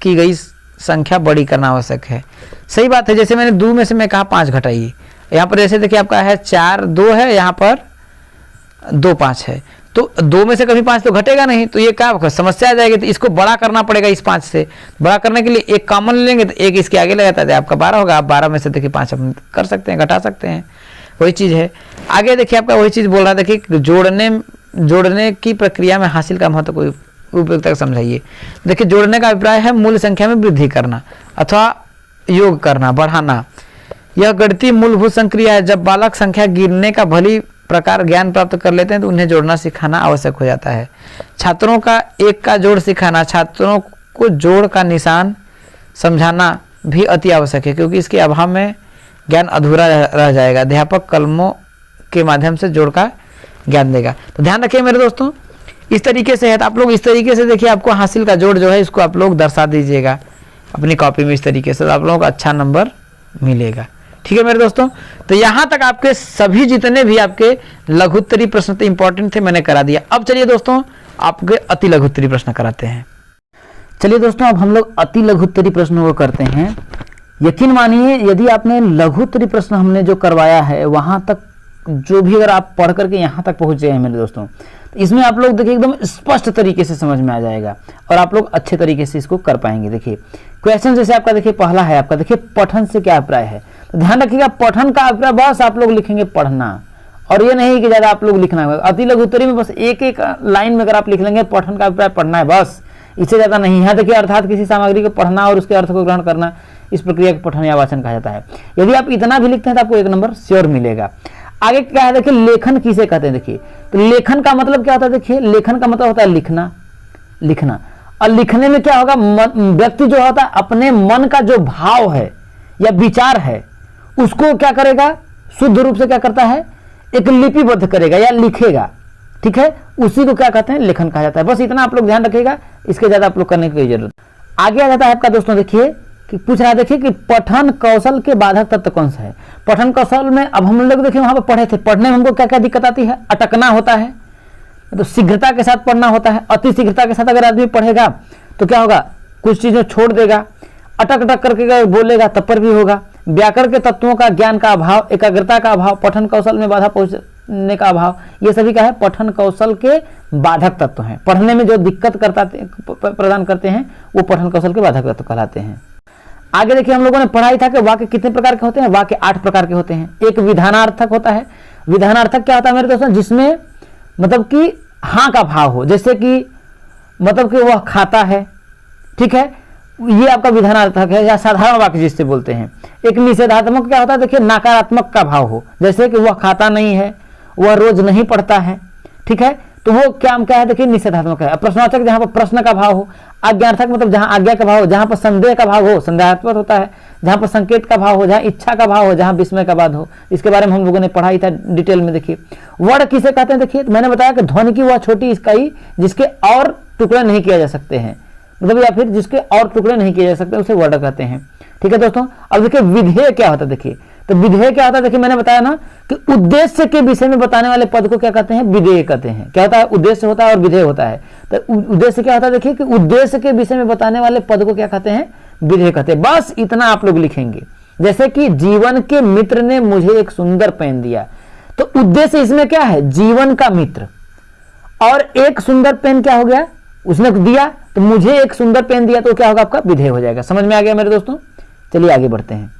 की गई संख्या बड़ी करना आवश्यक है। सही बात है, जैसे मैंने 2 में से मैं कहा 5 घटाइए, यहाँ पर जैसे देखिए आपका है 4 2 है, यहाँ पर 2 5 है, तो 2 में से कभी 5 तो घटेगा नहीं, तो ये क्या समस्या आ जाएगी। तो इसको बड़ा करना पड़ेगा, इस 5 से बड़ा करने के लिए एक कॉमन लेंगे तो एक इसके आगे लगाता है, आपका 12 होगा। आप 12 में से देखिए 5 अपन कर सकते हैं, घटा सकते हैं, वही चीज़ है। आगे देखिए आपका वही चीज़ बोल रहा था कि जोड़ने की प्रक्रिया में हासिल का महत्व कोई उपयोगिता समझाइए। देखिए जोड़ने का अभिप्राय है मूल संख्या में वृद्धि करना अथवा योग करना, बढ़ाना। यह गणितीय मूलभूत संक्रिया है। जब बालक संख्या गिनने का भली प्रकार ज्ञान प्राप्त कर लेते हैं तो उन्हें जोड़ना सिखाना आवश्यक हो जाता है। छात्रों का एक का जोड़ सिखाना, छात्रों को जोड़ का निशान समझाना भी अति आवश्यक है, क्योंकि इसके अभाव में ज्ञान अधूरा रह जाएगा। अध्यापक कलमों के माध्यम से जोड़ का ज्ञान देगा। तो ध्यान रखिए मेरे दोस्तों, इस तरीके से है, तो आप लोग इस तरीके से देखिए, आपको हासिल का जोड़ जो है इसको आप लोग दर्शा दीजिएगा अपनी कॉपी में, इस तरीके से तो आप लोगों को अच्छा नंबर मिलेगा। ठीक है मेरे दोस्तों, तो यहाँ तक आपके सभी जितने भी आपके लघुत्तरी प्रश्न थे इंपॉर्टेंट थे मैंने करा दिया। अब चलिए दोस्तों आपके अति लघुत्तरी प्रश्न कराते हैं। चलिए दोस्तों अब हम लोग अति लघुत्तरी प्रश्नों को करते हैं। यकीन मानिए यदि आपने लघुत्तरी प्रश्न हमने जो करवाया है वहां तक जो भी अगर आप पढ़ करके यहाँ तक पहुंचे हैं मेरे दोस्तों, तो इसमें आप लोग देखिए एकदम स्पष्ट तरीके से समझ में आ जाएगा और आप लोग अच्छे तरीके से इसको कर पाएंगे। देखिए क्वेश्चन जैसे आपका देखिए पहला है आपका, देखिए पठन से क्या अभिप्राय है, तो ध्यान रखिएगा पठन का अभिप्राय बस आप लोग लिखेंगे पढ़ना, और ये नहीं कि ज्यादा आप लोग लिखना है। अति लघुत्तरी में बस एक एक लाइन में अगर आप लिख लेंगे पठन का अभिप्राय पढ़ना है, बस इससे ज्यादा नहीं है। देखिए अर्थात किसी सामग्री को पढ़ना और उसके अर्थ को ग्रहण करना, इस प्रक्रिया को पठन या वाचन कहा जाता है। यदि आप इतना भी लिखते हैं तो आपको 1 नंबर श्योर मिलेगा। आगे क्या है देखिए, लेखन किसे कहते हैं। देखिए तो लेखन का मतलब क्या होता है, देखिए लेखन का मतलब होता है लिखना, लिखना। और लिखने में क्या होगा, व्यक्ति जो होता है अपने मन का जो भाव है या विचार है उसको क्या करेगा, शुद्ध रूप से क्या करता है, एक लिपिबद्ध करेगा या लिखेगा। ठीक है, उसी को क्या कहते हैं, लेखन कहा जाता है। बस इतना आप लोग ध्यान रखिएगा, इसके ज्यादा आप लोग करने की जरूरत। आगे आ जाता है आपका दोस्तों, देखिए कि पूछ रहा है, देखिए कि पठन कौशल के बाधक तत्व कौन सा है। पठन कौशल में अब हम लोग देखिए वहां पर पढ़े थे, पढ़ने में हमको क्या क्या दिक्कत आती है, अटकना होता है, तो शीघ्रता के साथ पढ़ना होता है। अति शीघ्रता के साथ अगर आदमी पढ़ेगा तो क्या होगा, कुछ चीजें छोड़ देगा, अटक अटक करके बोलेगा तब पर भी होगा। व्याकरण के तत्वों का ज्ञान का अभाव, एकाग्रता का अभाव, पठन कौशल में बाधा पहुंचने का अभाव, ये सभी क्या है, पठन कौशल के बाधक तत्व हैं। पढ़ने में जो दिक्कत प्रदान करते हैं वो पठन कौशल के बाधक तत्व कहलाते हैं। आगे देखिए, हम लोगों ने पढ़ाई था कि वाक्य कितने प्रकार के होते हैं। वाक्य 8 प्रकार के होते हैं। एक विधानार्थक होता है। विधानार्थक क्या होता है मेरे दोस्तों, जिसमें मतलब कि हाँ का भाव हो, जैसे कि मतलब कि वह खाता है, ठीक है, ये आपका विधानार्थक है, या साधारण वाक्य जिससे बोलते हैं। एक निषेधात्मक क्या होता है, देखिए नकारात्मक का भाव हो, जैसे कि वह खाता नहीं है, वह रोज नहीं पढ़ता है, ठीक है, तो वो क्या है, देखिए निषेधात्मक है। प्रश्नवाचक जहां पर प्रश्न का भाव हो। आज्ञार्थक मतलब जहां आज्ञा का भाव हो, जहां पर संदेह का भाव हो, संदेहात्मक होता है। जहां पर संकेत का भाव हो, जहां इच्छा का भाव हो, जहां विस्मय का भाव हो, इसके बारे में हम लोगों ने पढ़ाई था डिटेल में। देखिए वर्ण किसे कहते हैं, देखिए मैंने बताया कि ध्वनि की वह छोटी इकाई जिसके और टुकड़े नहीं किए जा सकते हैं, मतलब या फिर जिसके और टुकड़े नहीं किए जा सकते, उसे वर्ण कहते हैं। ठीक है दोस्तों, अब देखिए विधेय क्या होता है। देखिए तो विधेय क्या होता है, देखिए मैंने बताया ना कि उद्देश्य के विषय में बताने वाले पद को क्या कहते हैं, विधेय कहते हैं। क्या होता है, उद्देश्य होता है और विधेय होता है। तो उद्देश्य क्या होता है, देखिए कि उद्देश्य के विषय में बताने वाले पद को क्या कहते हैं, विधेय कहते हैं। बस इतना आप लोग लिखेंगे। जैसे कि जीवन के मित्र ने मुझे एक सुंदर पेन दिया, तो उद्देश्य इसमें क्या है, जीवन का मित्र, और एक सुंदर पेन क्या हो गया, उसने दिया, तो मुझे एक सुंदर पेन दिया, तो क्या होगा, आपका विधेय हो जाएगा। समझ में आ गया मेरे दोस्तों। चलिए आगे बढ़ते हैं।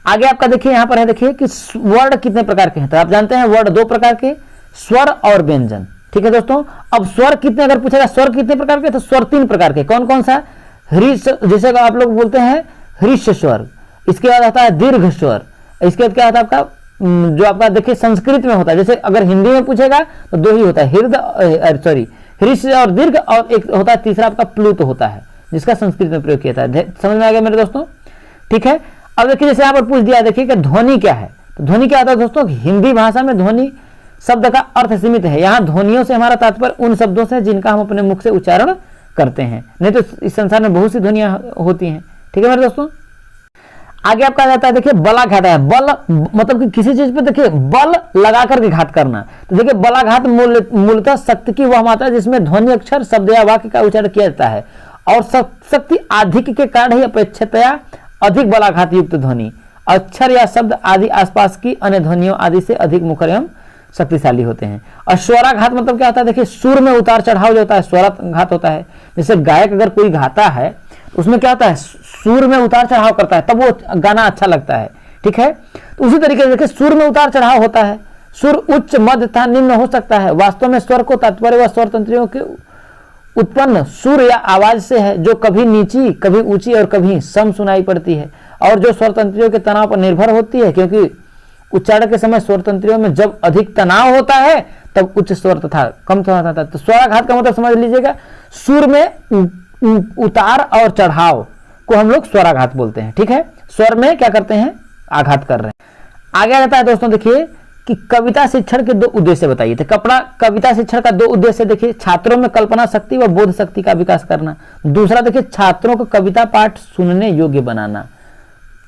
आगे आपका देखिए यहां पर है, देखिए कि वर्ण कितने प्रकार के हैं। तो आप जानते हैं वर्ण 2 प्रकार के, स्वर और व्यंजन। ठीक है दोस्तों, अब स्वर कितने, अगर पूछेगा स्वर कितने प्रकार के, तो स्वर 3 प्रकार के। कौन कौन सा, जैसे आप लोग बोलते हैं हृष्य स्वर, इसके बाद आता है दीर्घ स्वर, इसके बाद क्या होता है आपका, जो आपका देखिए संस्कृत में होता है, जैसे अगर हिंदी में पूछेगा तो 2 ही होता है, हृष्य और दीर्घ, और एक होता है तीसरा आपका प्लुत होता है, जिसका संस्कृत में प्रयोग किया था। समझ में आ गया मेरे दोस्तों। ठीक है, अब देखिए जैसे यहाँ पर पूछ दिया, देखिए कि ध्वनि क्या है। तो ध्वनि क्या होता है दोस्तों, हिंदी भाषा में ध्वनि शब्द का अर्थ सीमित है। यहाँ ध्वनियों से हमारा तात्पर्य उन शब्दों से जिनका हम अपने मुख से उच्चारण करते हैं, नहीं तो इस संसार में बहुत सी ध्वनियां होती हैं। ठीक है मेरे दोस्तों। आगे आपका आ जाता है, देखिए बलाघात है। बल मतलब कि किसी चीज पे देखिए बल लगा करके घात करना। तो देखिए बलाघात मूलतः शक्ति की वह मात्रा जिसमें ध्वनि अक्षर शब्द या वाक्य का उच्चारण किया जाता है, और शक्ति अधिक के कारण ही अपेक्षितया अधिक बलाघात युक्त ध्वनि अक्षर या शब्द आदि आसपास की अन्य ध्वनियों आदि से अधिक मुखर एवं शक्तिशाली होते हैं। और स्वराघात मतलब क्या होता है, देखिए सुर में उतार चढ़ाव जो होता है स्वराघात होता है। जैसे गायक अगर कोई गाता है उसमें क्या होता है, सुर में उतार चढ़ाव करता है, तब वो गाना अच्छा लगता है। ठीक है, तो उसी तरीके से देखिए सुर में उतार चढ़ाव होता है। सुर उच्च मध्य तथा निम्न हो सकता है। वास्तव में स्वर को तात्पर्य व स्वर तंत्रियों के उत्पन्न सुर या आवाज से है, जो कभी नीची कभी ऊंची और कभी सम सुनाई पड़ती है, और जो स्वर तंत्रियों के तनाव पर निर्भर होती है, क्योंकि उच्चारण के समय स्वर तंत्रियों में जब अधिक तनाव होता है तब उच्च स्वर तथा कम स्वर होता है। तो स्वराघात का मतलब समझ लीजिएगा, सुर में उतार और चढ़ाव को हम लोग स्वराघात बोलते हैं। ठीक है, स्वर में क्या करते हैं, आघात कर रहे हैं। आगे आ जाता है दोस्तों, देखिए कि कविता शिक्षण के 2 उद्देश्य बताइए। तो कविता शिक्षण का 2 उद्देश्य देखिए, छात्रों में कल्पना शक्ति व बोध शक्ति का विकास करना। दूसरा देखिए छात्रों को कविता पाठ सुनने योग्य बनाना।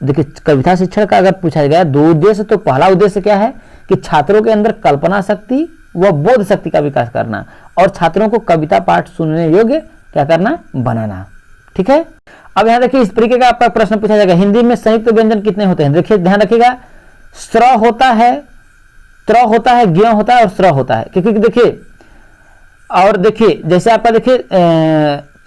देखिए कविता शिक्षण का अगर पूछा गया 2 उद्देश्य, तो पहला उद्देश्य क्या है कि छात्रों के अंदर कल्पना शक्ति व बोध शक्ति का विकास करना, और छात्रों को कविता पाठ सुनने योग्य क्या करना, बनाना। ठीक है, अब यहाँ देखिए इस तरीके का आपका प्रश्न पूछा जाएगा, हिंदी में संयुक्त व्यंजन कितने होते हैं। देखिए ध्यान रखिएगा, स्र होता है, त्र होता है, ज्ञ होता है और स्र होता है। क्योंकि देखिए, और देखिए जैसे आपका देखिए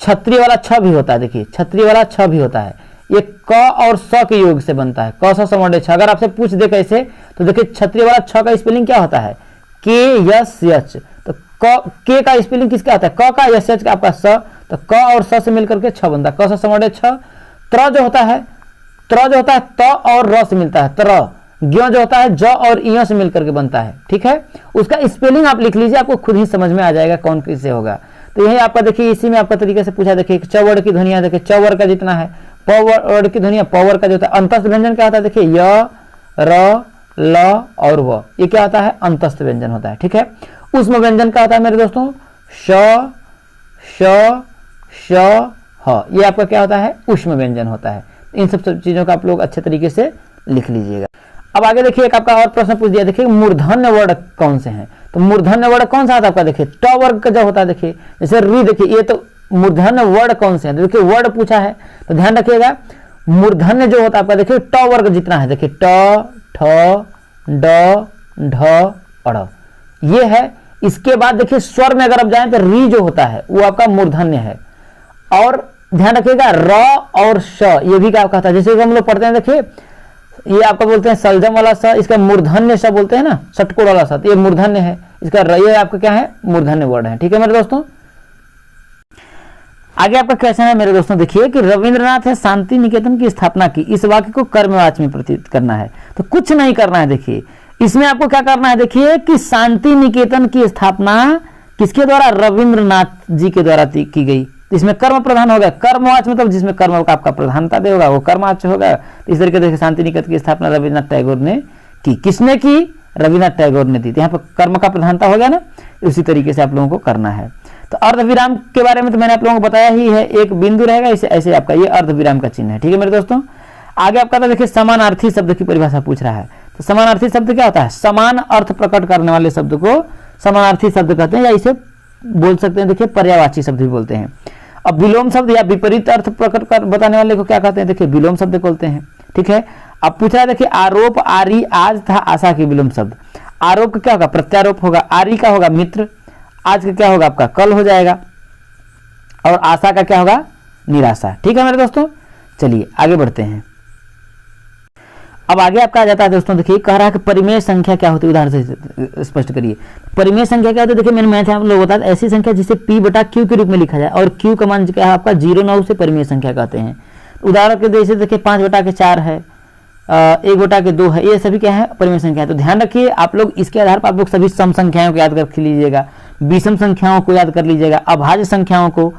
छत्री वाला छ भी होता है। देखिए छत्री वाला छ भी होता है, ये क और स के योग से बनता है, क स समर्थ छ। अगर आपसे पूछ दे कैसे, तो देखिए छत्री वाला छ का स्पेलिंग क्या होता है, के यस यच। तो के का स्पेलिंग किसका होता है, क का यस यच का आपका स, तो क और स से मिलकर के छ बनता है, क स समर्थ छ। त्र जो होता है त और र से मिलता है त्र। ज्ञ जो होता है ज और इय से मिलकर के बनता है। ठीक है, उसका स्पेलिंग आप लिख लीजिए, आपको खुद ही समझ में आ जाएगा कौन किससे होगा। तो यही आपका देखिए इसी में आपका तरीके से पूछा। देखिए च वर्ड की ध्वनिया, देखिए च वर्ड का जितना है, प वर्ड की ध्वनिया, प वर्ड का जो होता है। अंतस्थ व्यंजन क्या होता है, देखिए य र ल और व, ये क्या होता है, अंतस्थ व्यंजन होता है। ठीक है, उष्म व्यंजन क्या होता है मेरे दोस्तों, श श श ह, ये आपका क्या होता है, उष्म व्यंजन होता है। इन सब चीजों का आप लोग अच्छे तरीके से लिख लीजिएगा। अब आगे देखिए एक आपका और प्रश्न पूछ दिया, देखिए मूर्धन्य वर्ड कौन से हैं। तो मूर्धन्य वर्ण कौन सा आता है आपका, देखिए ट वर्ग का जो होता है, देखिए जैसे री, देखिए ये तो मूर्धन्य वर्ण कौन से हैं, देखिए वर्ण पूछा है तो ध्यान रखिएगा मूर्धन्य जो होता है आपका देखिए ट वर्ग जितना है, देखिए ट ठ ड ढ अड़, ये है। इसके बाद देखिए स्वर में अगर आप जाएं तो री जो होता है वो आपका मूर्धन्य है। और ध्यान रखिएगा र और श ये भी क्या कहता है, जैसे कि हम लोग पढ़ते हैं, देखिए ये आपका बोलते हैं सलजम वाला स, इसका मूर्धन्य स बोलते हैं ना, षटकोण वाला स, ये मूर्धन्य है, इसका र ये आपका क्या है, मूर्धन्य वर्ण है। ठीक है मेरे दोस्तों, आगे आपका क्वेश्चन है मेरे दोस्तों, देखिए कि रविंद्रनाथ ने शांति निकेतन की स्थापना की, इस वाक्य को कर्मवाची में प्रतीत करना है। तो कुछ नहीं करना है, देखिए इसमें आपको क्या करना है, देखिए कि शांति निकेतन की स्थापना किसके द्वारा, रविंद्रनाथ जी के द्वारा की गई। इसमें कर्म प्रधान होगा, कर्मवाच्य मतलब जिसमें कर्म का आपका प्रधानता दे होगा वो कर्मवाच्य होगा। इस तरीके से शांति निकेतन की स्थापना रविन्द्रनाथ टैगोर ने की। किसने की, रविन्द्रनाथ टैगोर ने दी। यहाँ पर कर्म का प्रधानता हो गया ना, उसी तरीके से आप लोगों को करना है। तो अर्धविराम के बारे में तो मैंने आप लोगों को बताया ही है, एक बिंदु रहेगा इसे ऐसे आपका ये अर्धविराम का चिन्ह है। ठीक है मेरे दोस्तों, आगे आपका था देखिए समानार्थी शब्द की परिभाषा पूछ रहा है। तो समानार्थी शब्द क्या होता है, समान अर्थ प्रकट करने वाले शब्द को समानार्थी शब्द कहते हैं, या इसे बोल सकते हैं देखिए पर्यायवाची शब्द भी बोलते हैं। अब विलोम शब्द या विपरीत अर्थ प्रकट कर बताने वाले को क्या कहते हैं, देखिए विलोम शब्द बोलते हैं। ठीक है, अब पूछ रहा है देखिए आरोप, आरी, आज तथा आशा के विलोम शब्द। आरोप का क्या होगा, प्रत्यारोप होगा। आरी का होगा मित्र, आज का क्या होगा आपका कल हो जाएगा, और आशा का क्या होगा, निराशा। ठीक है मेरे दोस्तों, चलिए आगे बढ़ते हैं। अब आगे आपका आ जाता है दोस्तों, देखिए कह रहा है कि परिमेय संख्या क्या होती है, उदाहरण से स्पष्ट करिए। परिमेय संख्या क्या होती है, देखिए मैंने मैथ आप लोग बता दें, ऐसी संख्या जिसे p बटा q के रूप में लिखा जाए और q का मान क्या है आपका 0 से परिमेय संख्या कहते हैं। उदाहरण के जैसे देखिए 5 बटा के 4 है, 1 बटा के 2 है, ये सभी क्या है, परिमेय संख्या है। तो ध्यान रखिए आप लोग इसके आधार पर आप लोग सभी सम संख्याओं को याद कर लीजिएगा, विषम संख्याओं को याद कर लीजिएगा, अभाज्य संख्याओं को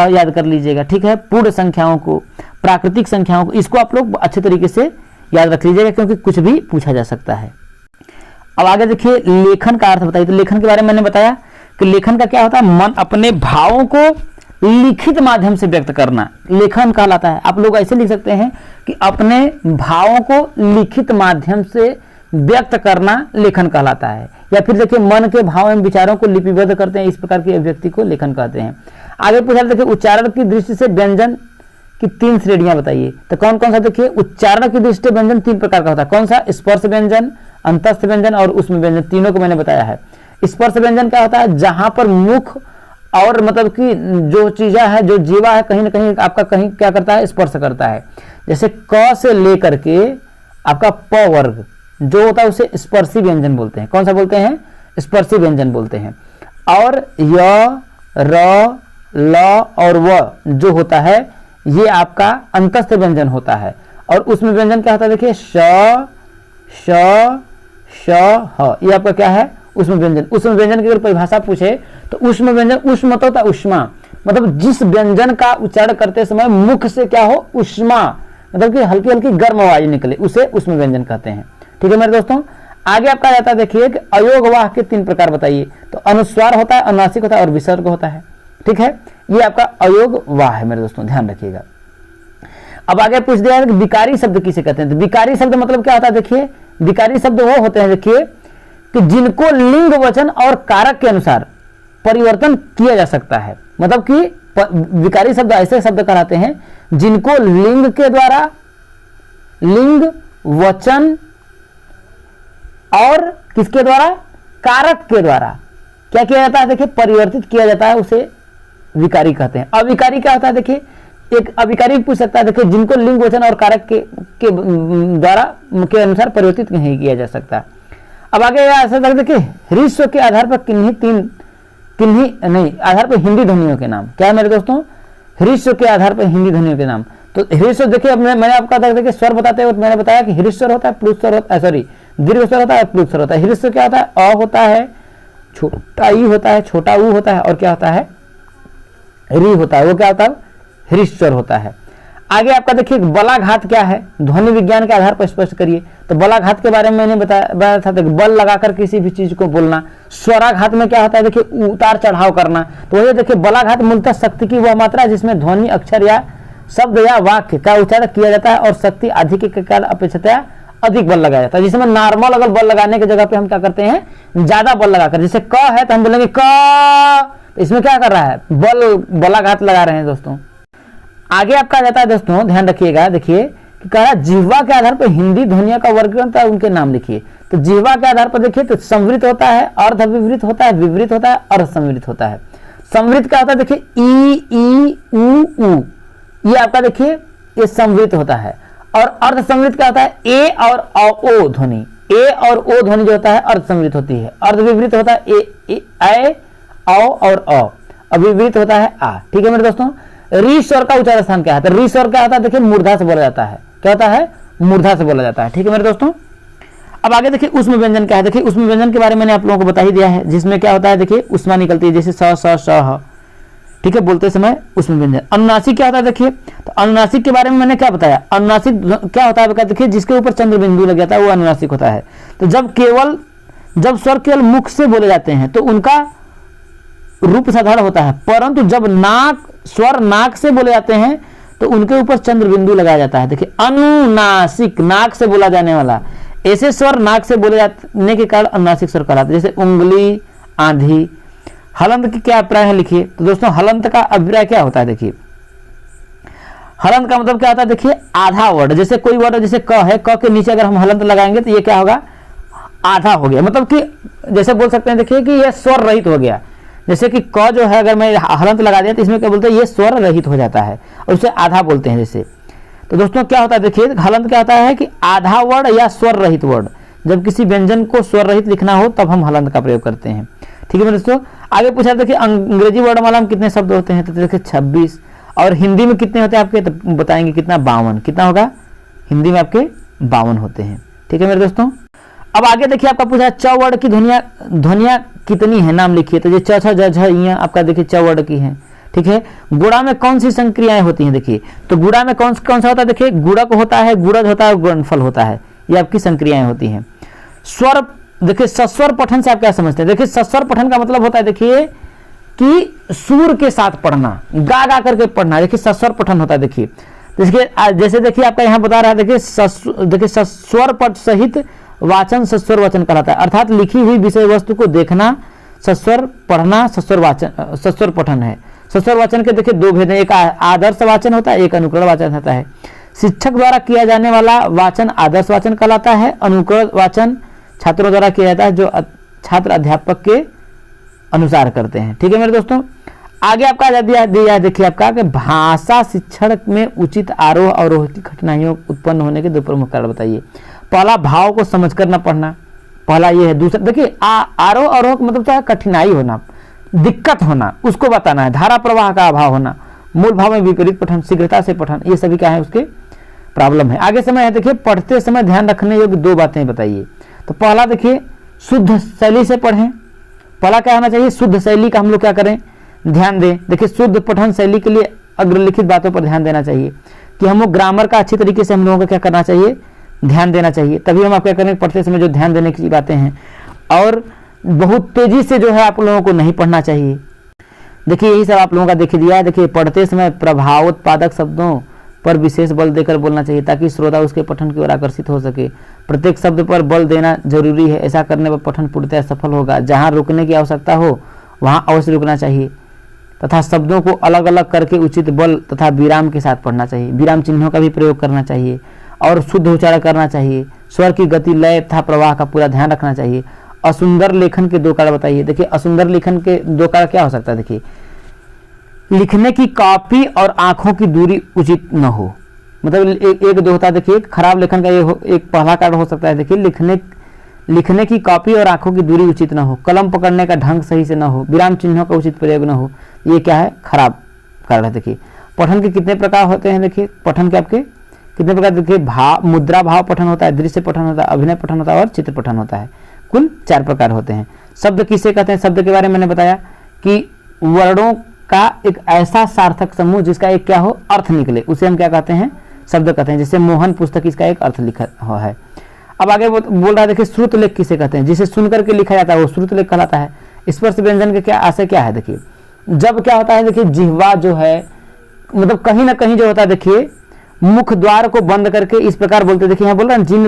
याद कर लीजिएगा। ठीक है, पूर्ण संख्याओं को, प्राकृतिक संख्याओं को, इसको आप लोग अच्छे तरीके से याद रख लीजिएगा क्योंकि कुछ भी पूछा जा सकता है। अब आगे देखिए लेखन का अर्थ बताइए। तो लेखन के बारे में मैंने बताया कि लेखन का क्या होता है, मन अपने भावों को लिखित माध्यम से व्यक्त करना लेखन कहलाता है। आप लोग ऐसे लिख सकते हैं कि अपने भावों को लिखित माध्यम से व्यक्त करना लेखन कहलाता है। या फिर देखिए मन के भाव एवं विचारों को लिपिबद्ध करते हैं, इस प्रकार की अभिव्यक्ति को लेखन कहते हैं। आगे पूछा देखिए उच्चारण की दृष्टि से व्यंजन की 3 श्रेणियां बताइए। तो कौन कौन सा, देखिए उच्चारण की दृष्टि से व्यंजन 3 प्रकार का होता है। कौन सा, स्पर्श व्यंजन, अंतस्थ व्यंजन और उष्म व्यंजन, तीनों को मैंने बताया है। स्पर्श व्यंजन क्या होता है, जहां पर मुख और मतलब कि जो चीजा है, जो जीवा है, कहीं ना कहीं आपका कहीं क्या करता है, स्पर्श करता है। जैसे क से लेकर के आपका प वर्ग जो होता है उसे स्पर्शी व्यंजन बोलते हैं। कौन सा बोलते हैं, स्पर्शी व्यंजन बोलते हैं। और य, र, ल और व जो होता है ये आपका अंतस्थ व्यंजन होता है। और उसमें व्यंजन क्या होता है, देखिए श, श, ह, ये आपका क्या है, उष्म व्यंजन। उष्म व्यंजन की अगर परिभाषा पूछे तो उष्म व्यंजन, उष्म तो होता है उष्मा, मतलब जिस व्यंजन का उच्चारण करते समय मुख से क्या हो, उष्मा मतलब कि हल्की हल्की गर्म आवाज निकले, उसे उष्म व्यंजन कहते हैं। ठीक है मेरे दोस्तों, आगे आपका आ जाता है देखिए कि अयोगवाह के 3 प्रकार बताइए। तो अनुस्वार होता है, अनुनासिक होता है और विसर्ग होता है। ठीक है, ये आपका अयोगवाह है मेरे दोस्तों, ध्यान रखिएगा। अब आगे पूछ दिया है कि विकारी शब्द किसे कहते हैं। तो विकारी शब्द मतलब क्या होता है, देखिए विकारी शब्द वो होते हैं देखिए कि जिनको लिंग, वचन और कारक के अनुसार परिवर्तन किया जा सकता है। मतलब कि विकारी शब्द ऐसे शब्द कहलाते हैं जिनको लिंग के द्वारा, लिंग, वचन और किसके द्वारा, कारक के द्वारा क्या किया जाता है, देखिए परिवर्तित किया जाता है, उसे विकारी कहते हैं। अविकारी क्या होता है, देखिए एक अविकारी पूछ सकता है, देखिए जिनको लिंग, वचन और कारक के द्वारा के अनुसार परिवर्तित नहीं किया जा सकता। अब आगे ऐसा देखिए ह्रस्व के आधार पर आधार पर हिंदी ध्वनियों के नाम क्या है मेरे दोस्तों, ह्रस्व के आधार पर हिंदी ध्वनियों के नाम। तो ह्रस्व देखिए मैंने आपको देखिए स्वर बताते हुए मैंने बताया कि ह्रस्व होता है, प्लुत स्वर होता है, सॉरी दीर्घ स्वर होता है, प्लुत स्वर होता है। ह्रस्व क्या होता है, अ होता है, छोटा ई होता है, छोटा ऊ होता है और क्या होता है, री होता है, वो क्या होता है, ह्रस्व होता है। आगे आपका देखिए बलाघात क्या है, ध्वनि विज्ञान के आधार पर स्पष्ट करिए। तो बलाघात के बारे में मैंने बताया था, बल लगाकर किसी भी चीज को बोलना। स्वराघात में क्या होता है, देखिए उतार चढ़ाव करना। तो वही देखिए बलाघात मूलतः शक्ति की वह मात्रा जिसमें ध्वनि, अक्षर या शब्द या वाक्य का उच्चारण किया जाता है और शक्ति अधिक के कारण अपेक्षाया अधिक बल लगाया जाता है। जिसमें नॉर्मल अगर बल लगाने की जगह पे हम क्या करते हैं, ज्यादा बल लगाकर, जैसे क है तो हम बोलेंगे क, तो इसमें क्या कर रहा है, बलाघात लगा रहे हैं दोस्तों। आगे आपका आ जाता है दोस्तों, ध्यान रखिएगा, देखिए कि कह रहा जिह्वा के आधार पर हिंदी ध्वनियों का वर्गीकरण था, उनके नाम लिखिए। तो जिह्वा के आधार पर देखिए तो संवृत होता है, अर्ध विवृत होता है, विवृत होता है, अर्ध संवृत होता है। संवृत क्या होता है, देखिए ई उ, ये आपका देखिए ये संवृत होता है। और अर्ध संवृत क्या होता है, ए और ओ ध्वनि, ए और ओ ध्वनि जो होता है अर्ध संवृत होती है। अर्ध विवृत होता है ए और अ, विवृत होता है आ। ठीक है मेरे दोस्तों। री स्वर का उच्चारण स्थान क्या है, तो री स्वर क्या होता है, देखिए मूर्धा से बोला जाता है। क्या होता है, मूर्धा से बोला जाता है। ठीक है मेरे दोस्तों। अब आगे देखिए उष्म व्यंजन क्या है, देखिए उष्म व्यंजन के बारे में मैंने आप लोगों को बता ही दिया है, जिसमें क्या होता है, देखिए उष्मा निकलती है, जैसे स। ठीक है, बोलते समय उष्म व्यंजन। अनुनासिक क्या होता है, देखिए तो अनुनासिक के बारे में मैंने क्या बताया, अनुनासिक क्या होता है, देखिए जिसके ऊपर चंद्र बिंदु लग जाता है वो अनुनासिक होता है। तो जब स्वर केवल मुख से बोले जाते हैं तो उनका रूप साधारण होता है, परंतु जब स्वर नाक से बोले जाते हैं तो उनके ऊपर चंद्र बिंदु लगाया जाता है। देखिए अनुनासिक, नाक से बोला जाने वाला, ऐसे स्वर नाक से बोले जाने के कारण अनुनासिक स्वर कहलाते हैं, जैसे उंगली, आंधी। हलंत की क्या अभिप्राय है, लिखिए। तो दोस्तों हलंत का अभिप्राय क्या होता है, देखिए हलंत का मतलब क्या होता है, देखिए आधा वर्ड, जैसे कोई वर्ड जैसे क है, क के नीचे अगर हम हलंत लगाएंगे तो ये क्या होगा, आधा हो गया, मतलब कि जैसे बोल सकते हैं देखिए कि ये स्वर रहित हो गया। जैसे कि क जो है अगर मैं हलंत लगा दिया तो इसमें क्या बोलते हैं, ये स्वर रहित हो जाता है और उसे आधा बोलते हैं जैसे। तो दोस्तों क्या होता है, देखिए हलंत क्या होता है कि आधा वर्ड या स्वर रहित वर्ड, जब किसी व्यंजन को स्वर रहित लिखना हो तब हम हलंत का प्रयोग करते हैं। ठीक है मेरे दोस्तों। आगे पूछा देखिए अंग्रेजी वर्णमाला में कितने शब्द होते हैं, तो देखिए 26, और हिंदी में कितने होते हैं आपके, तो बताएंगे कितना, 52। कितना होगा, हिंदी में आपके 52 होते हैं। ठीक है मेरे दोस्तों। अब आगे देखिए आपका पूछा च वर्ड की ध्वनियां कितनी है, नाम लिखिए। तो ये च छ ज झ इ आपका देखिए च वर्ड की है। ठीक है। गुणा में कौन सी संक्रियाएं होती हैं, देखिए तो गुणा में कौन सा होता है, देखिए गुणक होता है, गुणज होता है, गुणनफल होता है, ये आपकी संक्रियाएं होती हैं। स्वर, देखिए सस्वर पठन से आप क्या समझते हैं, देखिए सस्वर पठन का मतलब होता है देखिए कि सुर के साथ पढ़ना, गा गा करके पढ़ना, देखिए सस्वर पठन होता है। देखिए जैसे देखिए आपका यहाँ बता रहा है, देखिए सस्वर पठ सहित वाचन सस्वर वाचन कहलाता है, अर्थात लिखी हुई विषय वस्तु को देखना सस्वर पढ़ना सस्वर पठन है। सस्वर वाचन के देखिए दो भेद हैं, एक आदर्श वाचन होता है, एक अनुकरण वाचन होता है। शिक्षक द्वारा किया जाने वाला वाचन आदर्श वाचन कहलाता है, अनुकरण वाचन छात्रों द्वारा किया जाता है जो छात्र अध्यापक के अनुसार करते हैं। ठीक है मेरे दोस्तों। आगे आपका दिया देखिए आपका कि भाषा शिक्षण में उचित आरोह अवरोह की कठिनाइयों उत्पन्न होने के दो प्रमुख कारण बताइए। पहला, भाव को समझकर न पढ़ना, पहला ये है। दूसरा देखिए आरोह अवरोह का मतलब क्या है, कठिनाई होना, दिक्कत होना, उसको बताना है। धारा प्रवाह का अभाव होना, मूल भाव में विपरीत पठन, शीघ्रता से पठन, ये सभी क्या है उसके प्रॉब्लम है। आगे समय है, देखिए पढ़ते समय ध्यान रखने योग्य दो बातें बताइए। तो पहला देखिए शुद्ध शैली से पढ़ें, पहला क्या होना चाहिए, शुद्ध शैली का हम लोग क्या करें, ध्यान दें। देखिए शुद्ध पठन शैली के लिए अग्रलिखित बातों पर ध्यान देना चाहिए कि हम लोग ग्रामर का अच्छी तरीके से हम लोगों को क्या करना चाहिए, ध्यान देना चाहिए। तभी हम आप क्या करें, पढ़ते समय जो ध्यान देने की बातें हैं। और बहुत तेजी से जो है आप लोगों को नहीं पढ़ना चाहिए। देखिए यही सब आप लोगों का देख दिया है। देखिए पढ़ते समय प्रभावोत्पादक शब्दों पर विशेष बल देकर बोलना चाहिए ताकि श्रोता उसके पठन की ओर आकर्षित हो सके। प्रत्येक शब्द पर बल देना जरूरी है, ऐसा करने पर पठन पूर्णतः सफल होगा। जहाँ रुकने की आवश्यकता हो वहाँ अवश्य रुकना चाहिए तथा शब्दों को अलग अलग करके उचित बल तथा विराम के साथ पढ़ना चाहिए। विराम चिन्हों का भी प्रयोग करना चाहिए और शुद्ध उच्चारण करना चाहिए। स्वर की गति, लय तथा प्रवाह का पूरा ध्यान रखना चाहिए। असुंदर लेखन के दो कारण बताइए। देखिए असुंदर लेखन के दो कारण क्या हो सकता है, देखिए लिखने की कॉपी और आंखों की दूरी उचित न हो, मतलब एक दो होता है। देखिए खराब लेखन का ये एक पहला कारण हो सकता है। देखिए लिखने की कॉपी और आंखों की दूरी उचित न हो, कलम पकड़ने का ढंग सही से न हो, विराम चिन्हों का उचित प्रयोग न हो, ये क्या है, खराब कारण है। देखिए पठन के कितने प्रकार होते हैं, देखिए पठन के आपके कितने प्रकार, देखिए मुद्रा भाव पठन होता है, दृश्य पठन होता है, अभिनय पठन होता है और चित्र पठन होता है। कुल 4 प्रकार होते हैं। शब्द किसे कहते हैं, शब्द के बारे में मैंने बताया कि वर्णों का एक ऐसा सार्थक समूह जिसका एक क्या हो, अर्थ निकले, उसे हम क्या कहते हैं, शब्द कहते हैं। जैसे मोहन पुस्तक, इसका एक अर्थ लिखा हुआ है। अब आगे बोल रहा है, देखिए श्रुत लेख किसे कहते हैं, जिसे सुन करके लिखा जाता है वो श्रुत लेख कहलाता है। स्पर्श व्यंजन के क्या आशय क्या है, देखिए जब क्या होता है, देखिए जिह्वा जो है मतलब कहीं ना कहीं जो होता है, देखिए मुख द्वार को बंद करके इस प्रकार बोलते हैं। देखिए यहाँ बोल रहा है जिन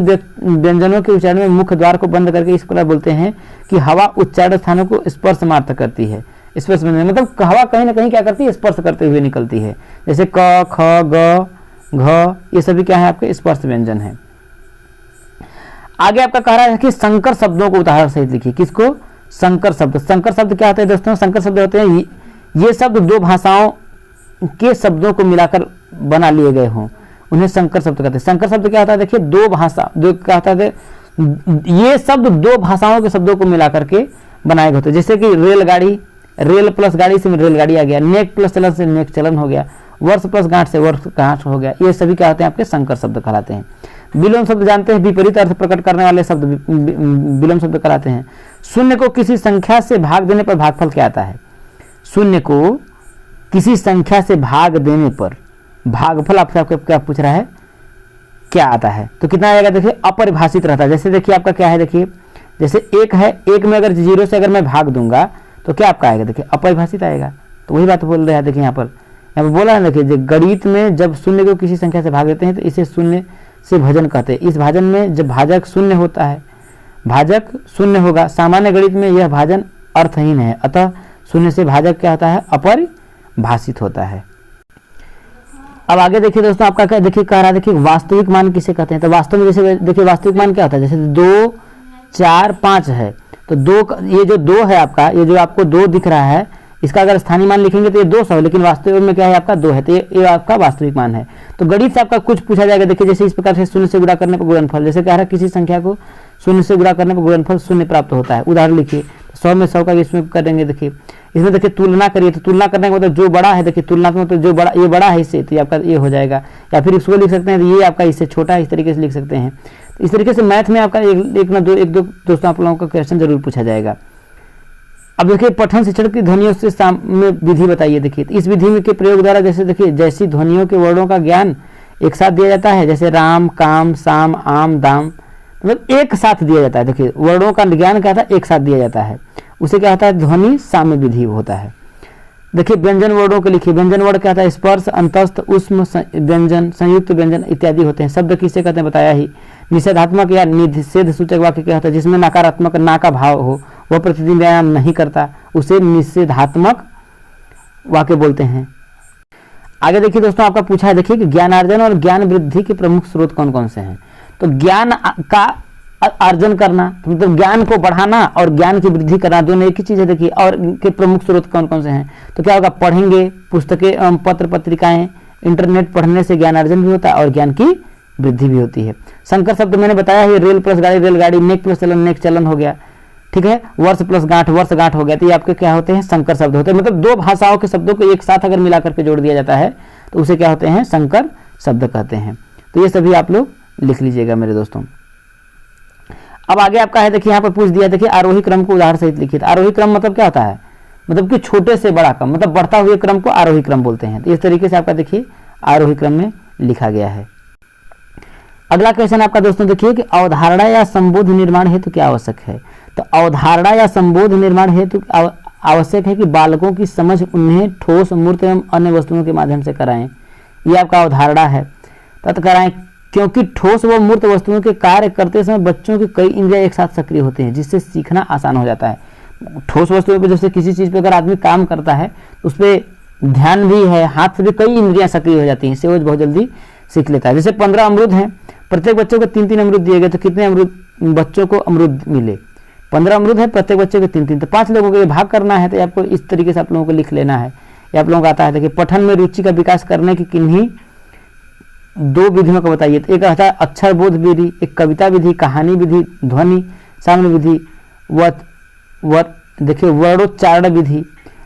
व्यंजनों के उच्चारण में मुख द्वार को बंद करके इस प्रकार बोलते हैं कि हवा उच्चारण स्थानों को स्पर्श मात्र करती है। स्पर्श मतलब हवा कहीं ना कहीं क्या करती है, स्पर्श करते हुए निकलती है। जैसे क, ख, ग, घ, ये सभी क्या है आपके स्पर्श व्यंजन है। आगे आपका कह रहा है कि संकर शब्दों को उदाहरण सहित लिखिए। किसको? संकर शब्द। संकर शब्द क्या होते हैं दोस्तों? संकर शब्द होते हैं ये शब्द दो भाषाओं के शब्दों को मिलाकर बना लिए गए हों, उन्हें संकर शब्द कहते हैं। संकर शब्द क्या होता है? देखिए दो भाषा, जो क्या होता है, ये शब्द दो भाषाओं के शब्दों को मिलाकर के बनाए गए होते हैं। जैसे कि रेलगाड़ी, रेल प्लस गाड़ी से रेलगाड़ी आ गया, नेक प्लस चलन से नेक चलन हो गया, वर्ष प्लस गांठ से वर्ष गांठ हो गया। ये सभी क्या होते हैं? आपके संकर शब्द कहलाते हैं। विलोम शब्द जानते हैं, विपरीत अर्थ प्रकट करने वाले शब्द विलोम शब्द कहलाते हैं। शून्य को किसी संख्या से भाग देने पर भागफल क्या आता है? शून्य को किसी संख्या से भाग देने पर भागफल आपसे आपको क्या पूछ रहा है, क्या आता है? तो कितना आएगा? देखिए अपरिभाषित रहता है। जैसे देखिए आपका क्या है, देखिए जैसे एक है, एक में अगर 0 से अगर मैं भाग दूंगा तो क्या आपका आएगा? देखिए अपरिभाषित आएगा। तो वही बात बोल रहा है। देखिए यहाँ पर बोला है, देखिए गणित में जब शून्य को किसी संख्या से भाग देते हैं तो इसे शून्य से भाजन कहते हैं। इस भाजन में जब भाजक शून्य होता है, भाजक शून्य होगा, सामान्य गणित में यह भाजन अर्थहीन है, अतः शून्य से भाजक क्या होता है? अपरिभाषित होता है। अब आगे देखिए दोस्तों आपका क्या देखिए कह रहा है, देखिए वास्तविक मान किसे कहते हैं? तो वास्तव में जैसे देखिए वास्तविक मान क्या होता है? जैसे 2, 4, 5 है, तो 2, ये जो 2 है आपका, ये जो आपको 2 दिख रहा है, इसका अगर स्थानीय मान लिखेंगे तो ये 200 है, लेकिन वास्तविक में क्या है आपका 2 है, तो ये आपका वास्तविक मान है। तो गणित से आपका कुछ पूछा जाएगा। देखिए जैसे इस प्रकार से शून्य से गुणा करने पर गुणनफल, जैसे कह रहा है किसी संख्या को शून्य से गुणा करने पर गुणनफल शून्य प्राप्त होता है। उदाहरण लिखिए 100 में 100 का इसमें करेंगे। देखिए इसमें देखिए तुलना करिए, तो तुलना करने का मतलब जो बड़ा है, देखिए तुलनात्मक तो जो बड़ा, ये बड़ा है इससे, तो आपका ये हो जाएगा। या फिर इसको लिख सकते हैं तो ये आपका इससे छोटा है, इस तरीके से लिख सकते हैं। तो इस तरीके से मैथ में आपका एक दो दोस्तों आप लोगों का क्वेश्चन जरूर पूछा जाएगा। अब देखिए पठन शिक्षण की ध्वनियों से में विधि बताइए। देखिए इस विधि में के प्रयोग द्वारा जैसे देखिए जैसी ध्वनियों के वर्णों का ज्ञान एक साथ दिया जाता है, जैसे राम, काम, शाम, आम, दाम, मतलब एक साथ दिया जाता है। देखिए वर्णों का ज्ञान क्या था? एक साथ दिया जाता है, उसे क्या होता है? ध्वनि साम्य विधि होता है। देखिए व्यंजन वर्णों के लिखिए। व्यंजन वर्ण क्या होता है? स्पर्श, अंतस्थ, उष्म व्यंजन, संयुक्त व्यंजन इत्यादि होते हैं। शब्द किसे कहते हैं? बताया ही। निषेधात्मक या निषेध सूचक वाक्य क्या होता है? जिसमें नकारात्मक ना का भाव हो, वह प्रतिदिन व्यायाम नहीं करता, उसे निषेधात्मक वाक्य बोलते हैं। आगे देखिए दोस्तों आपका पूछा है, देखिए कि ज्ञानार्जन और ज्ञान वृद्धि के प्रमुख स्रोत कौन कौन से हैं? तो ज्ञान का अर्जन करना मतलब ज्ञान को बढ़ाना और ज्ञान की वृद्धि करना दोनों एक ही चीज है। देखिए और के प्रमुख स्रोत कौन कौन से हैं? तो क्या होगा? पढ़ेंगे, पुस्तकें, पत्र पत्रिकाएं, इंटरनेट पढ़ने से ज्ञानार्जन भी होता है और ज्ञान की वृद्धि भी होती है। संकर शब्द मैंने बताया है, रेल प्लस गाड़ी रेलगाड़ी, नेक प्लस चलन नेक चलन हो गया, ठीक है। वर्ष प्लस गांठ वर्ष गांठ हो गया। तो ये आपके क्या होते हैं? संकर शब्द होते हैं। मतलब दो भाषाओं के शब्दों को एक साथ अगर मिलाकर के जोड़ दिया जाता है तो उसे क्या होते हैं? संकर शब्द कहते हैं। तो ये सभी आप लोग लिख लीजिएगा मेरे दोस्तों। अब आगे आपका है, देखिए यहाँ पर पूछ दिया, देखिए आरोही क्रम को उदाहरण सहित लिखिए। आरोही क्रम मतलब क्या होता है? मतलब कि छोटे से बड़ा क्रम, मतलब बढ़ता हुए क्रम को आरोही क्रम बोलते हैं। तो इस तरीके से आपका देखिए आरोही क्रम में लिखा गया है। अगला क्वेश्चन आपका दोस्तों देखिए कि अवधारणा या संबोध निर्माण हेतु क्या आवश्यक है? तो अवधारणा या संबोध निर्माण हेतु आवश्यक है कि बालकों की समझ उन्हें ठोस, मूर्त एवं अन्य वस्तुओं के माध्यम से कराएं। ये आपका अवधारणा है, तत् कराएं, क्योंकि ठोस व मूर्त वस्तुओं के कार्य करते समय बच्चों की कई इंद्रियां एक साथ सक्रिय होती हैं, जिससे सीखना आसान हो जाता है। ठोस वस्तुओं पर जैसे किसी चीज पे अगर आदमी काम करता है तो उस पर ध्यान भी है, हाथ से भी कई इंद्रियां सक्रिय हो जाती हैं, इससे वो बहुत जल्दी सीख लेता है। जैसे 15 अमरूद हैं, प्रत्येक बच्चों को 3-3 अमरूद दिए गए, तो कितने अमरूद बच्चों को अमरूद मिले? 15 अमरूद है, प्रत्येक बच्चे को 3-3, तो 5 लोगों को भाग करना है। तो आपको इस तरीके से आप लोगों को लिख लेना है। ये आप लोगों को आता है। देखिए पठन में रुचि का विकास करने की किन्हीं 2 विधियों को बताइए। तो एक आता है अक्षर बोध विधि, एक कविता विधि, कहानी विधि, ध्वनि साम्य विधि, देखिए वर्णोच्चारण विधि।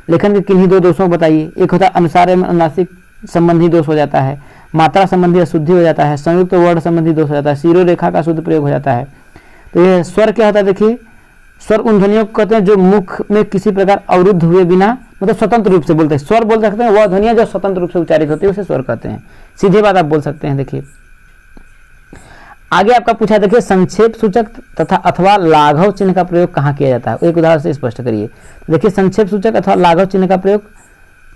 लेखन के किन्हीं 2 दोषों बताइए। एक होता है अनुसार एवं अनुनासिक संबंधी दोष हो जाता है, मात्रा संबंधी अशुद्धि हो जाता है, संयुक्त वर्ण संबंधी दोष हो जाता है, शिरो रेखा का शुद्ध प्रयोग हो जाता है। तो ये स्वर क्या होता है? देखिए स्वर उन ध्वनियों को कहते हैं जो मुख में किसी प्रकार अवरुद्ध हुए बिना मतलब स्वतंत्र रूप से बोलते हैं। स्वर बोल सकते हैं वह ध्वनियां जो स्वतंत्र रूप से उच्चारित होती है उसे स्वर कहते हैं। सीधे बात आप बोल सकते हैं। देखिए आगे आपका पूछा, देखिए संक्षेप सूचक तथा अथवा लाघव चिन्ह का प्रयोग कहाँ किया जाता है? एक उदाहरण से स्पष्ट करिए। देखिए संक्षेप सूचक अथवा लाघव चिन्ह का प्रयोग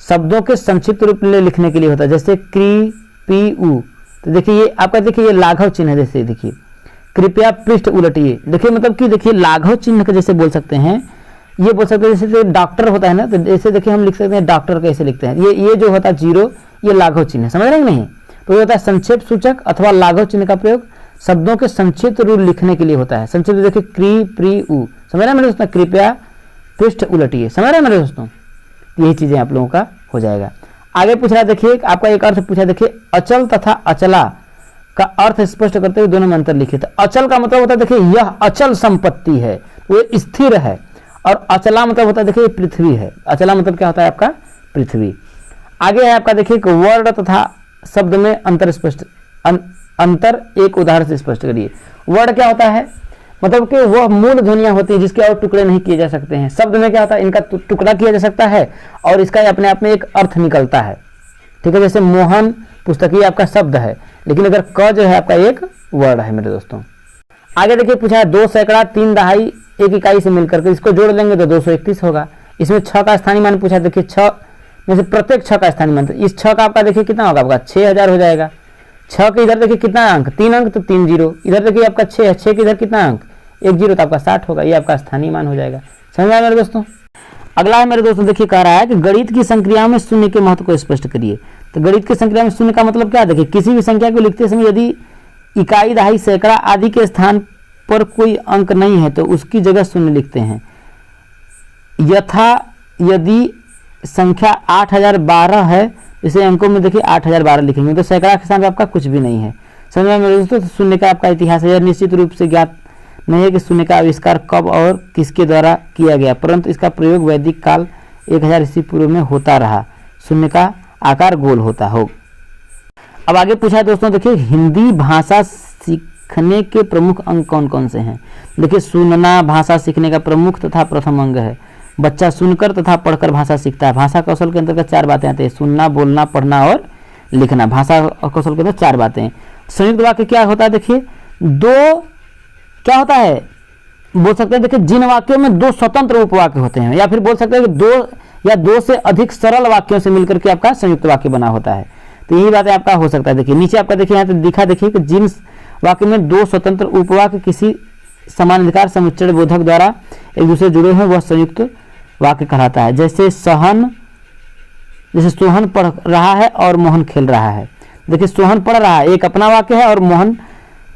शब्दों के संक्षिप्त रूप में लिखने के लिए होता है। जैसे क्री, पी, उ, तो देखिए ये आपका, देखिए ये लाघव चिन्ह है, जैसे देखिए कृपया पृष्ठ उलटिए, देखिए मतलब कि देखिए लाघव चिन्ह का जैसे बोल सकते हैं, ये बोल सकते हैं जैसे डॉक्टर होता है ना, तो जैसे देखिए हम लिख सकते हैं डॉक्टर कैसे लिखते हैं, ये जो होता है जीरो, ये लाघव चिन्ह है, समझ रहे हैं कि नहीं। तो ये होता है संक्षेप सूचक अथवा लाघव चिन्ह का प्रयोग शब्दों के संक्षिप्त रूप लिखने के लिए होता है। संक्षिप्त देखिए क्री प्री उ, समझ रहे हैं मेरे दोस्तों, कृपया पृष्ठ उलटिए, समझ रहे हैं मेरे दोस्तों। यही चीजें आप लोगों का हो जाएगा। आगे पूछ रहा है, देखिए आपका एक अर्थ पूछा, देखिए अचल तथा अचला का अर्थ स्पष्ट करते हुए दोनों में अंतर लिखिए। तो अचल का मतलब होता है देखिए यह अचल संपत्ति है, वो स्थिर है, और अचला मतलब होता है देखिए पृथ्वी है। अचला मतलब क्या होता है आपका पृथ्वी। आगे है आपका देखिए वर्ड तथा शब्द में अंतर स्पष्ट, अंतर एक उदाहरण से स्पष्ट करिए। वर्ड क्या होता है, मतलब कि वह मूल ध्वनियां होती हैं जिसके और टुकड़े नहीं किए जा सकते हैं। शब्द में क्या होता है, इनका टुकड़ा किया जा सकता है और इसका अपने आप में एक अर्थ निकलता है, ठीक है। जैसे मोहन पुस्तक ये आपका शब्द है, लेकिन अगर क जो है आपका एक वर्ड है मेरे दोस्तों। आगे देखिए पूछा है 2 सैकड़ा 3 दहाई 1 इकाई से मिलकर के इसको जोड़ लेंगे तो 231 होगा। इसमें 6 का स्थानीय मान पूछा, देखिए 6 में से प्रत्येक 6 का स्थानीय मान, तो इस 6 का आपका देखिए कितना होगा, आपका 6000 हो जाएगा। 6 के इधर देखिए कितना अंक, 3 अंक, तो 3 जीरो, इधर देखिए आपका 6 है, 6 के इधर कितना अंक, 1 जीरो, तो आपका 60 होगा। ये आपका स्थानीय मान हो जाएगा। समझ आया मेरे दोस्तों। अगला है मेरे दोस्तों, देखिए कह रहा है कि गणित की संक्रियाओं में शून्य के महत्व को स्पष्ट करिए। तो गणित की संक्रिया में शून्य का मतलब क्या है, देखिए किसी भी संख्या को लिखते समय यदि इकाई दहाई सैकड़ा आदि के स्थान पर कोई अंक नहीं है तो उसकी जगह शून्य लिखते हैं। यथा यदि संख्या 8012 है, इसे अंकों में देखिए 8012 लिखेंगे, तो सैकड़ा के साथ आपका कुछ भी नहीं है। समझ में मेरे दोस्तों। शून्य का आपका इतिहास है, यह निश्चित रूप से ज्ञात नहीं है कि शून्य का आविष्कार कब और किसके द्वारा किया गया, परंतु इसका प्रयोग वैदिक काल 1000 ईस्वी पूर्व में होता रहा। शून्य का आकार गोल होता हो। अब आगे पूछा है दोस्तों, देखिए हिंदी भाषा सीखने के प्रमुख अंग कौन कौन से हैं। देखिए सुनना भाषा सीखने का प्रमुख तथा प्रथम अंग है। बच्चा सुनकर तथा पढ़कर भाषा सीखता है। भाषा कौशल के अंतर्गत 4 बातें आती हैं, सुनना, बोलना, पढ़ना और लिखना। भाषा कौशल के अंदर 4 बातें। संयुक्त वाक्य क्या होता है, देखिए 2 क्या होता है, बोल सकते हैं देखिए जिन वाक्यों में 2 स्वतंत्र उपवाक्य होते हैं, या फिर बोल सकते हैं कि 2 या 2 से अधिक सरल वाक्यों से मिलकर के आपका संयुक्त वाक्य बना होता है। तो यही बात आपका हो सकता है। देखिए नीचे आपका देखिए यहाँ पे दिखा, देखिए कि जिन वाक्य में 2 स्वतंत्र उपवाक्य किसी समानाधिकार समुच्चय बोधक द्वारा एक दूसरे जुड़े हैं वह संयुक्त वाक्य कहलाता है। जैसे सोहन पढ़ रहा है और मोहन खेल रहा है। देखिए सोहन पढ़ रहा है एक अपना वाक्य है, और मोहन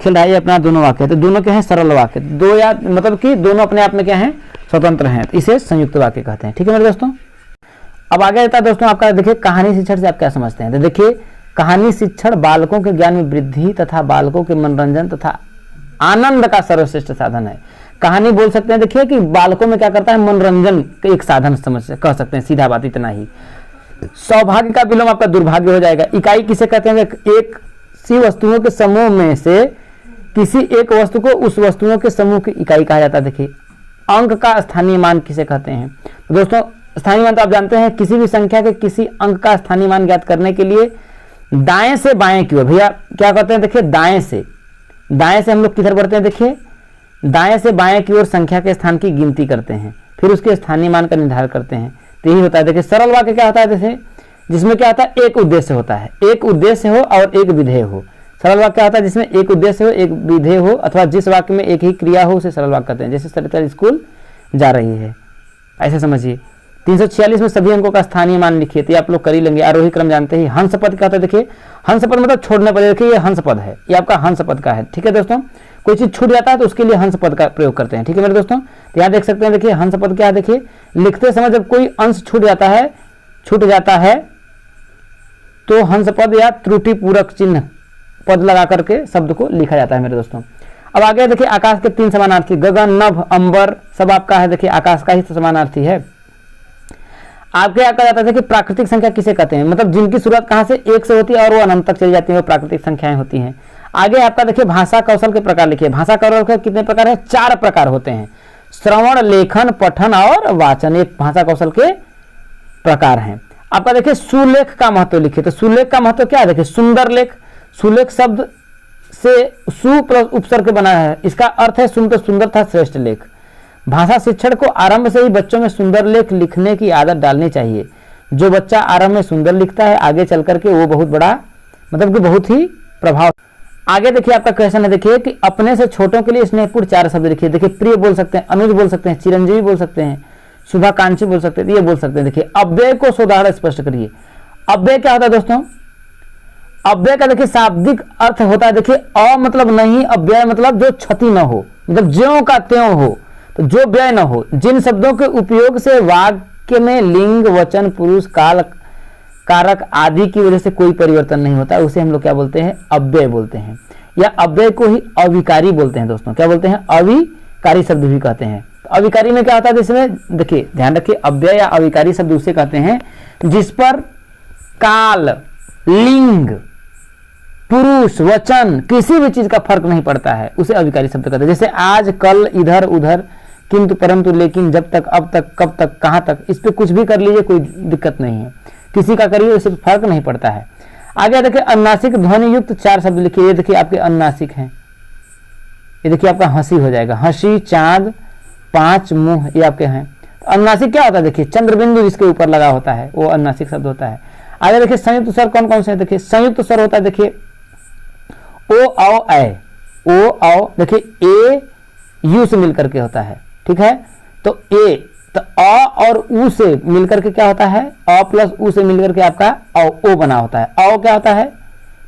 खेल रहा है ये अपना दोनों वाक्य है। तो दोनों क्या है, सरल वाक्य। 2 या मतलब कि दोनों अपने आप में क्या है, स्वतंत्र हैं, तो इसे संयुक्त वाक्य कहते हैं। ठीक है मेरे दोस्तों। अब आगे रहता है दोस्तों आपका, देखिए कहानी शिक्षण से आप क्या समझते हैं। तो देखिए कहानी शिक्षण बालकों के ज्ञान में वृद्धि तथा बालकों के मनोरंजन तथा आनंद का सर्वश्रेष्ठ साधन है। कहानी बोल सकते हैं देखिए कि बालकों में क्या करता है, मनोरंजन का एक साधन समझ कह सकते हैं, सीधा बात इतना ही। सौभाग्य का विलोम आपका दुर्भाग्य हो जाएगा। इकाई किसे कहते हैं, एक सी वस्तुओं के समूह में से किसी एक वस्तु को उस वस्तुओं के समूह की इकाई कहा जाता है। देखिए अंक का स्थानीय मान किसे कहते हैं। तो दोस्तों स्थानीय मान तो आप जानते हैं, किसी भी संख्या के किसी अंक का स्थानीय मान ज्ञात करने के लिए दाएं से बाएं की ओर, भैया क्या कहते हैं, देखिए दाएं से हम लोग किधर बढ़ते हैं, देखिए दाएं से बाएं की ओर संख्या के स्थान की गिनती करते हैं, फिर उसके स्थानीय मान का निर्धारण करते हैं। तो यही होता है। देखिए सरल वाक्य क्या होता है, जैसे जिसमें क्या होता है, एक उद्देश्य होता है, एक उद्देश्य हो और एक विधेय हो। सरल वाक्य क्या होता है, जिसमें एक उद्देश्य हो एक विधेय हो, अथवा जिस वाक्य में एक ही क्रिया हो उसे सरल वाक्य कहते हैं। जैसे सरिता स्कूल जा रही है, ऐसे समझिए। 346 में सभी अंकों का स्थानीय मान लिखिए, तो आप लोग कर ही लेंगे। आरोही क्रम जानते ही। हंस पद क्या होता है, देखिए हंस पद मतलब छोड़ने पर, देखिए ये हंस पद है, ये आपका हंस पद का है। ठीक है दोस्तों, कोई चीज छूट जाता है तो उसके लिए हंस पद का प्रयोग करते हैं। ठीक है मेरे दोस्तों। तो यहाँ देख सकते हैं, देखिए हंस पद क्या है, देखिए लिखते समय जब कोई अंश छूट जाता है तो हंस पद या त्रुटि पूरक चिन्ह पद लगा करके शब्द को लिखा जाता है मेरे दोस्तों। अब आगे देखिए आकाश के 3 समानार्थी, गगन, नभ, अंबर सब आपका है। देखिए आकाश का ही तो समानार्थी है। आपके क्या कहा जाता है कि प्राकृतिक संख्या किसे कहते हैं, मतलब जिनकी शुरुआत कहां से 1 से होती है और वो अनंत तक चली जाती है, वो प्राकृतिक संख्याएं होती हैं। आगे आपका देखिए भाषा कौशल के प्रकार लिखिए। भाषा कौशल के कितने प्रकार है, 4 प्रकार होते हैं। श्रवण, लेखन, पठन और वाचन, एक भाषा कौशल के प्रकार हैं। आपका देखिए सुलेख का महत्व लिखिए। तो सुलेख का महत्व क्या है, देखिए सुंदर लेख। सुलेख शब्द से सु प्लस उपसर्ग बना है, इसका अर्थ है सुन तो सुंदर था श्रेष्ठ लेख। भाषा शिक्षण को आरंभ से ही बच्चों में सुंदर लेख लिखने की आदत डालनी चाहिए। जो बच्चा आरंभ में सुंदर लिखता है, आगे चल करके वो बहुत बड़ा, मतलब कि बहुत ही प्रभाव। आगे देखिए आपका क्वेश्चन है, देखिए कि अपने से छोटों के लिए स्नेहपूर्ण 4 शब्द लिखिए। देखिए प्रिय बोल सकते हैं, अनुज बोल सकते हैं, चिरंजीवी बोल सकते हैं, शुभाकांक्षी बोल सकते हैं, ये बोल सकते हैं। देखिए अव्यय को सोदाहरण स्पष्ट करिए। अव्यय क्या होता है दोस्तों? अव्यय का देखिए शाब्दिक अर्थ होता है, देखिए अ मतलब नहीं, अव्यय मतलब जो क्षति न हो, मतलब ज्यों का त्यों हो, तो जो व्यय न हो। जिन शब्दों के उपयोग से वाक्य में लिंग, वचन, पुरुष, काल, कारक आदि की वजह से कोई परिवर्तन नहीं होता, उसे हम लोग क्या बोलते हैं? अव्यय बोलते हैं, या अव्यय को ही अविकारी बोलते हैं दोस्तों। क्या बोलते हैं? अविकारी शब्द भी कहते हैं। तो अविकारी में क्या होता है? इसमें देखिए ध्यान रखिए, अव्यय या अविकारी शब्द उसे कहते हैं जिस पर काल, लिंग, पुरुष, वचन किसी भी चीज का फर्क नहीं पड़ता है, उसे अविकारी शब्द कहते हैं। जैसे आज, कल, इधर उधर, किंतु, परंतु, लेकिन, जब तक, अब तक, कब तक, कहां तक, इस पे कुछ भी कर लीजिए, कोई दिक्कत नहीं है, किसी का करिए उससे फर्क नहीं पड़ता है। आगे देखिए अनुनासिक ध्वनि युक्त 4 शब्द लिखिए। ये देखिए आपके अनुनासिक हैं, ये देखिए आपका हंसी हो जाएगा, हंसी, चांद, 5 मुंह, ये आपके हैं। तो अनुनासिक क्या होता है? देखिए चंद्रबिंदु जिसके ऊपर लगा होता है वो अनुनासिक शब्द होता है। आगे देखिए संयुक्त स्वर कौन कौन से हैं? देखिए संयुक्त स्वर होता है, देखिए ओ, औ, ऐ, ओ, औ, देखिए ए यू से मिलकर के होता है, ठीक है। तो ए, तो अ और उ से मिलकर के क्या होता है? अ प्लस उ से मिलकर के आपका ओ बना होता है। औ क्या होता है?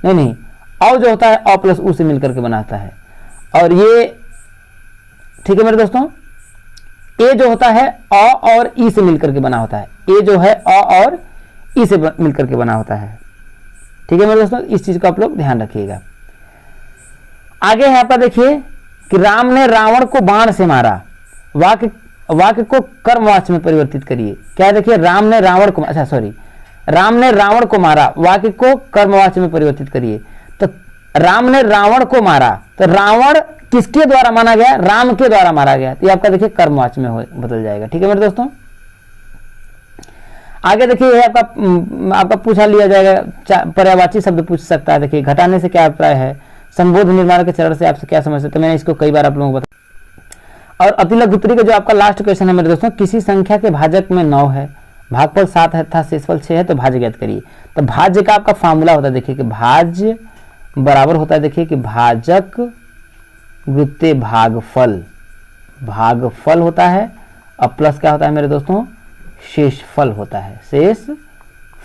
नहीं, औ जो होता है अ प्लस उ से मिलकर के बना होता है। और ये ठीक है मेरे दोस्तों, ए जो होता है अ और ई से मिलकर के बना होता है। ए जो है अ और ई से मिलकर के बना होता है, ठीक है मेरे दोस्तों। इस चीज को आप लोग ध्यान रखिएगा। आगे है आपका देखिए कि राम ने रावण को बाण से मारा। वाक्य को कर्मवाच्य में परिवर्तित करिए। क्या देखिए राम ने रावण को, अच्छा सॉरी, राम ने रावण को मारा, वाक्य को कर्मवाच्य में परिवर्तित करिए। तो राम ने रावण को मारा, तो रावण किसके द्वारा माना गया? राम के द्वारा मारा गया, तो ये आपका देखिए कर्मवाच्य में बदल जाएगा, ठीक है मेरे दोस्तों। आगे देखिए ये आपका पूछा लिया जाएगा, पर्यायवाची शब्द पूछ सकता है। देखिए घटाने से क्या अभिप्राय है? संबोध निर्माण के चरण से आपसे क्या समझते? तो मैंने इसको कई बार आप लोगों को बताया। और अतिलघु उत्तरी का जो आपका लास्ट क्वेश्चन है मेरे दोस्तों, किसी संख्या के भाजक में 9 है, भागफल 7 है तथा शेषफल 6 है, तो भाज्य ज्ञात करिए। तो भाज्य का आपका फार्मूला होता है, देखिए कि भाज्य बराबर होता है, देखिए कि भाजक गुत्ते भागफल, भागफल होता है, और प्लस क्या होता है मेरे दोस्तों? शेषफल होता है, शेष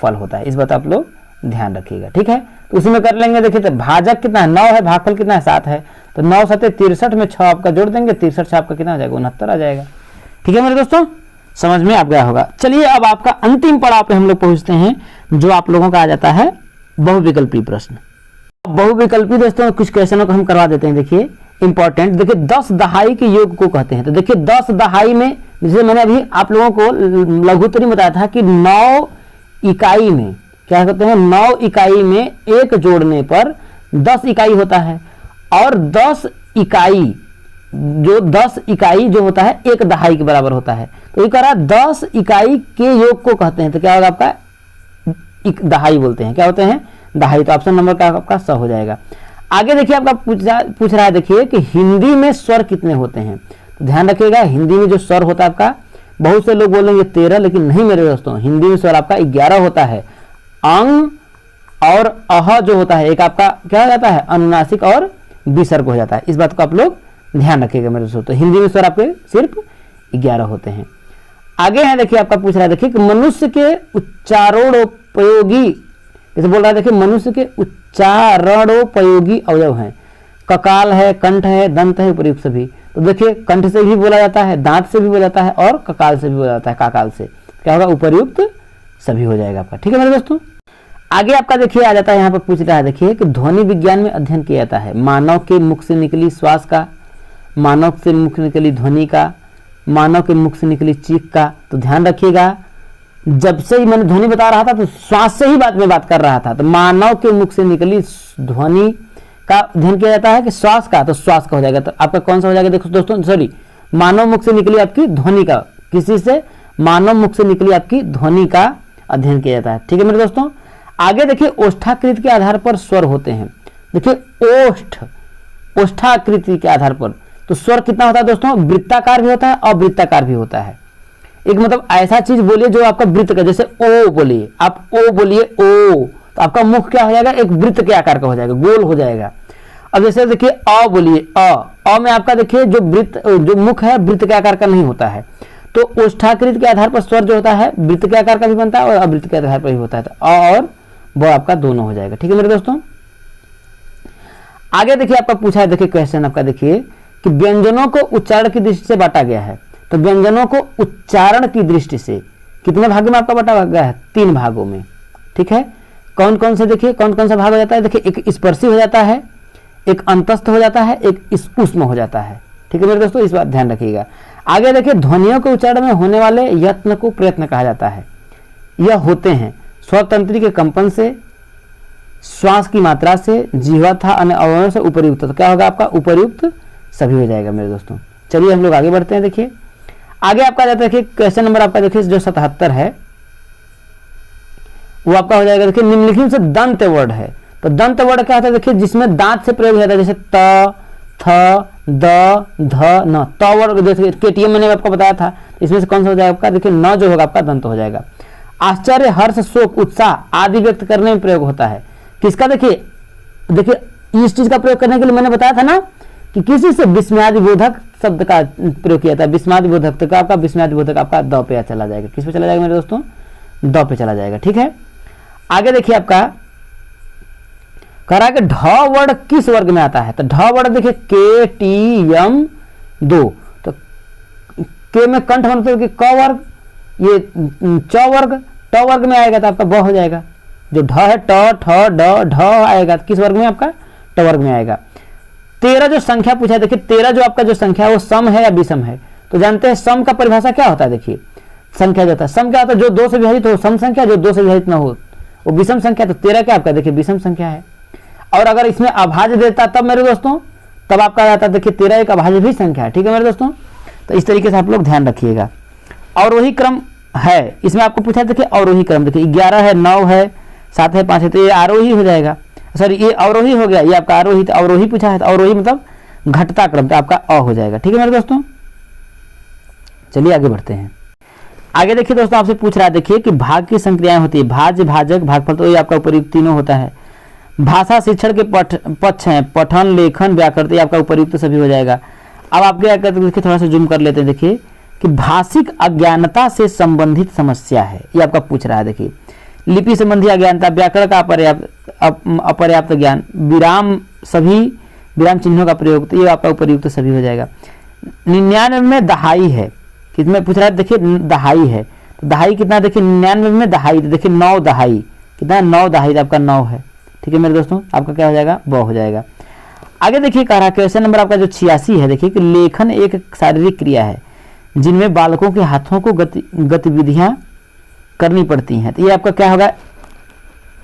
फल होता है। इस बात आप लोग ध्यान रखिएगा, ठीक है। तो उसी में कर लेंगे। देखिए तो भाजक कितना है? 9 है, भागफल कितना है? 7 है, तो 9 7 63 में 6 आपका जोड़ देंगे, 63 से आपका कितना आ जाएगा? 69 आ जाएगा, ठीक है मेरे दोस्तों। समझ में आ गया होगा। चलिए अब आपका अंतिम पड़ाव पे हम लोग पहुंचते हैं, जो आप लोगों का आ जाता है बहुविकल्पी प्रश्न। बहुविकल्पी दोस्तों कुछ क्वेश्चनों को हम करवा देते हैं। देखिए इंपॉर्टेंट, देखिए 10 दहाई के योग को कहते हैं। तो देखिए 10 दहाई में, जैसे मैंने अभी आप लोगों को लघुत्तरी बताया था कि 9 इकाई में क्या कहते हैं? 9 इकाई में 1 जोड़ने पर 10 इकाई होता है, और 10 इकाई जो होता है 1 दहाई के बराबर होता है। तो ये कह रहा है 10 इकाई के योग को कहते हैं, तो क्या होगा आपका? दहाई बोलते हैं। क्या होते हैं? दहाई। तो ऑप्शन नंबर का आपका स हो जाएगा। आगे देखिए आपका पूछ रहा है, देखिए कि हिंदी में स्वर कितने होते हैं? तो ध्यान रखिएगा, हिंदी में जो स्वर होता है आपका, बहुत से लोग बोलेंगे 13, लेकिन नहीं मेरे दोस्तों, हिंदी में स्वर आपका 11 होता है। अंग और अह जो होता है एक आपका क्या हो जाता है? अनुनासिक और विसर्ग हो जाता है। इस बात को आप लोग ध्यान रखिएगा मेरे दोस्तों। तो हिंदी में स्वर आपके सिर्फ 11 होते हैं। आगे है देखिए आपका पूछ रहा है, देखिए कि मनुष्य के उच्चारणोपयोगी, जैसे बोल रहा है, देखिए मनुष्य के उच्चारणोपयोगी अवयव हैं। ककाल है, कंठ है, दंत है, उपयुक्त सभी। तो देखिए कंठ से भी बोला जाता है, दांत से भी बोला जाता है, और ककाल से भी बोला जाता है, काकाल से। क्या होगा? उपयुक्त सभी हो जाएगा आपका, ठीक है मेरे दोस्तों। आगे आपका देखिए आ जाता है, यहाँ पर पूछ रहा है, देखिए कि ध्वनि विज्ञान में अध्ययन किया जाता है मानव के मुख से निकली श्वास का, मानव से मुख से निकली ध्वनि का, मानव के मुख से निकली चीख का। तो ध्यान रखिएगा, जब से ही मैंने ध्वनि बता रहा था तो श्वास से ही बात कर रहा था। तो मानव के मुख से निकली ध्वनि का अध्ययन किया जाता है कि श्वास का, तो श्वास का हो जाएगा। तो आपका कौन सा हो जाएगा? देखो दोस्तों, सॉरी, मानव मुख से निकली आपकी ध्वनि का, किसी से मानव मुख से निकली आपकी ध्वनि का अध्ययन किया जाता है, ठीक है मेरे दोस्तों। आगे देखिए ओष्ठाकृति के आधार पर स्वर होते हैं। देखिए ओष्ठाकृति के आधार पर तो स्वर कितना होता है दोस्तों? वृत्ताकार भी होता है, अवृत्ताकार भी होता है। एक मतलब ऐसा चीज बोलिए जो आपका वृत्त का, जैसे ओ बोलिए, आप ओ बोलिए, ओ तो आपका मुख क्या हो जाएगा, एक वृत्त के आकार का हो जाएगा, गोल हो जाएगा। अब जैसे देखिए अ बोलिए, अ में आपका देखिए जो वृत्त, जो मुख है वृत्त के आकार का नहीं होता है, तो ओष्ठाकृत के आधार पर स्वर जो होता है वृत्त के आकार का भी बनता है और अवृत्त के आधार पर भी होता है, तो अ और ब आपका दोनों हो जाएगा। ठीक है मेरे दोस्तों। आगे देखिए आपका पूछा है, देखिए क्वेश्चन आपका देखिए कि व्यंजनों को उच्चारण की दृष्टि से बांटा गया है, तो व्यंजनों को उच्चारण की दृष्टि से कितने भागों में आपका बांटा गया है, 3 भागों में। ठीक है, कौन कौन से, देखिए कौन कौन सा भाग हो जाता है, देखिए एक स्पर्शी हो जाता है, एक अंतस्थ हो जाता है, एक ऊष्म हो जाता है। ठीक है मेरे दोस्तों, इस बात ध्यान रखिएगा। आगे देखिए ध्वनियों के उच्चारण में होने वाले यत्न को प्रयत्न कहा जाता है। यह होते हैं स्वतंत्री के कंपन से, श्वास की मात्रा से, जीवा तथा अन्य अवयवों से उपर्युक्त। तो क्या होगा आपका उपर्युक्त सभी हो जाएगा मेरे दोस्तों। चलिए हम लोग आगे बढ़ते हैं। देखिए आगे आपका जाता है, देखिए क्वेश्चन नंबर आपका देखिए जो 77 है वो आपका हो जाएगा, देखिए निम्नलिखित से दंत वर्ड है। तो दंत वर्ड क्या होता है, देखिए जिसमें दांत से प्रयोग होता है, जैसे त, थ, द, ध, न। त वर्ड जैसे केटीएम मैंने आपको बताया था, इसमें से कौन सा हो जाएगा आपका, देखिए न जो होगा आपका दंत हो जाएगा। आश्चर्य, हर्ष, शोक, उत्साह आदि व्यक्त करने में प्रयोग होता है किसका, देखिए देखिए इस चीज का प्रयोग करने के लिए मैंने बताया था ना कि किसी से विस्मयादिबोधक शब्द का प्रयोग किया था। विस्मयादिबोधक, तो आपका विस्मयादिबोधक आपका द पे चला जाएगा, किस पे चला जाएगा मेरे दोस्तों, द पे चला जाएगा। ठीक है, आगे देखिए आपका कह रहा है कि ढ वर्ड किस वर्ग में आता है, तो ढ वर्ड देखिए के टी एम 2, तो के में कंठ मतलब कि क वर्ग, ये च वर्ग, ट वर्ग में आएगा तो आपका ब हो जाएगा। जो ढ है ट, ठ, ड, ढ आएगा तो किस वर्ग में आपका, ट वर्ग में आएगा। 13 जो संख्या पूछा है, देखिए 13 जो आपका जो संख्या है वो सम है या विषम है, तो जानते हैं सम का परिभाषा क्या होता है। देखिए संख्या जो होता है, सम क्या होता है, जो 2 से विभाजित हो सम संख्या, जो 2 से विभाजित ना हो वो विषम संख्या। तो 13 क्या आपका देखिए विषम संख्या है। और अगर इसमें अभाज्य देता तब मेरे दोस्तों, तब आपका आता है देखिए 13 एक अभाज्य भी संख्या है। ठीक है मेरे दोस्तों, तो इस तरीके से आप लोग ध्यान रखिएगा। और वही क्रम है, इसमें आपको पूछा देखिए अवरोही क्रम, देखिए 11 है, 9 है, 7 है, 5 है, तो ये आरोही हो जाएगा, सॉरी ये अवरोही हो गया, ये आपका आरोही, तो अवरोही पूछा है, तो अवरोही मतलब घटता क्रम, तो आपका अ हो जाएगा। ठीक है मेरे दोस्तों, चलिए आगे बढ़ते हैं। आगे देखिए दोस्तों आपसे पूछ रहा है, देखिए कि भाग की संक्रियाएं होती है, भाज्य, भाजक, भागफल, तो ये आपका उपयुक्त तीनों होता है। भाषा शिक्षण के पक्ष हैं, पठन, लेखन, व्याकरण, ये आपका उपयुक्त सभी हो जाएगा। अब आप क्या करते हैं, देखिए थोड़ा सा जूम कर लेते हैं। देखिए कि भाषिक अज्ञानता से संबंधित समस्या है, ये आपका पूछ रहा है। देखिए लिपि संबंधी अज्ञानता, व्याकरण का अपर्याप्त ज्ञान, विराम, सभी विराम चिन्हों का प्रयोग, तो ये आपका उपयुक्त सभी हो जाएगा। 99 में दहाई है, कितने पूछ रहा है, देखिए दहाई है, तो दहाई कितना, देखिए 99 में दहाई, तो देखिए 9 दहाई, कितना 9 दहाई, आपका 9 है। ठीक है मेरे दोस्तों, आपका क्या हो जाएगा, ब हो जाएगा। आगे देखिए कह रहा है क्वेश्चन नंबर आपका जो 86 है, देखिए कि लेखन एक शारीरिक क्रिया है जिनमें बालकों के हाथों को गतिविधियां करनी पड़ती हैं, तो ये आपका क्या होगा,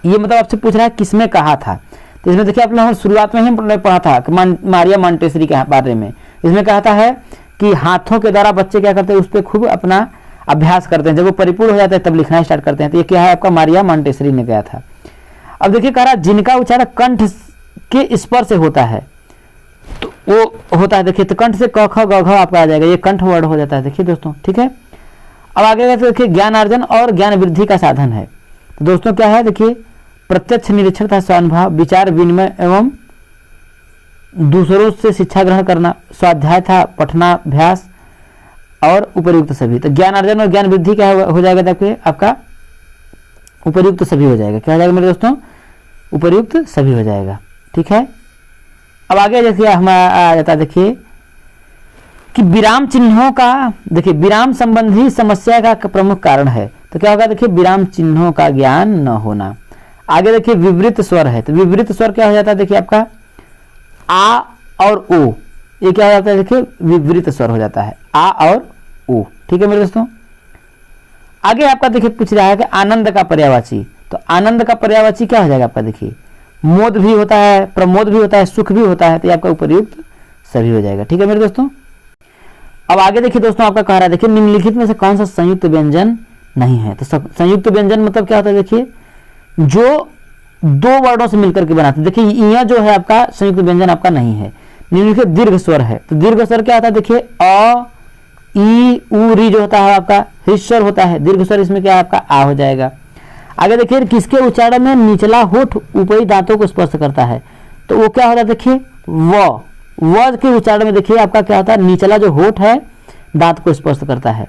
ये मतलब आपसे पूछ रहा है किसमें कहा था। तो इसमें देखिए आप लोगों ने शुरुआत में ही पढ़ा था कि मारिया मॉन्टेसरी के बारे में, इसमें कहता है कि हाथों के द्वारा बच्चे क्या करते हैं, उस पर खूब अपना अभ्यास करते हैं, जब वो परिपूर्ण हो जाता है तब लिखना स्टार्ट करते हैं। तो ये क्या है आपका, मारिया मॉन्टेसरी ने कहा था। अब देखिए कह रहा है जिनका उच्चारण कंठ के स्पर्श से होता है, तो वो होता है, देखिए तो कंठ से क ख ग घ आपका आ जाएगा, ये कंठ वर्ड हो जाता है। देखिए दोस्तों, ठीक है। अब आगे देखिए ज्ञान अर्जन और ज्ञान वृद्धि का साधन है, तो दोस्तों क्या है, देखिए प्रत्यक्ष निरीक्षण था, स्वानुभव, विचार विनिमय एवं दूसरों से शिक्षा ग्रहण करना, स्वाध्याय था, पठनाभ्यास और उपयुक्त सभी। तो ज्ञान अर्जन और ज्ञान वृद्धि क्या हो जाएगा, देखिए आपका उपयुक्त सभी हो जाएगा। क्या हो जाएगा मेरे दोस्तों, उपयुक्त सभी हो जाएगा। ठीक है। अब आगे देखिए हमारा आ जाता है, देखिए कि विराम चिन्हों का, देखिए विराम संबंधी समस्या का प्रमुख कारण है, तो क्या होगा, देखिए विराम चिन्हों का ज्ञान न होना। आगे देखिए विवृत स्वर है, तो विवृत स्वर क्या हो जाता है, देखिए आपका आ और ओ, ये क्या हो जाता है, देखिए विवृत स्वर हो जाता है, आ और ओ। ठीक है मेरे दोस्तों। आगे आपका देखिए पूछ रहा है कि आनंद का पर्यायवाची, तो आनंद का पर्यायवाची क्या हो जाएगा आपका, देखिए मोद भी होता है, प्रमोद भी होता है, सुख भी होता है, तो ये आपका उपयुक्त सभी हो जाएगा। ठीक है मेरे दोस्तों। अब आगे देखिए दोस्तों आपका कह रहा है, देखिए निम्नलिखित में से कौन सा संयुक्त व्यंजन नहीं है, तो संयुक्त व्यंजन मतलब क्या होता है, देखिए जो दो वर्डों से मिलकर के बनाते हैं। देखिए यह जो है आपका संयुक्त व्यंजन आपका नहीं है। निम्नलिखित दीर्घ स्वर है, तो दीर्घ स्वर क्या होता है, देखिए अ ई उ री जो होता है आपका हृस्वर होता है, दीर्घ स्वर इसमें क्या आपका आ हो जाएगा। आगे देखिए किसके उच्चारण में निचला होठ ऊपरी दांतों को स्पर्श करता है, तो वो क्या होता है, देखिए व के उच्चारण में देखिए आपका क्या होता है, निचला जो होठ है दांत को स्पर्श करता है,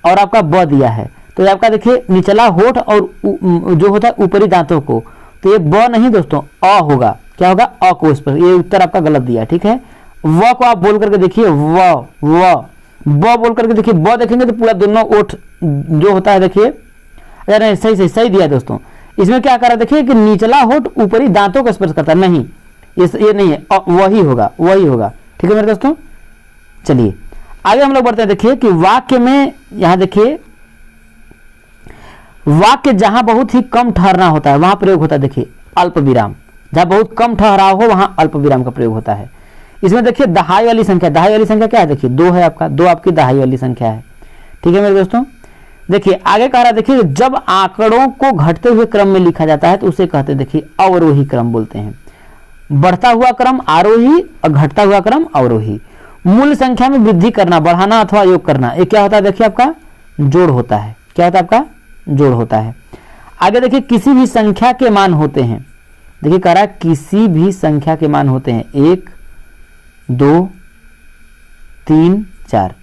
और आपका ब दिया है, तो ये आपका देखिए निचला होठ और जो होता है ऊपरी दांतों को, तो ये ब नहीं दोस्तों अ होगा, क्या होगा, अ को स्पर्श, ये उत्तर आपका गलत दिया, ठीक है। व को आप बोल करके देखिए व ब बोल करके देखिए, ब देखेंगे तो पूरा दोनों ओठ जो होता है देखिए, अरे सही दिया दोस्तों। इसमें क्या कर रहा है देखिए कि निचला होठ ऊपरी दांतों को स्पर्श करता है, नहीं ये नहीं है, वही होगा, ठीक है मेरे दोस्तों। चलिए आगे हम लोग बढ़ते हैं, देखिए कि वाक्य में यहां देखिए वाक्य जहां बहुत ही कम ठहरना होता है वहां प्रयोग होता है, देखिए अल्प विराम, जहां बहुत कम ठहराव हो वहां अल्प विराम का प्रयोग होता है। इसमें देखिए दहाई वाली संख्या क्या है, देखिए 2 है आपका, 2 आपकी दहाई वाली संख्या है, ठीक है मेरे दोस्तों। देखिए आगे कह रहा है, देखिए जब आंकड़ों को घटते हुए क्रम में लिखा जाता है तो उसे कहते हैं देखिए अवरोही क्रम बोलते हैं, बढ़ता हुआ क्रम आरोही और घटता हुआ क्रम अवरोही। मूल संख्या में वृद्धि करना, बढ़ाना अथवा योग करना, ये क्या होता है, देखिए आपका जोड़ होता है, क्या होता है आपका जोड़ होता है। आगे देखिए किसी भी संख्या के मान होते हैं, देखिए कह रहा है किसी भी संख्या के मान होते हैं 1 2 3 4,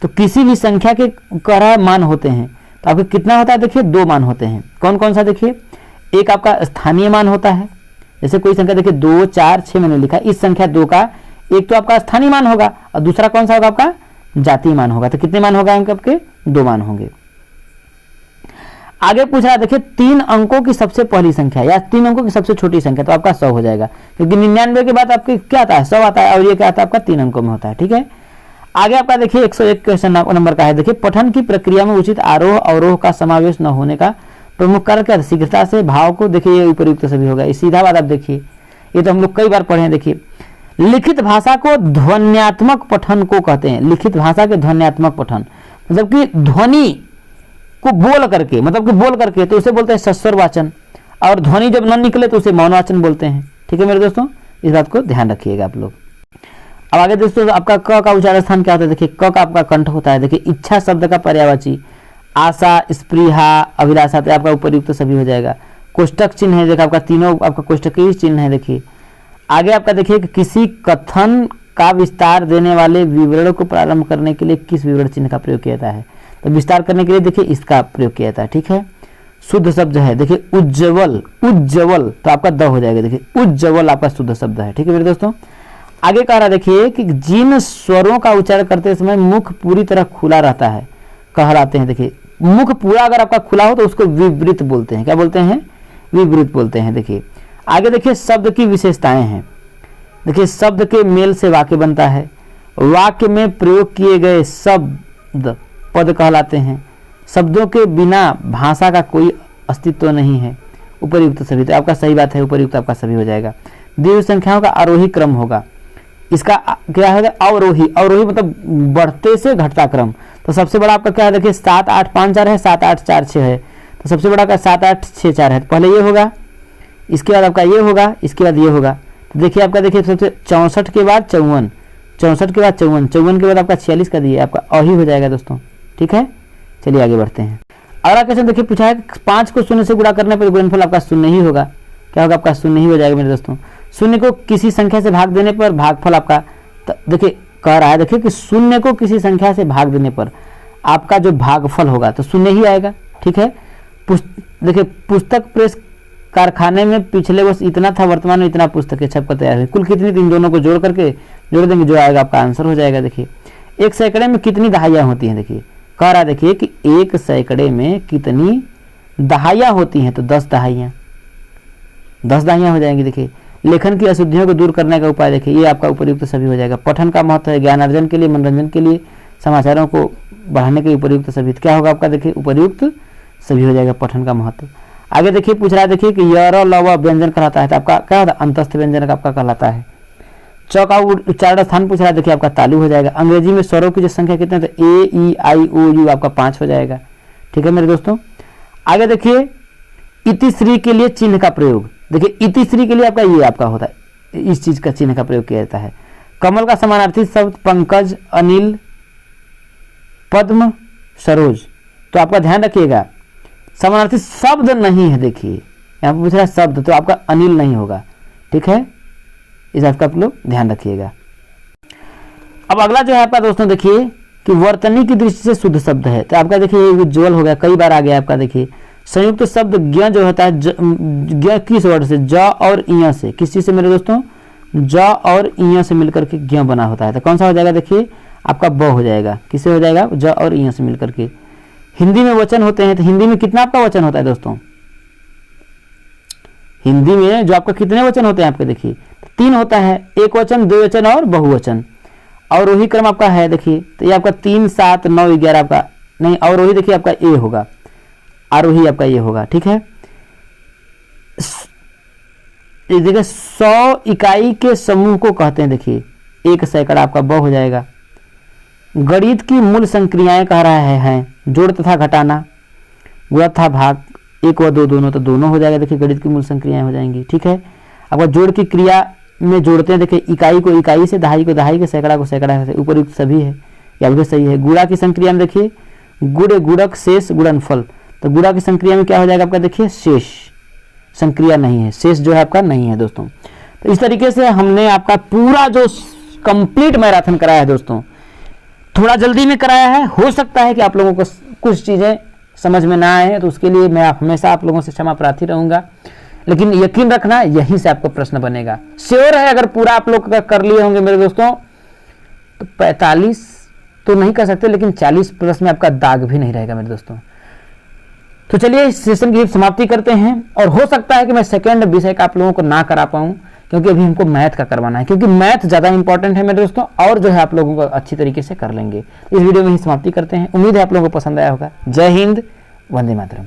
तो किसी भी संख्या के कह रहा है मान होते हैं, तो आपके कितना होता है, देखिए 2 मान होते हैं। कौन कौन सा, देखिए एक आपका स्थानीय मान होता है, जैसे कोई संख्या देखिए 2 4 6 मैंने लिखा, इस संख्या 2 का एक तो आपका स्थानीय मान होगा और दूसरा कौन सा होगा, आपका जातीय मान होगा। तो कितने मान होगा आपके, 2 मान होंगे। आगे पूछ रहा है, देखिए 3 अंकों की सबसे पहली संख्या या 3 अंकों की सबसे छोटी संख्या, तो आपका 100 हो जाएगा, क्योंकि 99 के बाद आपके क्या आता है, 100 आता है, और ये क्या आता है आपका 3 अंकों में होता है, ठीक है। आगे आपका देखिए 101 क्वेश्चन नंबर का है, देखिए पठन की प्रक्रिया में उचित आरोह अवरोह का समावेश न होने का प्रमुख कारण क्या, शीघ्रता से भाव को, देखिए ये उपयुक्त सभी होगा, सीधा बात आप देखिए, ये तो हम लोग कई बार पढ़े हैं। देखिए लिखित भाषा को ध्वन्यात्मक पठन को कहते हैं, लिखित भाषा के ध्वन्यात्मक पठन, मतलब कि ध्वनि को बोल करके, तो उसे बोलते हैं सस्वर वाचन, और ध्वनि जब न निकले तो उसे मौन वाचन बोलते हैं, ठीक है मेरे दोस्तों, इस बात को ध्यान रखिएगा आप लोग। अब आगे दोस्तों आपका क का उच्चारण स्थान क्या होता है, देखिए क का आपका कंठ होता है, देखिए इच्छा शब्द का पर्यायवाची, आशा स्पृहा अभिलाषा, तो आपका उपयुक्त सभी हो जाएगा। कोष्टक चिन्ह है, देखिए आपका तीनों आपका कोष्टकीय चिन्ह है। देखिए आगे आपका देखिए कि किसी कथन का विस्तार देने वाले विवरण को प्रारंभ करने के लिए किस विवरण चिन्ह का प्रयोग किया जाता है, तो विस्तार करने के लिए देखिए इसका प्रयोग किया जाता है, ठीक है। शुद्ध शब्द है, देखिए उज्जवल, तो आपका द हो जाएगा, देखिए उज्जवल आपका शुद्ध शब्द है, ठीक है मेरे दोस्तों। आगे कह रहा देखिए कि जिन स्वरों का उच्चारण करते समय मुख पूरी तरह खुला रहता है कहलाते हैं, देखिए मुख पूरा अगर आपका खुला हो तो उसको विवृत बोलते हैं, क्या बोलते हैं, विवृत बोलते हैं। देखिए आगे देखिए शब्द की विशेषताएं हैं, देखिए शब्द के मेल से वाक्य बनता है, वाक्य में प्रयोग किए गए शब्द पद कहलाते हैं, शब्दों के बिना भाषा का कोई अस्तित्व नहीं है, उपयुक्त सभी, तो आपका सही बात है, उपयुक्त आपका सभी हो जाएगा। दी संख्याओं का आरोही क्रम होगा, इसका क्या है, अवरोही, अवरोही मतलब बढ़ते से घटता क्रम, तो सबसे बड़ा आपका क्या है, देखिए 7 8 5 4 है, 7 8 4 6 है, तो सबसे बड़ा का 7 8 6 4 है, तो पहले ये होगा, इसके बाद आपका ये होगा, इसके बाद ये होगा, तो देखिए आपका देखिए सबसे 64 के बाद 54, 64 के बाद 54, 54 के बाद आपका 46 का दिए, आपका अही हो जाएगा दोस्तों, ठीक है। चलिए आगे बढ़ते हैं। अगला क्वेश्चन देखिए पूछा है 5 को शून्य से गुणा करने पर गुणनफल आपका शून्य ही होगा, क्या होगा आपका शून्य ही हो जाएगा मेरे दोस्तों। शून्य को किसी संख्या से भाग देने पर भागफल आपका, देखिए कह रहा है देखिए कि शून्य को किसी संख्या से भाग देने पर आपका जो भागफल होगा तो शून्य ही आएगा, ठीक है। देखिए पुस्तक प्रेस कारखाने में पिछले वर्ष इतना था, वर्तमान में इतना पुस्तकें छपकर तैयार हुई, कुल कितनी, इन दोनों को जोड़ देंगे, जो आएगा आपका आंसर हो जाएगा। देखिए 1 सैकड़े में कितनी दहाइयाँ होती हैं, देखिए कह रहा है देखिए कि 1 सैकड़े में कितनी दहाइयाँ होती हैं, तो 10 दहाइयाँ, 10 दहाइयाँ हो जाएंगी। देखिए लेखन की अशुद्धियों को दूर करने का उपाय, देखिए ये आपका उपयुक्त सभी हो जाएगा। पठन का महत्व है ज्ञानार्जन के लिए, मनोरंजन के लिए, समाचारों को बढ़ाने के उपयुक्त सभी, तो क्या होगा आपका, देखिए उपयुक्त सभी हो जाएगा पठन का महत्व। आगे देखिए पूछ रहा है देखिए कि य र ल व व्यंजन कहलाता है, तो आपका क्या होता है, अंतस्थ व्यंजन का आपका कहलाता है। च का उच्चारण स्थान पूछ रहा है, देखिए आपका तालु हो जाएगा। अंग्रेजी में स्वरों की जो संख्या कितने, तो ए ई आई ओ यू आपका 5 हो जाएगा, ठीक है मेरे दोस्तों। आगे देखिए इतिश्री के लिए चिन्ह का प्रयोग, देखिए इतिश्री के लिए आपका ये आपका होता है, इस चीज का चिन्ह का प्रयोग किया जाता है। कमल का समानार्थी शब्द पंकज, अनिल, पद्म, सरोज, तो आपका ध्यान रखिएगा समानार्थी शब्द नहीं है। देखिए यहाँ पर पूछ रहा है शब्द, तो आपका अनिल नहीं होगा। ठीक है, इस बात का आप लोग ध्यान रखिएगा। अब अगला जो है आपका दोस्तों देखिए कि वर्तनी की दृष्टि से शुद्ध शब्द है, तो आपका देखिए उज्ज्वल हो गया, कई बार आ गया आपका। देखिए संयुक्त शब्द ज्ञ जो होता है, ज्ञ किस वर्ड से, ज और इय से, किस चीज से मेरे दोस्तों, ज और इय से मिलकर के ज्ञ बना होता है। तो कौन सा हो जाएगा, देखिए आपका ब हो जाएगा। किससे हो जाएगा, ज और इय से मिलकर के। हिंदी में वचन होते हैं, तो हिंदी में कितना आपका वचन होता है दोस्तों, हिंदी में जो आपका कितने वचन होते हैं आपके, देखिए 3 होता है, एक वचन, द्विवचन और बहुवचन। और वही क्रम आपका है। देखिए तो ये आपका 3, 7, 9, 11 आपका नहीं, और वही देखिए आपका ए होगा, आरोही आपका ये होगा। ठीक है, देखिए 100 इकाई के समूह को कहते हैं। देखिए 1 सैकड़ा आपका ब हो जाएगा। गणित की मूल संक्रियाएं कह रहा है जोड़ तथा घटाना, गुणा तथा भाग, 1 व 2 दोनों, तो दोनों हो जाएगा। देखिए गणित की मूल संक्रियाएं हो जाएंगी। ठीक है, आपका जोड़ की क्रिया में जोड़ते हैं। देखिए इकाई को इकाई से, दहाई को दहाई के, सैकड़ा को सैकड़ा से, उपयुक्त सभी है, या भी सही है। गुणा की संक्रिया में देखिए गुण, गुणक, शेष, गुणनफल, तो गुणा की संक्रिया में क्या हो जाएगा आपका, देखिए शेष, संक्रिया नहीं है, शेष जो है आपका नहीं है दोस्तों। तो इस तरीके से हमने आपका पूरा जो कंप्लीट मैराथन कराया है दोस्तों, थोड़ा जल्दी में कराया है। हो सकता है कि आप लोगों को कुछ चीजें समझ में ना आए, तो उसके लिए मैं हमेशा आप लोगों से क्षमा प्रार्थी रहूंगा, लेकिन यकीन रखना यहीं से आपको प्रश्न बनेगा। श्योर है अगर पूरा आप लोग कर लिए होंगे मेरे दोस्तों, तो 45 तो नहीं कर सकते, लेकिन 40 प्लस में आपका दाग भी नहीं रहेगा मेरे दोस्तों। तो चलिए इस सेशन की समाप्ति करते हैं, और हो सकता है कि मैं सेकंड विषय का आप लोगों को ना करा पाऊं, क्योंकि अभी हमको मैथ का करवाना है, क्योंकि मैथ ज्यादा इंपॉर्टेंट है मेरे दोस्तों, और जो है आप लोगों को अच्छी तरीके से कर लेंगे। इस वीडियो में ही समाप्ति करते हैं। उम्मीद है आप लोगों को पसंद आया होगा। जय हिंद, वंदे मातरम।